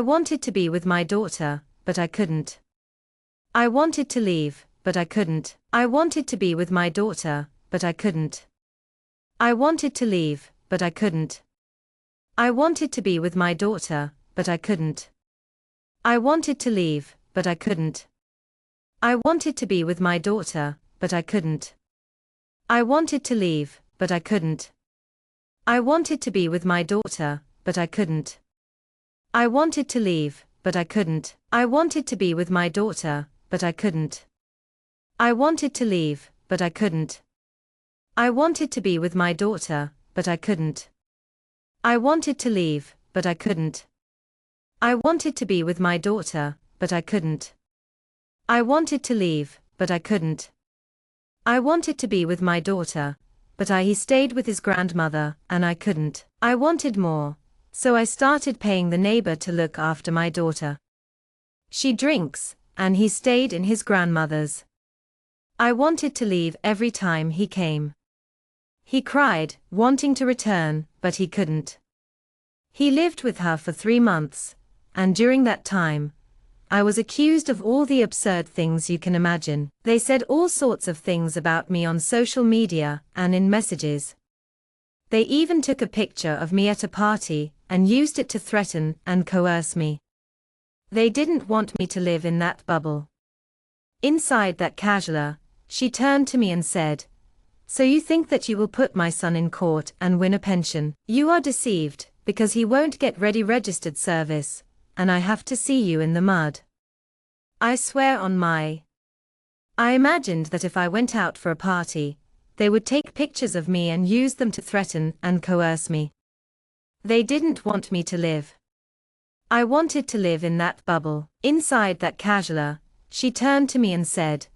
I wanted to be with my daughter, but I couldn't. I wanted to leave, but I couldn't. I wanted to be with my daughter, but I couldn't. I wanted to leave, but I couldn't. I wanted to be with my daughter, but I couldn't. I wanted to leave, but I couldn't. I wanted to be with my daughter, but I couldn't. I wanted to leave, but I couldn't. I wanted to be with my daughter, but I couldn't. I wanted to leave, but I couldn't. I wanted to be with my daughter, but I couldn't. I wanted to leave, but I couldn't. I wanted to be with my daughter, but I couldn't. I wanted to leave, but I couldn't. I wanted to be with my daughter, but I couldn't. I wanted to leave, but I couldn't. I wanted to be with my daughter, but he stayed with his grandmother, and I couldn't. I wanted more, so I started paying the neighbor to look after my daughter. She drinks, and he stayed in his grandmother's. I wanted to leave every time he came. He cried, wanting to return, but he couldn't. He lived with her for 3 months, and during that time, I was accused of all the absurd things you can imagine. They said all sorts of things about me on social media and in messages. They even took a picture of me at a party and used it to threaten and coerce me. They didn't want me to live in that bubble. Inside that casualer, she turned to me and said, "So you think that you will put my son in court and win a pension? You are deceived, because he won't get ready registered service, and I have to see you in the mud." I swear on my. I imagined that if I went out for a party, they would take pictures of me and use them to threaten and coerce me. They didn't want me to live. I wanted to live in that bubble. Inside that casuala, she turned to me and said,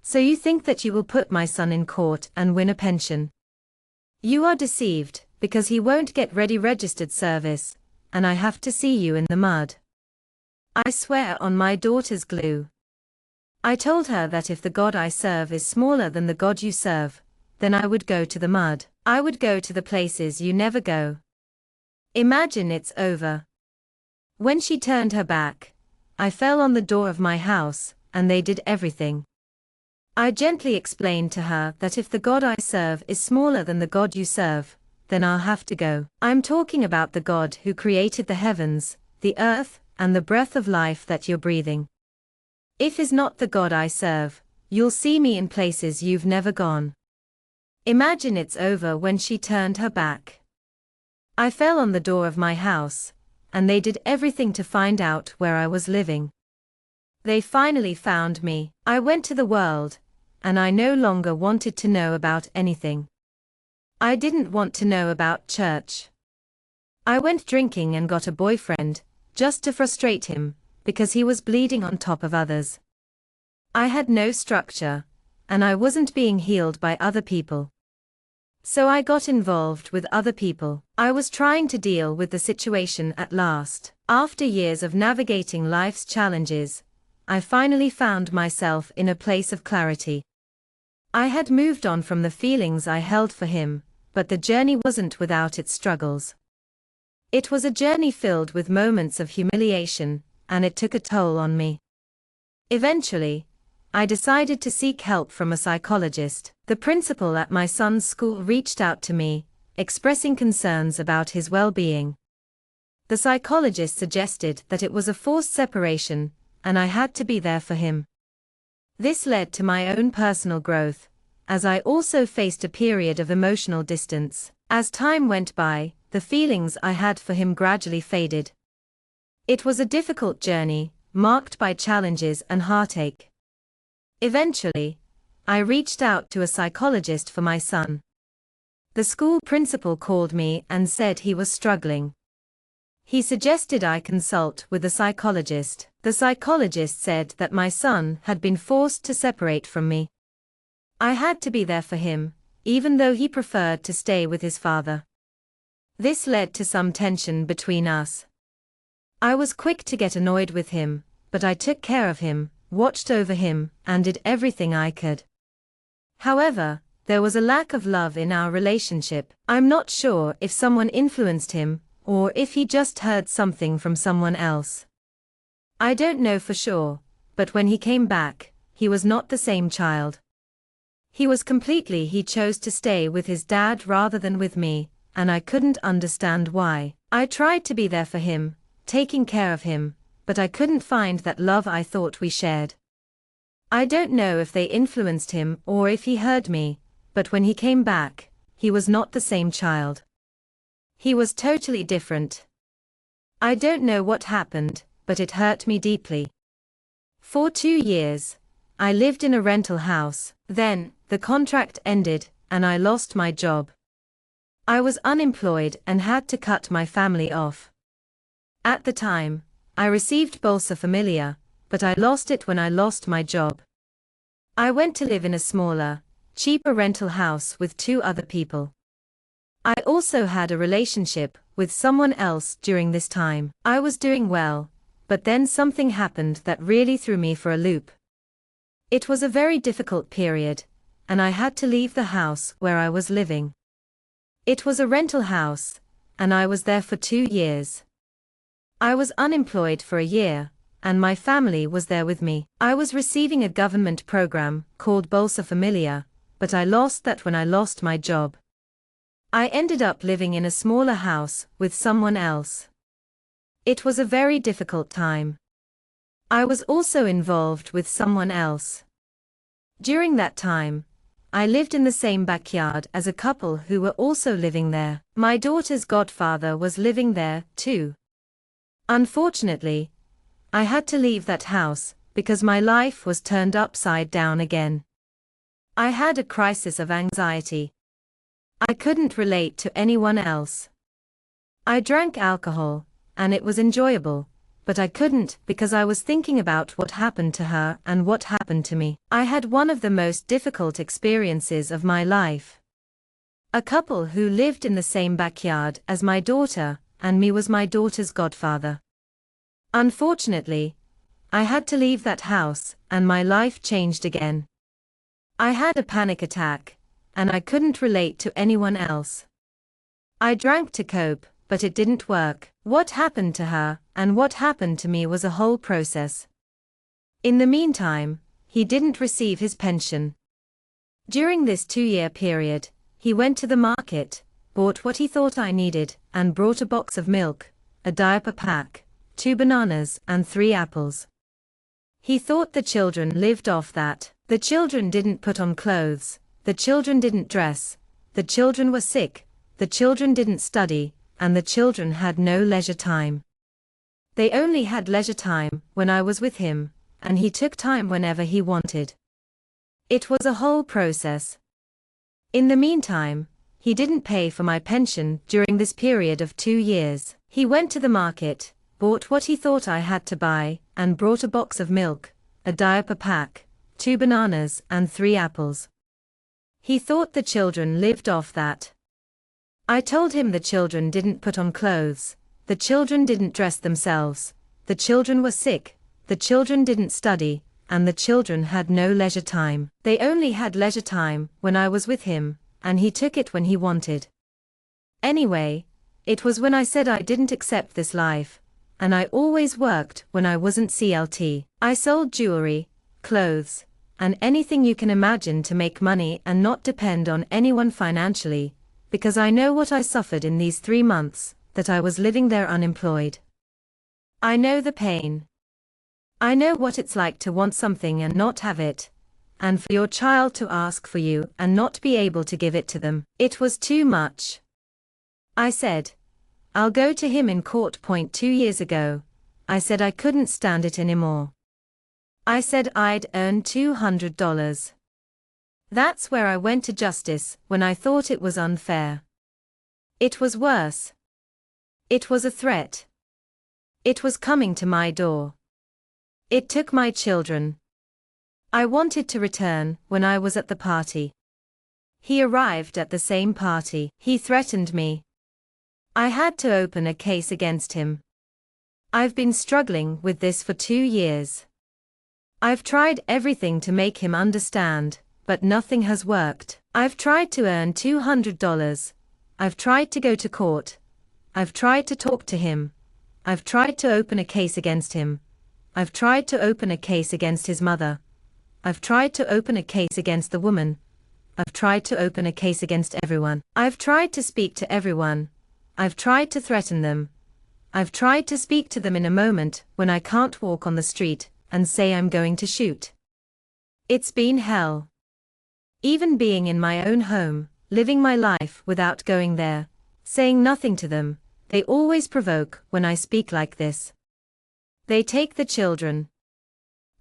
"So you think that you will put my son in court and win a pension? You are deceived, because he won't get ready registered service, and I have to see you in the mud." I swear on my daughter's glue. I told her that if the God I serve is smaller than the God you serve, then I would go to the mud. I would go to the places you never go. Imagine it's over. When she turned her back, I fell on the door of my house, and they did everything. I gently explained to her that if the God I serve is smaller than the God you serve, then I'll have to go. I'm talking about the God who created the heavens, the earth, and the breath of life that you're breathing. If is not the God I serve, you'll see me in places you've never gone. Imagine it's over when she turned her back. I fell on the door of my house, and they did everything to find out where I was living. They finally found me. I went to the world, and I no longer wanted to know about anything. I didn't want to know about church. I went drinking and got a boyfriend, just to frustrate him, because he was bleeding on top of others. I had no structure, and I wasn't being healed by other people. So I got involved with other people. I was trying to deal with the situation at last. After years of navigating life's challenges, I finally found myself in a place of clarity. I had moved on from the feelings I held for him, but the journey wasn't without its struggles. It was a journey filled with moments of humiliation, and it took a toll on me. Eventually, I decided to seek help from a psychologist. The principal at my son's school reached out to me, expressing concerns about his well-being. The psychologist suggested that it was a forced separation, and I had to be there for him. This led to my own personal growth, as I also faced a period of emotional distance. As time went by, the feelings I had for him gradually faded. It was a difficult journey, marked by challenges and heartache. Eventually, I reached out to a psychologist for my son. The school principal called me and said he was struggling. He suggested I consult with a psychologist. The psychologist said that my son had been forced to separate from me. I had to be there for him, even though he preferred to stay with his father. This led to some tension between us. I was quick to get annoyed with him, but I took care of him, watched over him, and did everything I could. However, there was a lack of love in our relationship. I'm not sure if someone influenced him, or if he just heard something from someone else. I don't know for sure, but when he came back, he was not the same child. He chose to stay with his dad rather than with me, and I couldn't understand why. I tried to be there for him, taking care of him, but I couldn't find that love I thought we shared. I don't know if they influenced him or if he heard me, but when he came back, he was not the same child. He was totally different. I don't know what happened, but it hurt me deeply. For 2 years, I lived in a rental house. Then, the contract ended, and I lost my job. I was unemployed and had to cut my family off. At the time, I received Bolsa Familia, but I lost it when I lost my job. I went to live in a smaller, cheaper rental house with 2 other people. I also had a relationship with someone else during this time. I was doing well, but then something happened that really threw me for a loop. It was a very difficult period, and I had to leave the house where I was living. It was a rental house, and I was there for 2 years. I was unemployed for a year, and my family was there with me. I was receiving a government program called Bolsa Familia, but I lost that when I lost my job. I ended up living in a smaller house with someone else. It was a very difficult time. I was also involved with someone else. During that time, I lived in the same backyard as a couple who were also living there. My daughter's godfather was living there, too. Unfortunately, I had to leave that house, because my life was turned upside down again. I had a crisis of anxiety. I couldn't relate to anyone else. I drank alcohol, and it was enjoyable, but I couldn't because I was thinking about what happened to her and what happened to me. I had one of the most difficult experiences of my life. A couple who lived in the same backyard as my daughter, and me was my daughter's godfather. Unfortunately, I had to leave that house, and my life changed again. I had a panic attack, and I couldn't relate to anyone else. I drank to cope, but it didn't work. What happened to her, and what happened to me was a whole process. In the meantime, he didn't receive his pension. During this 2-year period, he went to the market, bought what he thought I needed, and brought a box of milk, a diaper pack, 2 bananas, and 3 apples. He thought the children lived off that. The children didn't put on clothes, the children didn't dress, the children were sick, the children didn't study, and the children had no leisure time. They only had leisure time when I was with him, and he took time whenever he wanted. It was a whole process. In the meantime, he didn't pay for my pension during this period of 2 years. He went to the market, bought what he thought I had to buy, and brought a box of milk, a diaper pack, 2 bananas, and 3 apples. He thought the children lived off that. I told him the children didn't put on clothes, the children didn't dress themselves, the children were sick, the children didn't study, and the children had no leisure time. They only had leisure time when I was with him, and he took it when he wanted. Anyway, it was when I said I didn't accept this life, and I always worked when I wasn't CLT. I sold jewelry, clothes, and anything you can imagine to make money and not depend on anyone financially, because I know what I suffered in these 3 months, that I was living there unemployed. I know the pain. I know what it's like to want something and not have it, and for your child to ask for you and not be able to give it to them. It was too much. I said, I'll go to him in court. 2 years ago, I said I couldn't stand it anymore. I said I'd earn $200. That's where I went to justice when I thought it was unfair. It was worse. It was a threat. It was coming to my door. It took my children. I wanted to return when I was at the party. He arrived at the same party. He threatened me. I had to open a case against him. I've been struggling with this for 2 years. I've tried everything to make him understand, but nothing has worked. I've tried to earn $200. I've tried to go to court. I've tried to talk to him. I've tried to open a case against him. I've tried to open a case against his mother. I've tried to open a case against the woman. I've tried to open a case against everyone. I've tried to speak to everyone. I've tried to threaten them. I've tried to speak to them in a moment when I can't walk on the street and say I'm going to shoot. It's been hell. Even being in my own home, living my life without going there, saying nothing to them, they always provoke when I speak like this. They take the children.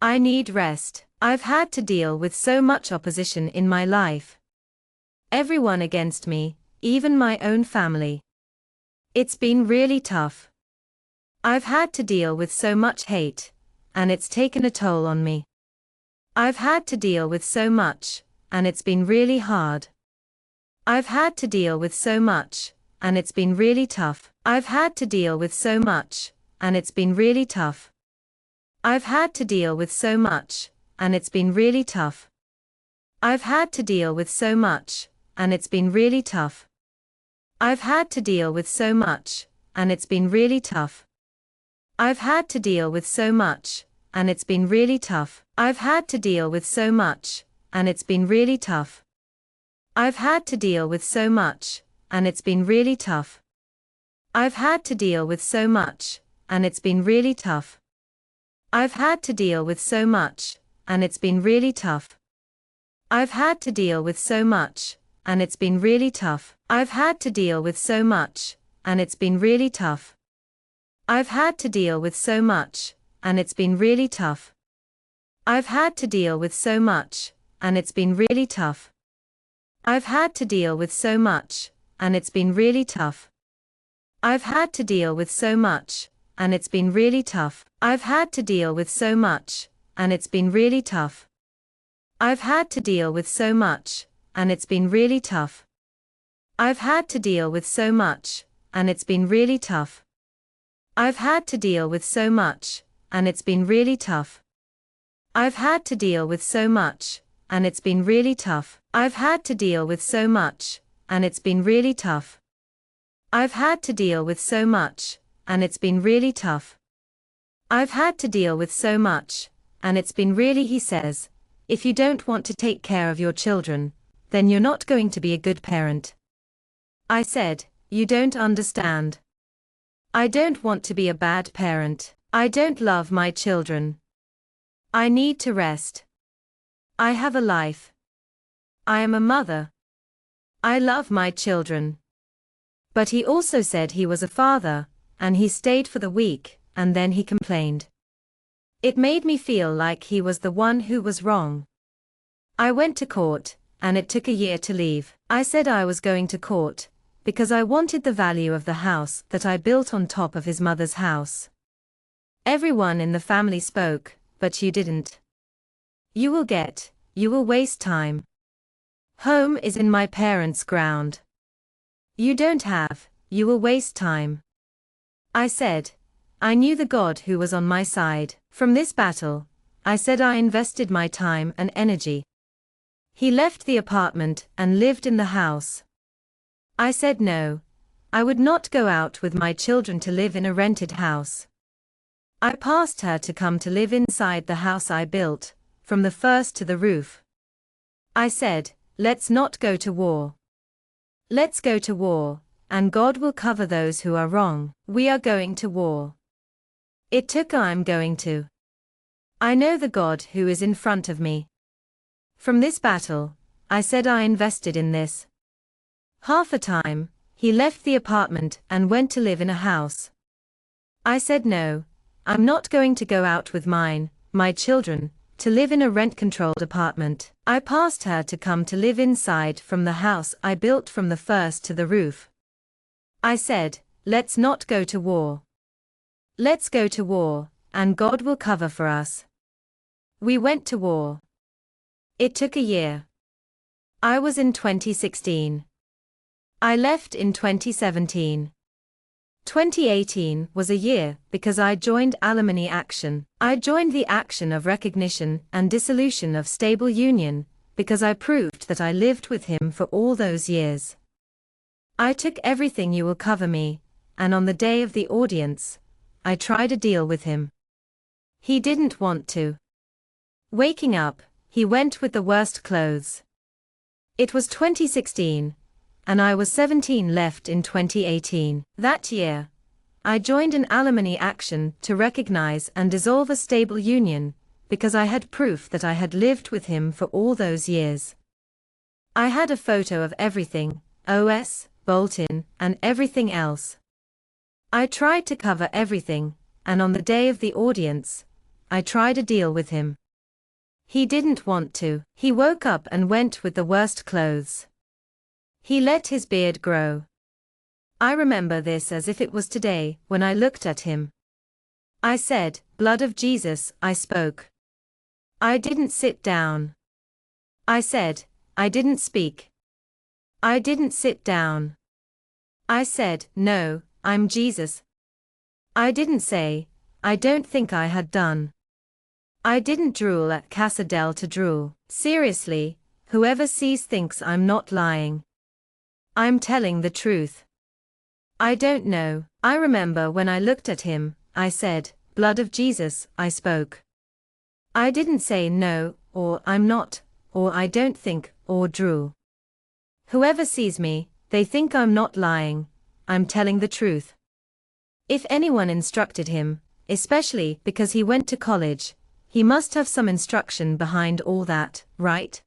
I need rest. I've had to deal with so much opposition in my life. Everyone against me, even my own family. It's been really tough. I've had to deal with so much hate, and it's taken a toll on me. I've had to deal with so much, and it's been really hard. I've had to deal with so much, and it's been really tough. I've had to deal with so much, and it's been really tough. I've had to deal with so much, and it's been really tough. I've had to deal with so much, and it's been really tough. I've had to deal with so much, and it's been really tough. I've had to deal with so much, and it's been really tough. I've had to deal with so much, and it's been really tough. I've had to deal with so much, and it's been really tough. I've had to deal with so much, and it's been really tough. I've had to deal with so much, and it's been really tough. I've had to deal with so much, and it's been really tough. I've had to deal with so much, and it's been really tough. I've had to deal with so much, and it's been really tough. I've had to deal with so much, and it's been really tough. I've had to deal with so much, and it's been really tough. I've had to deal with so much, and it's been really tough. I've had to deal with so much, and it's been really tough. I've had to deal with so much, and it's been really tough. I've had to deal with so much, and it's been really tough. I've had to deal with so much, and it's been really tough. I've had to deal with so much, and it's been really tough. I've had to deal with so much, and it's been really tough. I've had to deal with so much, and it's been really tough. I've had to deal with so much, and it's been really, he says, if you don't want to take care of your children, then you're not going to be a good parent. I said, you don't understand. I don't want to be a bad parent. I don't love my children. I need to rest. I have a life. I am a mother. I love my children. But he also said he was a father, and he stayed for the week, and then he complained. It made me feel like he was the one who was wrong. I went to court, and it took a year to leave. I said I was going to court, because I wanted the value of the house that I built on top of his mother's house. Everyone in the family spoke, but you didn't. You will waste time. Home is in my parents' ground. You don't have, you will waste time. I said, I knew the God who was on my side. From this battle, I said I invested my time and energy. He left the apartment and lived in the house. I said no, I would not go out with my children to live in a rented house. I asked her to come to live inside the house I built, from the first to the roof. I said, let's not go to war. Let's go to war, and God will cover those who are wrong. We are going to war. It took I'm going to. I know the God who is in front of me. From this battle, I said I invested in this. Half the time, he left the apartment and went to live in a house. I said no, I'm not going to go out with my children, to live in a rent-controlled apartment. I asked her to come to live inside from the house I built from the first to the roof. I said, let's not go to war. Let's go to war, and God will cover for us. We went to war. It took a year. I was in 2016. I left in 2017. 2018 was a year because I joined Alimony Action. I joined the action of recognition and dissolution of stable union because I proved that I lived with him for all those years. I took everything you will cover me, and on the day of the audience, I tried a deal with him. He didn't want to. Waking up, he went with the worst clothes. It was 2016. And I was 17 left in 2018. That year, I joined an Alimony Action to recognize and dissolve a stable union, because I had proof that I had lived with him for all those years. I had a photo of everything, OS, bolt-in, and everything else. I tried to cover everything, and on the day of the audience, I tried a deal with him. He didn't want to. He woke up and went with the worst clothes. He let his beard grow. I remember this as if it was today, when I looked at him. I said, blood of Jesus, I spoke. I didn't sit down. I said, I didn't speak. I didn't sit down. I said, no, I'm Jesus. I didn't say, I don't think I had done. I didn't drool at Casa del to drool. Seriously, whoever sees thinks I'm not lying. I'm telling the truth. I don't know. I remember when I looked at him, I said, blood of Jesus, I spoke. I didn't say no, or I'm not, or I don't think, or drool. Whoever sees me, they think I'm not lying, I'm telling the truth. If anyone instructed him, especially because he went to college, he must have some instruction behind all that, right?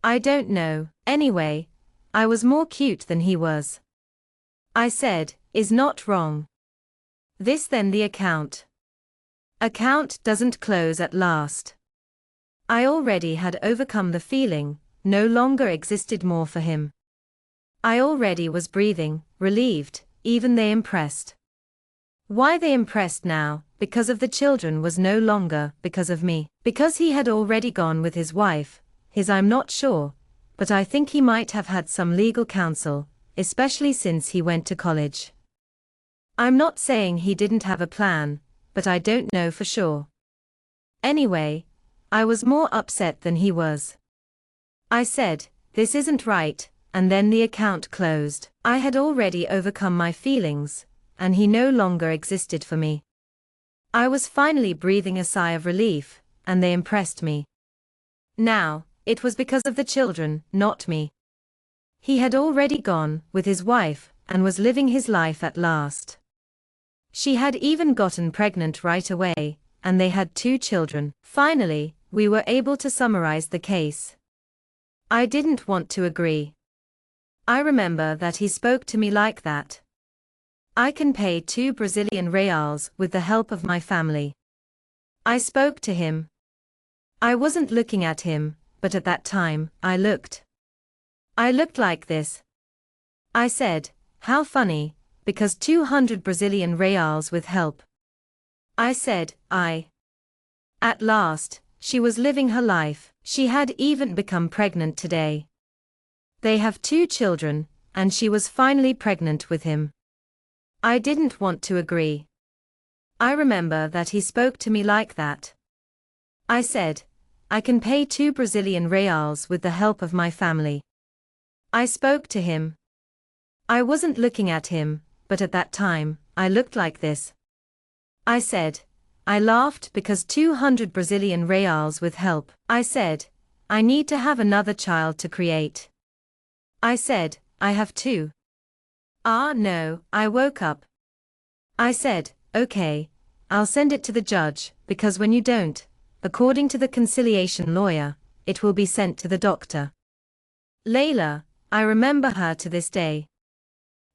I don't know. Anyway, I was more cute than he was. I said, is not wrong. This then the account. Account doesn't close at last. I already had overcome the feeling, no longer existed more for him. I already was breathing, relieved, even they impressed. Why they impressed now, because of the children, was no longer because of me. Because he had already gone with his wife, I'm not sure, but I think he might have had some legal counsel, especially since he went to college. I'm not saying he didn't have a plan, but I don't know for sure. Anyway, I was more upset than he was. I said, "This isn't right," and then the account closed. I had already overcome my feelings, and he no longer existed for me. I was finally breathing a sigh of relief, and they impressed me. Now, it was because of the children, not me. He had already gone with his wife, and was living his life at last. She had even gotten pregnant right away, and they had 2 children. Finally, we were able to summarize the case. I didn't want to agree. I remember that he spoke to me like that. I can pay 2 Brazilian reals with the help of my family. I spoke to him. I wasn't looking at him, but at that time, I looked. I looked like this. I said, "How funny, because 200 Brazilian reals with help." I said, At last, she was living her life. She had even become pregnant today. They have 2 children, and she was finally pregnant with him. I didn't want to agree. I remember that he spoke to me like that. I said, "I can pay 2 Brazilian reals with the help of my family." I spoke to him. I wasn't looking at him, but at that time, I looked like this. I said, I laughed because 200 Brazilian reals with help. I said, "I need to have another child to create." I said, "I have 2. No, I woke up. I said, "Okay, I'll send it to the judge, because when you don't, according to the conciliation lawyer, it will be sent to the doctor." Layla, I remember her to this day.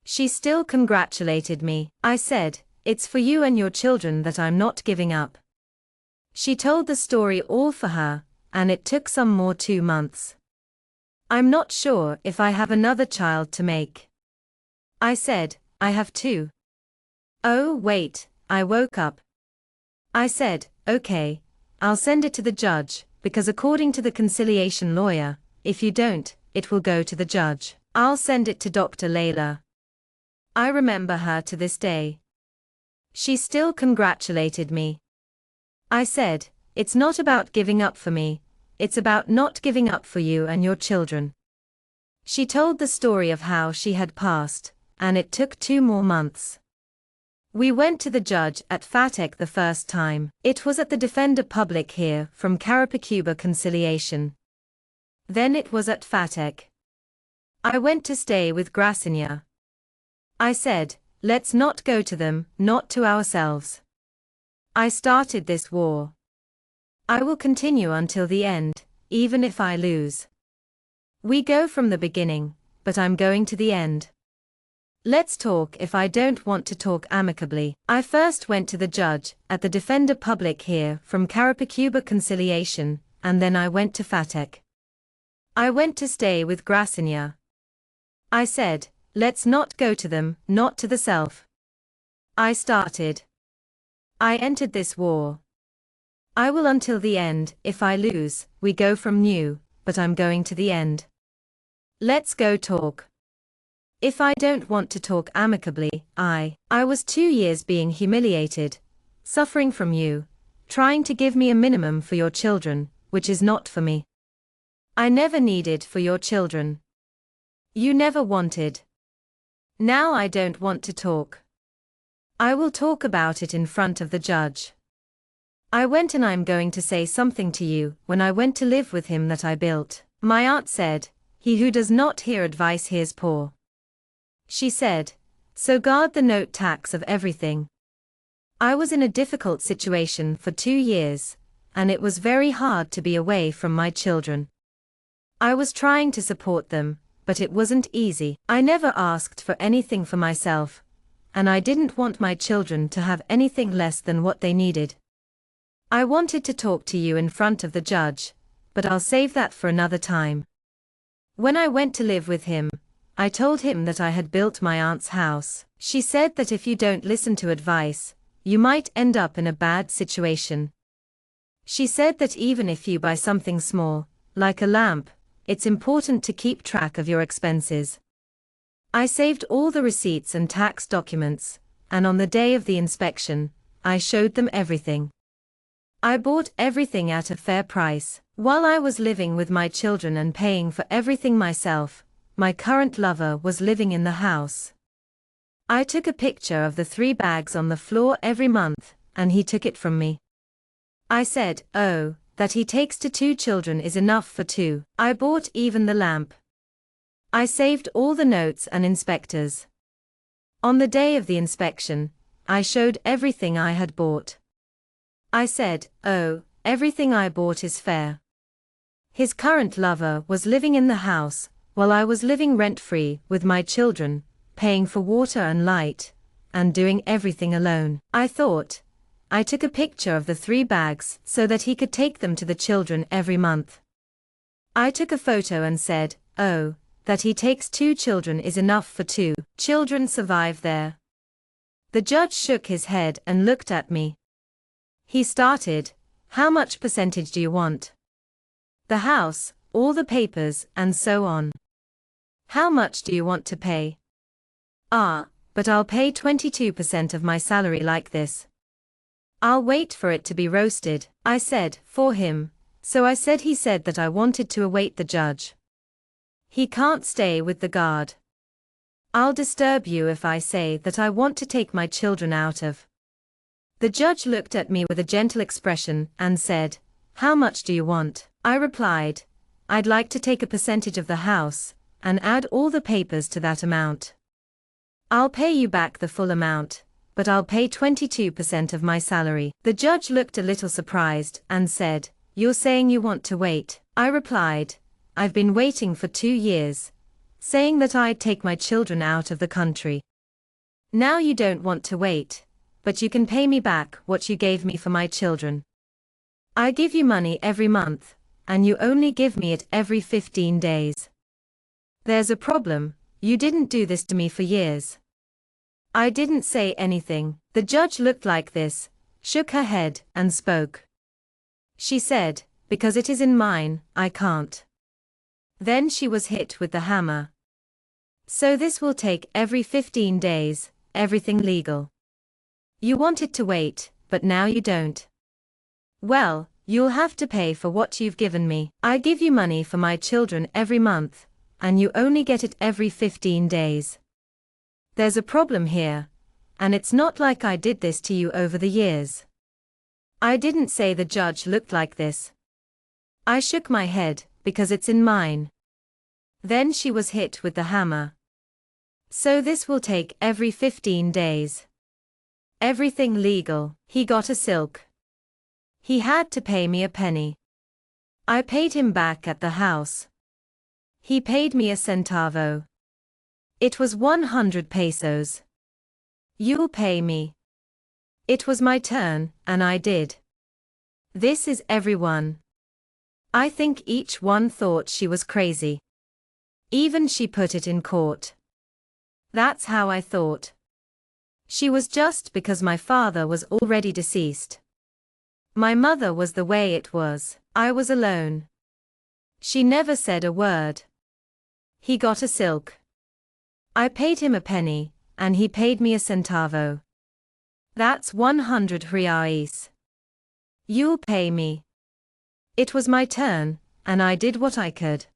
She still congratulated me. I said, "It's for you and your children that I'm not giving up." She told the story all for her, and it took some more 2 months. I'm not sure if I have another child to make. I said, "I have 2. Oh wait, I woke up. I said, "Okay, I'll send it to the judge, because according to the conciliation lawyer, if you don't, it will go to the judge. I'll send it to Dr. Layla." I remember her to this day. She still congratulated me. I said, "It's not about giving up for me, it's about not giving up for you and your children." She told the story of how she had passed, and it took 2 more months. We went to the judge at FATEC the first time. It was at the Defender Public here from Carapicuba Conciliation. Then it was at FATEC. I went to stay with Gracinha. I said, "Let's not go to them, not to ourselves. I started this war. I will continue until the end, even if I lose. We go from the beginning, but I'm going to the end. Let's talk if I don't want to talk amicably." I first went to the judge at the Defender Public here from Carapicuba Conciliation, and then I went to FATEC. I went to stay with Gracinha. I said, "Let's not go to them, not to the self. I started. I entered this war. I will until the end. If I lose, we go from new, but I'm going to the end. Let's go talk. If I don't want to talk amicably, I was 2 years being humiliated, suffering from you, trying to give me a minimum for your children, which is not for me. I never needed for your children. You never wanted. Now I don't want to talk. I will talk about it in front of the judge. I went and I'm going to say something to you. When I went to live with him that I built, my aunt said, 'He who does not hear advice hears poor.' She said, 'So guard the note tax of everything.' I was in a difficult situation for 2 years, and it was very hard to be away from my children. I was trying to support them, but it wasn't easy. I never asked for anything for myself, and I didn't want my children to have anything less than what they needed. I wanted to talk to you in front of the judge, but I'll save that for another time. When I went to live with him, I told him that I had built my aunt's house. She said that if you don't listen to advice, you might end up in a bad situation. She said that even if you buy something small, like a lamp, it's important to keep track of your expenses. I saved all the receipts and tax documents, and on the day of the inspection, I showed them everything. I bought everything at a fair price. While I was living with my children and paying for everything myself, my current lover was living in the house. I took a picture of the 3 bags on the floor every month, and he took it from me. I said, oh, that he takes to 2 children is enough for 2. I bought even the lamp. I saved all the notes and inspectors. On the day of the inspection, I showed everything I had bought. I said, oh, everything I bought is fair. His current lover was living in the house, while I was living rent-free with my children, paying for water and light, and doing everything alone. I thought, I took a picture of the 3 bags so that he could take them to the children every month. I took a photo and said, oh, that he takes 2 children is enough for 2 children survive there. The judge shook his head and looked at me. He started, how much percentage do you want? The house, all the papers, and so on. How much do you want to pay? But I'll pay 22% of my salary like this. I'll wait for it to be roasted, I said, for him, so I said he said that I wanted to await the judge. He can't stay with the guard. I'll disturb you if I say that I want to take my children out of. The judge looked at me with a gentle expression and said, how much do you want? I replied, I'd like to take a percentage of the house, and add all the papers to that amount. I'll pay you back the full amount, but I'll pay 22% of my salary. The judge looked a little surprised and said, you're saying you want to wait? I replied, I've been waiting for 2 years, saying that I'd take my children out of the country. Now you don't want to wait, but you can pay me back what you gave me for my children. I give you money every month, and you only give me it every 15 days. There's a problem, you didn't do this to me for years. I didn't say anything. The judge looked like this, shook her head, and spoke. She said, because it is in mine, I can't. Then she was hit with the hammer. So this will take every 15 days, everything legal. You wanted to wait, but now you don't. Well, you'll have to pay for what you've given me. I give you money for my children every month, and you only get it every 15 days. There's a problem here, and it's not like I did this to you over the years. I didn't say. The judge looked like this. I shook my head, because it's in mine. Then she was hit with the hammer. So this will take every 15 days. Everything legal. He got a silk. He had to pay me a penny. I paid him back at the house. He paid me a centavo. It was 100 pesos. You'll pay me. It was my turn, and I did. This is everyone. I think each one thought she was crazy. Even she put it in court. That's how I thought. She was just because my father was already deceased. My mother was the way it was. I was alone. She never said a word. He got a silk. I paid him a penny, and he paid me a centavo. That's 100 reais. You'll pay me. It was my turn, and I did what I could.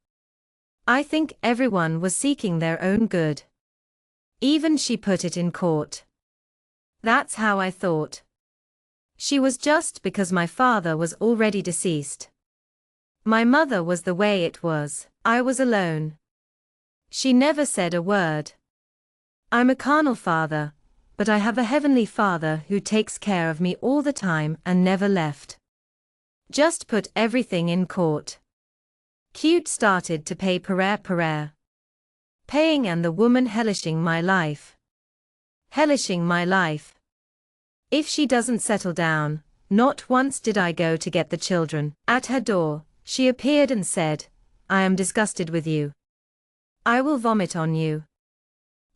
I think everyone was seeking their own good. Even she put it in court. That's how I thought. She was just because my father was already deceased. My mother was the way it was. I was alone. She never said a word. I'm a carnal father, but I have a heavenly Father who takes care of me all the time and never left. Just put everything in court. Cute started to pay parer. Paying and the woman hellishing my life. Hellishing my life. If she doesn't settle down, not once did I go to get the children. At her door, She appeared and said, I am disgusted with you. I will vomit on you.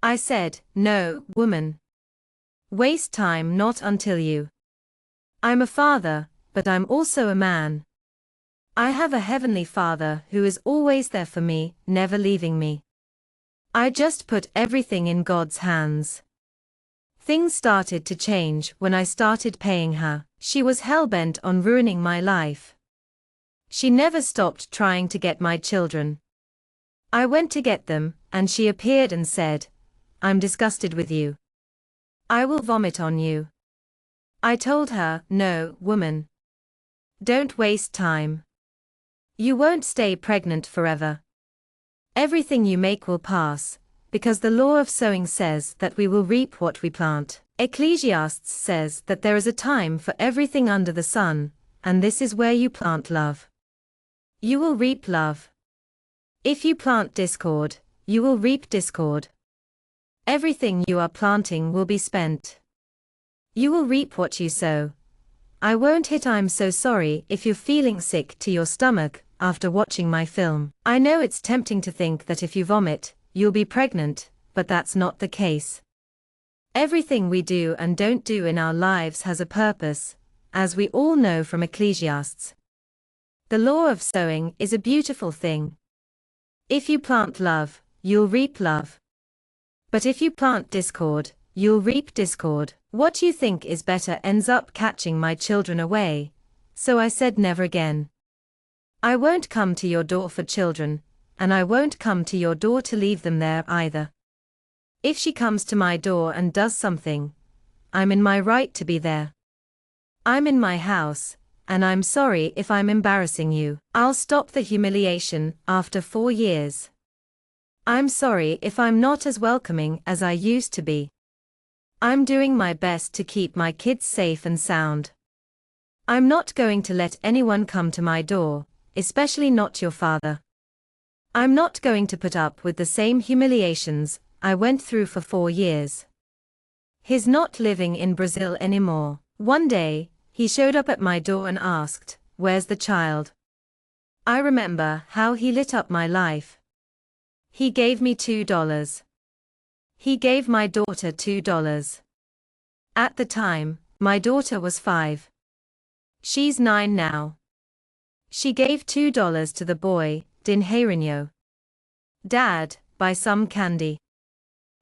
I said, no, woman. Waste time not until you. I'm a father, but I'm also a man. I have a heavenly Father who is always there for me, never leaving me. I just put everything in God's hands. Things started to change when I started paying her. She was hell-bent on ruining my life. She never stopped trying to get my children. I went to get them, and she appeared and said, I'm disgusted with you. I will vomit on you. I told her, no, woman. Don't waste time. You won't stay pregnant forever. Everything you make will pass, because the law of sowing says that we will reap what we plant. Ecclesiastes says that there is a time for everything under the sun, and this is where you plant love. You will reap love. If you plant discord, you will reap discord. Everything you are planting will be spent. You will reap what you sow. I won't hit. I'm so sorry if you're feeling sick to your stomach after watching my film. I know it's tempting to think that if you vomit, you'll be pregnant, but that's not the case. Everything we do and don't do in our lives has a purpose, as we all know from Ecclesiastes. The law of sowing is a beautiful thing. If you plant love, you'll reap love. But if you plant discord, you'll reap discord. What you think is better ends up catching my children away, so I said never again. I won't come to your door for children, and I won't come to your door to leave them there either. If she comes to my door and does something, I'm in my right to be there. I'm in my house, and I'm sorry if I'm embarrassing you. I'll stop the humiliation after 4 years. I'm sorry if I'm not as welcoming as I used to be. I'm doing my best to keep my kids safe and sound. I'm not going to let anyone come to my door, especially not your father. I'm not going to put up with the same humiliations I went through for 4 years. He's not living in Brazil anymore. One day, he showed up at my door and asked, where's the child? I remember how he lit up my life. He gave me $2. He gave my daughter $2. At the time, my daughter was 5. She's 9 now. She gave $2 to the boy, Dinheirinho. Dad, buy some candy.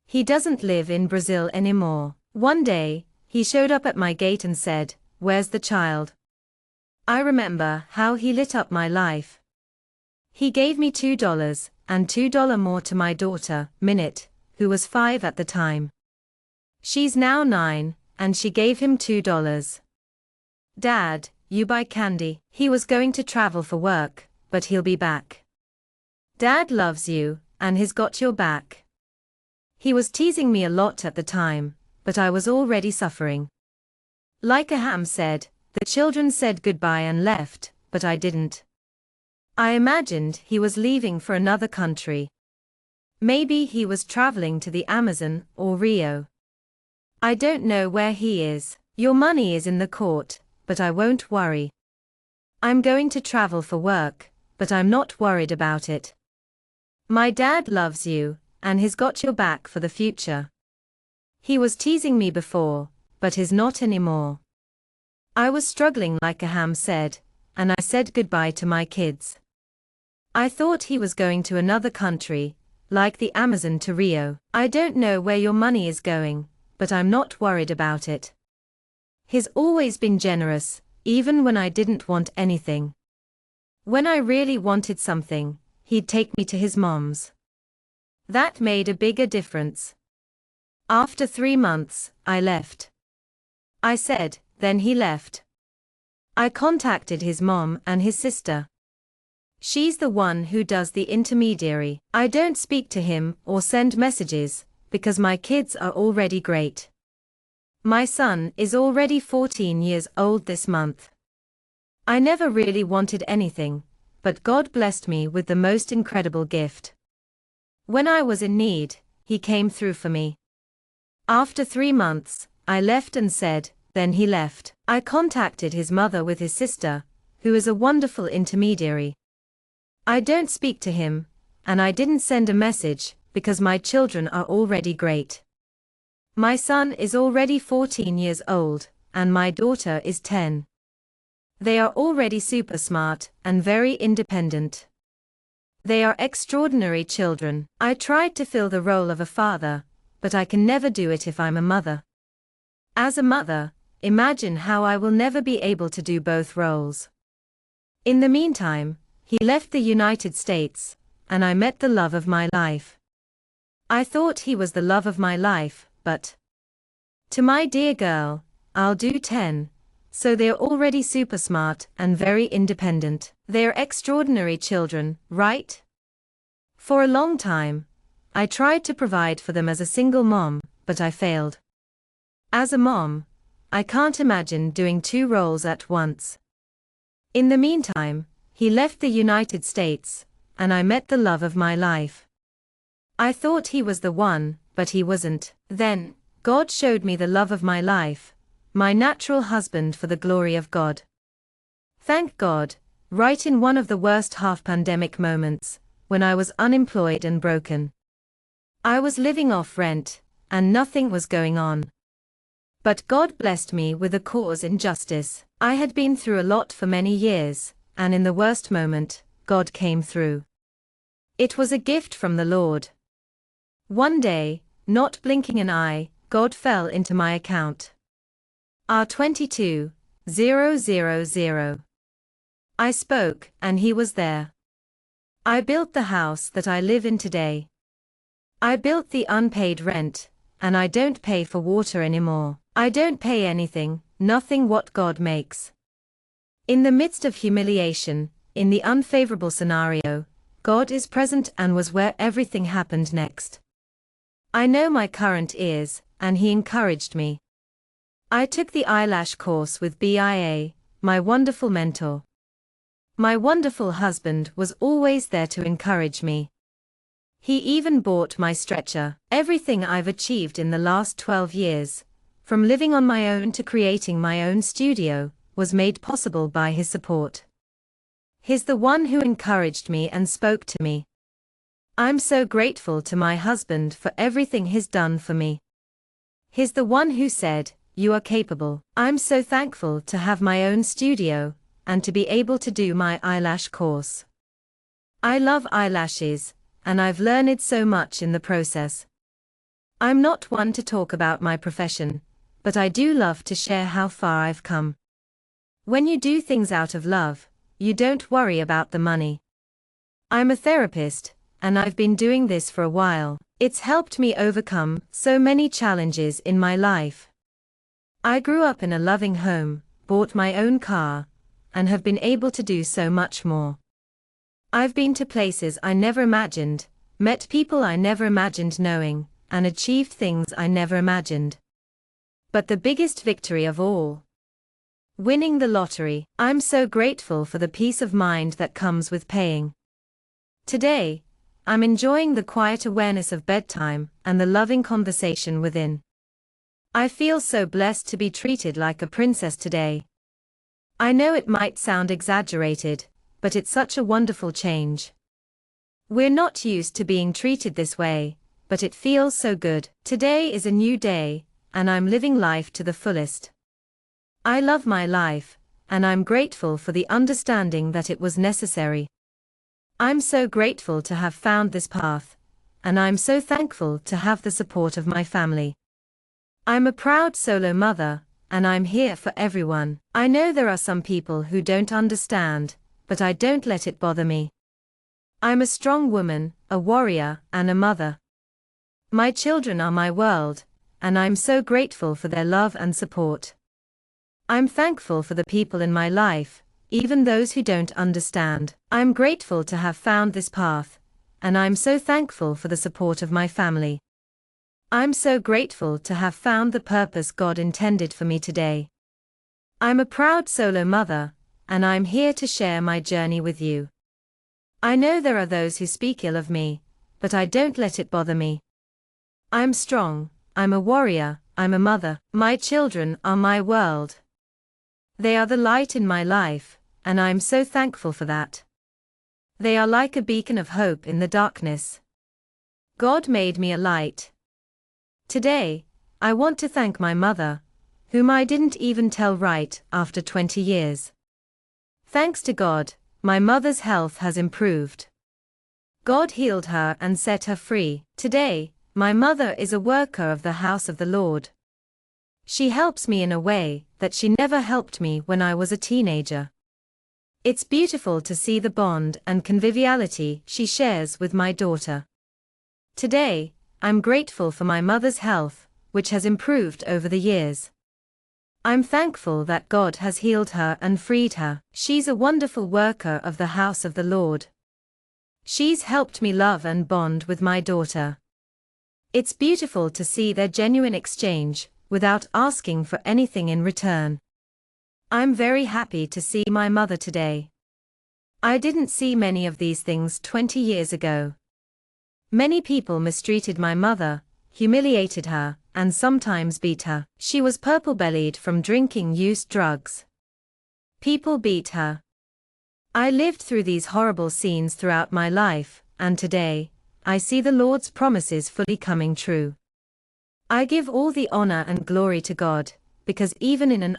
He doesn't live in Brazil anymore. One day, he showed up at my gate and said, where's the child? I remember how he lit up my life. He gave me $2, and $2 more to my daughter, Minute, who was 5 at the time. She's now 9, and she gave him $2. Dad, you buy candy. He was going to travel for work, but he'll be back. Dad loves you, and he's got your back. He was teasing me a lot at the time, but I was already suffering. Like Aham said, the children said goodbye and left, but I didn't. I imagined he was leaving for another country. Maybe he was traveling to the Amazon or Rio. I don't know where he is. Your money is in the court, but I won't worry. I'm going to travel for work, but I'm not worried about it. My dad loves you, and he's got your back for the future. He was teasing me before, but he's not anymore. I was struggling like Aham said, and I said goodbye to my kids. I thought he was going to another country, like the Amazon to Rio. I don't know where your money is going, but I'm not worried about it. He's always been generous, even when I didn't want anything. When I really wanted something, he'd take me to his mom's. That made a bigger difference. After 3 months, I left. I said, then he left. I contacted his mom and his sister. She's the one who does the intermediary. I don't speak to him or send messages, because my kids are already great. My son is already 14 years old this month. I never really wanted anything, but God blessed me with the most incredible gift. When I was in need, he came through for me. After 3 months, I left and said, then he left. I contacted his mother with his sister, who is a wonderful intermediary. I don't speak to him, and I didn't send a message, because my children are already great. My son is already 14 years old, and my daughter is 10. They are already super smart and very independent. They are extraordinary children. I tried to fill the role of a father, but I can never do it if I'm a mother. As a mother, imagine how I will never be able to do both roles. In the meantime, he left the United States, and I met the love of my life. I thought he was the love of my life, but to my dear girl, I'll do 10. So they're already super smart and very independent. They're extraordinary children, right? For a long time, I tried to provide for them as a single mom, but I failed. As a mom, I can't imagine doing 2 roles at once. In the meantime, he left the United States, and I met the love of my life. I thought he was the one, but he wasn't. Then, God showed me the love of my life, my natural husband, for the glory of God. Thank God, right in one of the worst half-pandemic moments, when I was unemployed and broken. I was living off rent, and nothing was going on. But God blessed me with a cause in justice. I had been through a lot for many years, and in the worst moment, God came through. It was a gift from the Lord. One day, not blinking an eye, God fell into my account. R22,000. I spoke, and he was there. I built the house that I live in today. I built the unpaid rent, and I don't pay for water anymore. I don't pay anything, nothing what God makes. In the midst of humiliation, in the unfavorable scenario, God is present and was where everything happened next. I know my current ears, and he encouraged me. I took the eyelash course with BIA, my wonderful mentor. My wonderful husband was always there to encourage me. He even bought my stretcher. Everything I've achieved in the last 12 years, from living on my own to creating my own studio, was made possible by his support. He's the one who encouraged me and spoke to me. I'm so grateful to my husband for everything he's done for me. He's the one who said, "You are capable." I'm so thankful to have my own studio, and to be able to do my eyelash course. I love eyelashes, and I've learned so much in the process. I'm not one to talk about my profession, but I do love to share how far I've come. When you do things out of love, you don't worry about the money. I'm a therapist, and I've been doing this for a while. It's helped me overcome so many challenges in my life. I grew up in a loving home, bought my own car, and have been able to do so much more. I've been to places I never imagined, met people I never imagined knowing, and achieved things I never imagined. But the biggest victory of all, winning the lottery. I'm so grateful for the peace of mind that comes with paying. Today, I'm enjoying the quiet awareness of bedtime and the loving conversation within. I feel so blessed to be treated like a princess today. I know it might sound exaggerated, but it's such a wonderful change. We're not used to being treated this way, but it feels so good. Today is a new day, and I'm living life to the fullest. I love my life, and I'm grateful for the understanding that it was necessary. I'm so grateful to have found this path, and I'm so thankful to have the support of my family. I'm a proud solo mother, and I'm here for everyone. I know there are some people who don't understand, but I don't let it bother me. I'm a strong woman, a warrior, and a mother. My children are my world, and I'm so grateful for their love and support. I'm thankful for the people in my life, even those who don't understand. I'm grateful to have found this path, and I'm so thankful for the support of my family. I'm so grateful to have found the purpose God intended for me today. I'm a proud solo mother, and I'm here to share my journey with you. I know there are those who speak ill of me, but I don't let it bother me. I'm strong, I'm a warrior, I'm a mother. My children are my world. They are the light in my life, and I'm so thankful for that. They are like a beacon of hope in the darkness. God made me a light. Today, I want to thank my mother, whom I didn't even tell right after 20 years. Thanks to God, my mother's health has improved. God healed her and set her free. Today, my mother is a worker of the house of the Lord. She helps me in a way that she never helped me when I was a teenager. It's beautiful to see the bond and conviviality she shares with my daughter. Today, I'm grateful for my mother's health, which has improved over the years. I'm thankful that God has healed her and freed her. She's a wonderful worker of the house of the Lord. She's helped me love and bond with my daughter. It's beautiful to see their genuine exchange, without asking for anything in return. I'm very happy to see my mother today. I didn't see many of these things 20 years ago. Many people mistreated my mother, humiliated her, and sometimes beat her. She was purple-bellied from drinking used drugs. People beat her. I lived through these horrible scenes throughout my life, and today, I see the Lord's promises fully coming true. I give all the honor and glory to God, because even in an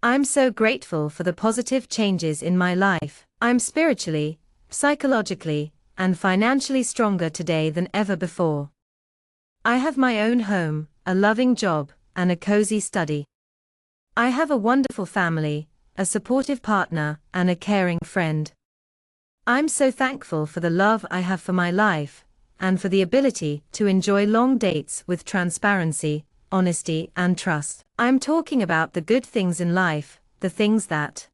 I'm so grateful for the positive changes in my life. I'm spiritually, psychologically, and financially stronger today than ever before. I have my own home, a loving job, and a cozy study. I have a wonderful family, a supportive partner, and a caring friend. I'm so thankful for the love I have for my life, and for the ability to enjoy long dates with transparency, honesty, and trust. I'm talking about the good things in life, the things that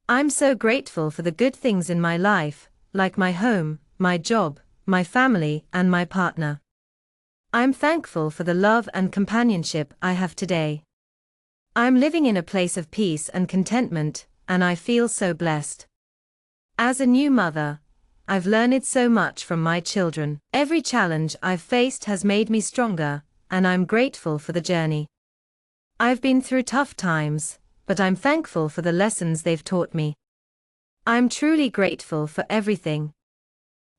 I'm so grateful for the good things in my life, like my home, my job, my family, and my partner. I'm thankful for the love and companionship I have today. I'm living in a place of peace and contentment, and I feel so blessed. As a new mother, I've learned so much from my children. Every challenge I've faced has made me stronger, and I'm grateful for the journey. I've been through tough times, but I'm thankful for the lessons they've taught me. I'm truly grateful for everything.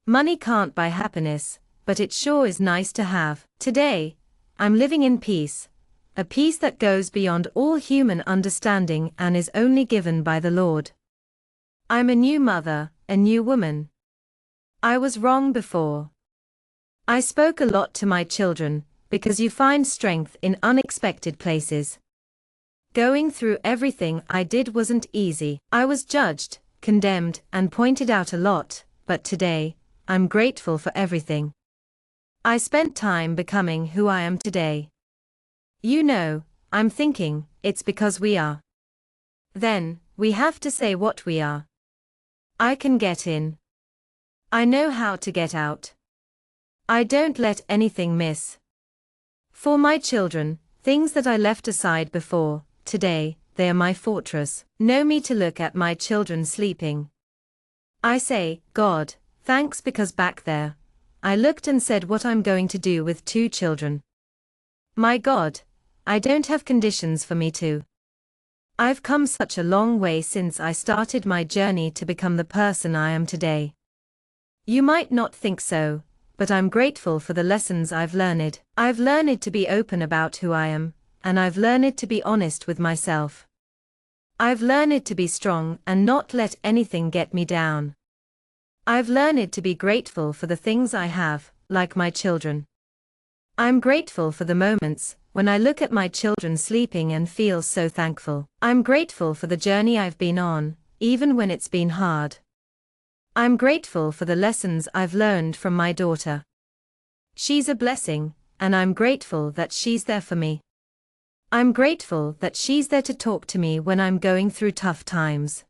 Money can't buy happiness, but it sure is nice to have. Today, I'm living in peace, a peace that goes beyond all human understanding and is only given by the Lord. I'm a new mother, a new woman. I was wrong before. I spoke a lot to my children, because you find strength in unexpected places. Going through everything I did wasn't easy. I was judged, condemned, and pointed out a lot, but today, I'm grateful for everything. I spent time becoming who I am today. You know, I'm thinking, it's because we are. Then, we have to say what we are. I can get in. I know how to get out. I don't let anything miss. For my children, things that I left aside before, today, they are my fortress. Know me to look at my children sleeping. I say, God, thanks, because back there, I looked and said what I'm going to do with 2 children. My God, I don't have conditions for me to. I've come such a long way since I started my journey to become the person I am today. You might not think so, but I'm grateful for the lessons I've learned. I've learned to be open about who I am, and I've learned to be honest with myself. I've learned to be strong and not let anything get me down. I've learned to be grateful for the things I have, like my children. I'm grateful for the moments when I look at my children sleeping and feel so thankful. I'm grateful for the journey I've been on, even when it's been hard. I'm grateful for the lessons I've learned from my daughter. She's a blessing, and I'm grateful that she's there for me. I'm grateful that she's there to talk to me when I'm going through tough times.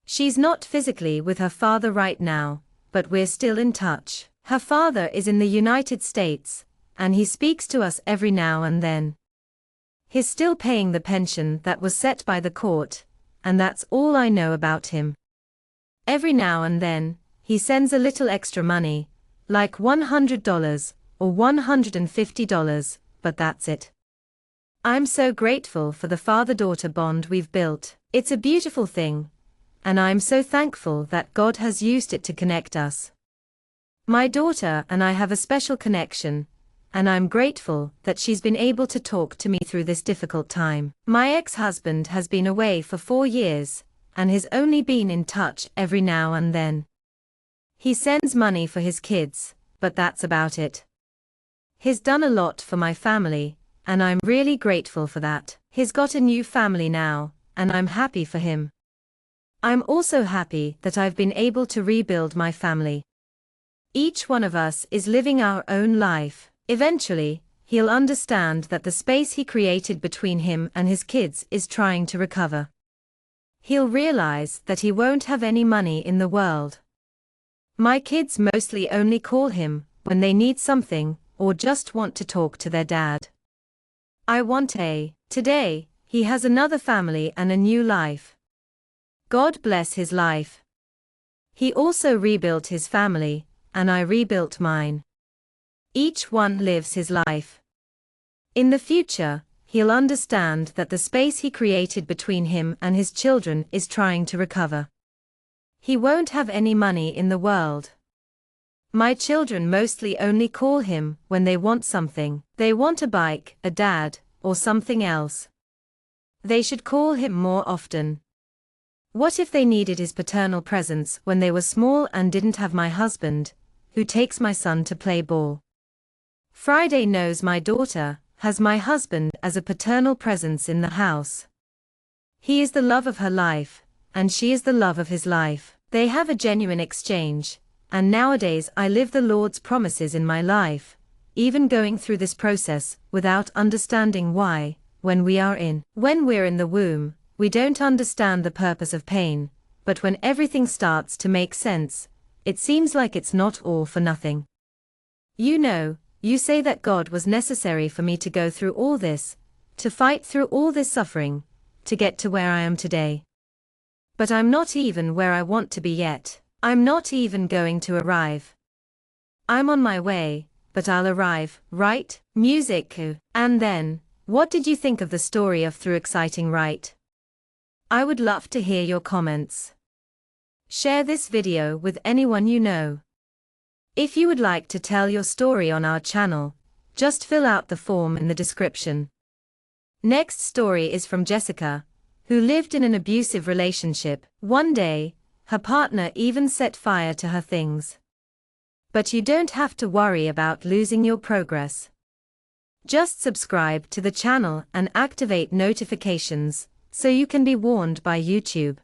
She's not physically with her father right now, but we're still in touch. Her father is in the United States, and he speaks to us every now and then. He's still paying the pension that was set by the court, and that's all I know about him. Every now and then, he sends a little extra money, like $100 or $150, but that's it. I'm so grateful for the father-daughter bond we've built. It's a beautiful thing, and I'm so thankful that God has used it to connect us. My daughter and I have a special connection, and I'm grateful that she's been able to talk to me through this difficult time. My ex-husband has been away for 4 years, and has only been in touch every now and then. He sends money for his kids, but that's about it. He's done a lot for my family, and I'm really grateful for that. He's got a new family now, and I'm happy for him. I'm also happy that I've been able to rebuild my family. Each one of us is living our own life. Eventually, he'll understand that the space he created between him and his kids is trying to recover. He'll realize that he won't have any money in the world. My kids mostly only call him when they need something or just want to talk to their dad. Today, he has another family and a new life. God bless his life. He also rebuilt his family, and I rebuilt mine. Each one lives his life. In the future, he'll understand that the space he created between him and his children is trying to recover. He won't have any money in the world. My children mostly only call him when they want something. They want a bike, a dad, or something else. They should call him more often. What if they needed his paternal presence when they were small and didn't have my husband, who takes my son to play ball? Friday knows my daughter has my husband as a paternal presence in the house. He is the love of her life, and she is the love of his life. They have a genuine exchange, and nowadays I live the Lord's promises in my life, even going through this process without understanding why. When we're in the womb, we don't understand the purpose of pain, but when everything starts to make sense, it seems like it's not all for nothing. You say that God was necessary for me to go through all this, to fight through all this suffering, to get to where I am today. But I'm not even where I want to be yet. I'm not even going to arrive. I'm on my way, but I'll arrive, right? Music. And then, what did you think of the story of Through Exciting, right? I would love to hear your comments. Share this video with anyone you know. If you would like to tell your story on our channel, just fill out the form in the description. Next story is from Jessica, who lived in an abusive relationship. One day, her partner even set fire to her things. But you don't have to worry about losing your progress. Just subscribe to the channel and activate notifications, so you can be warned by YouTube.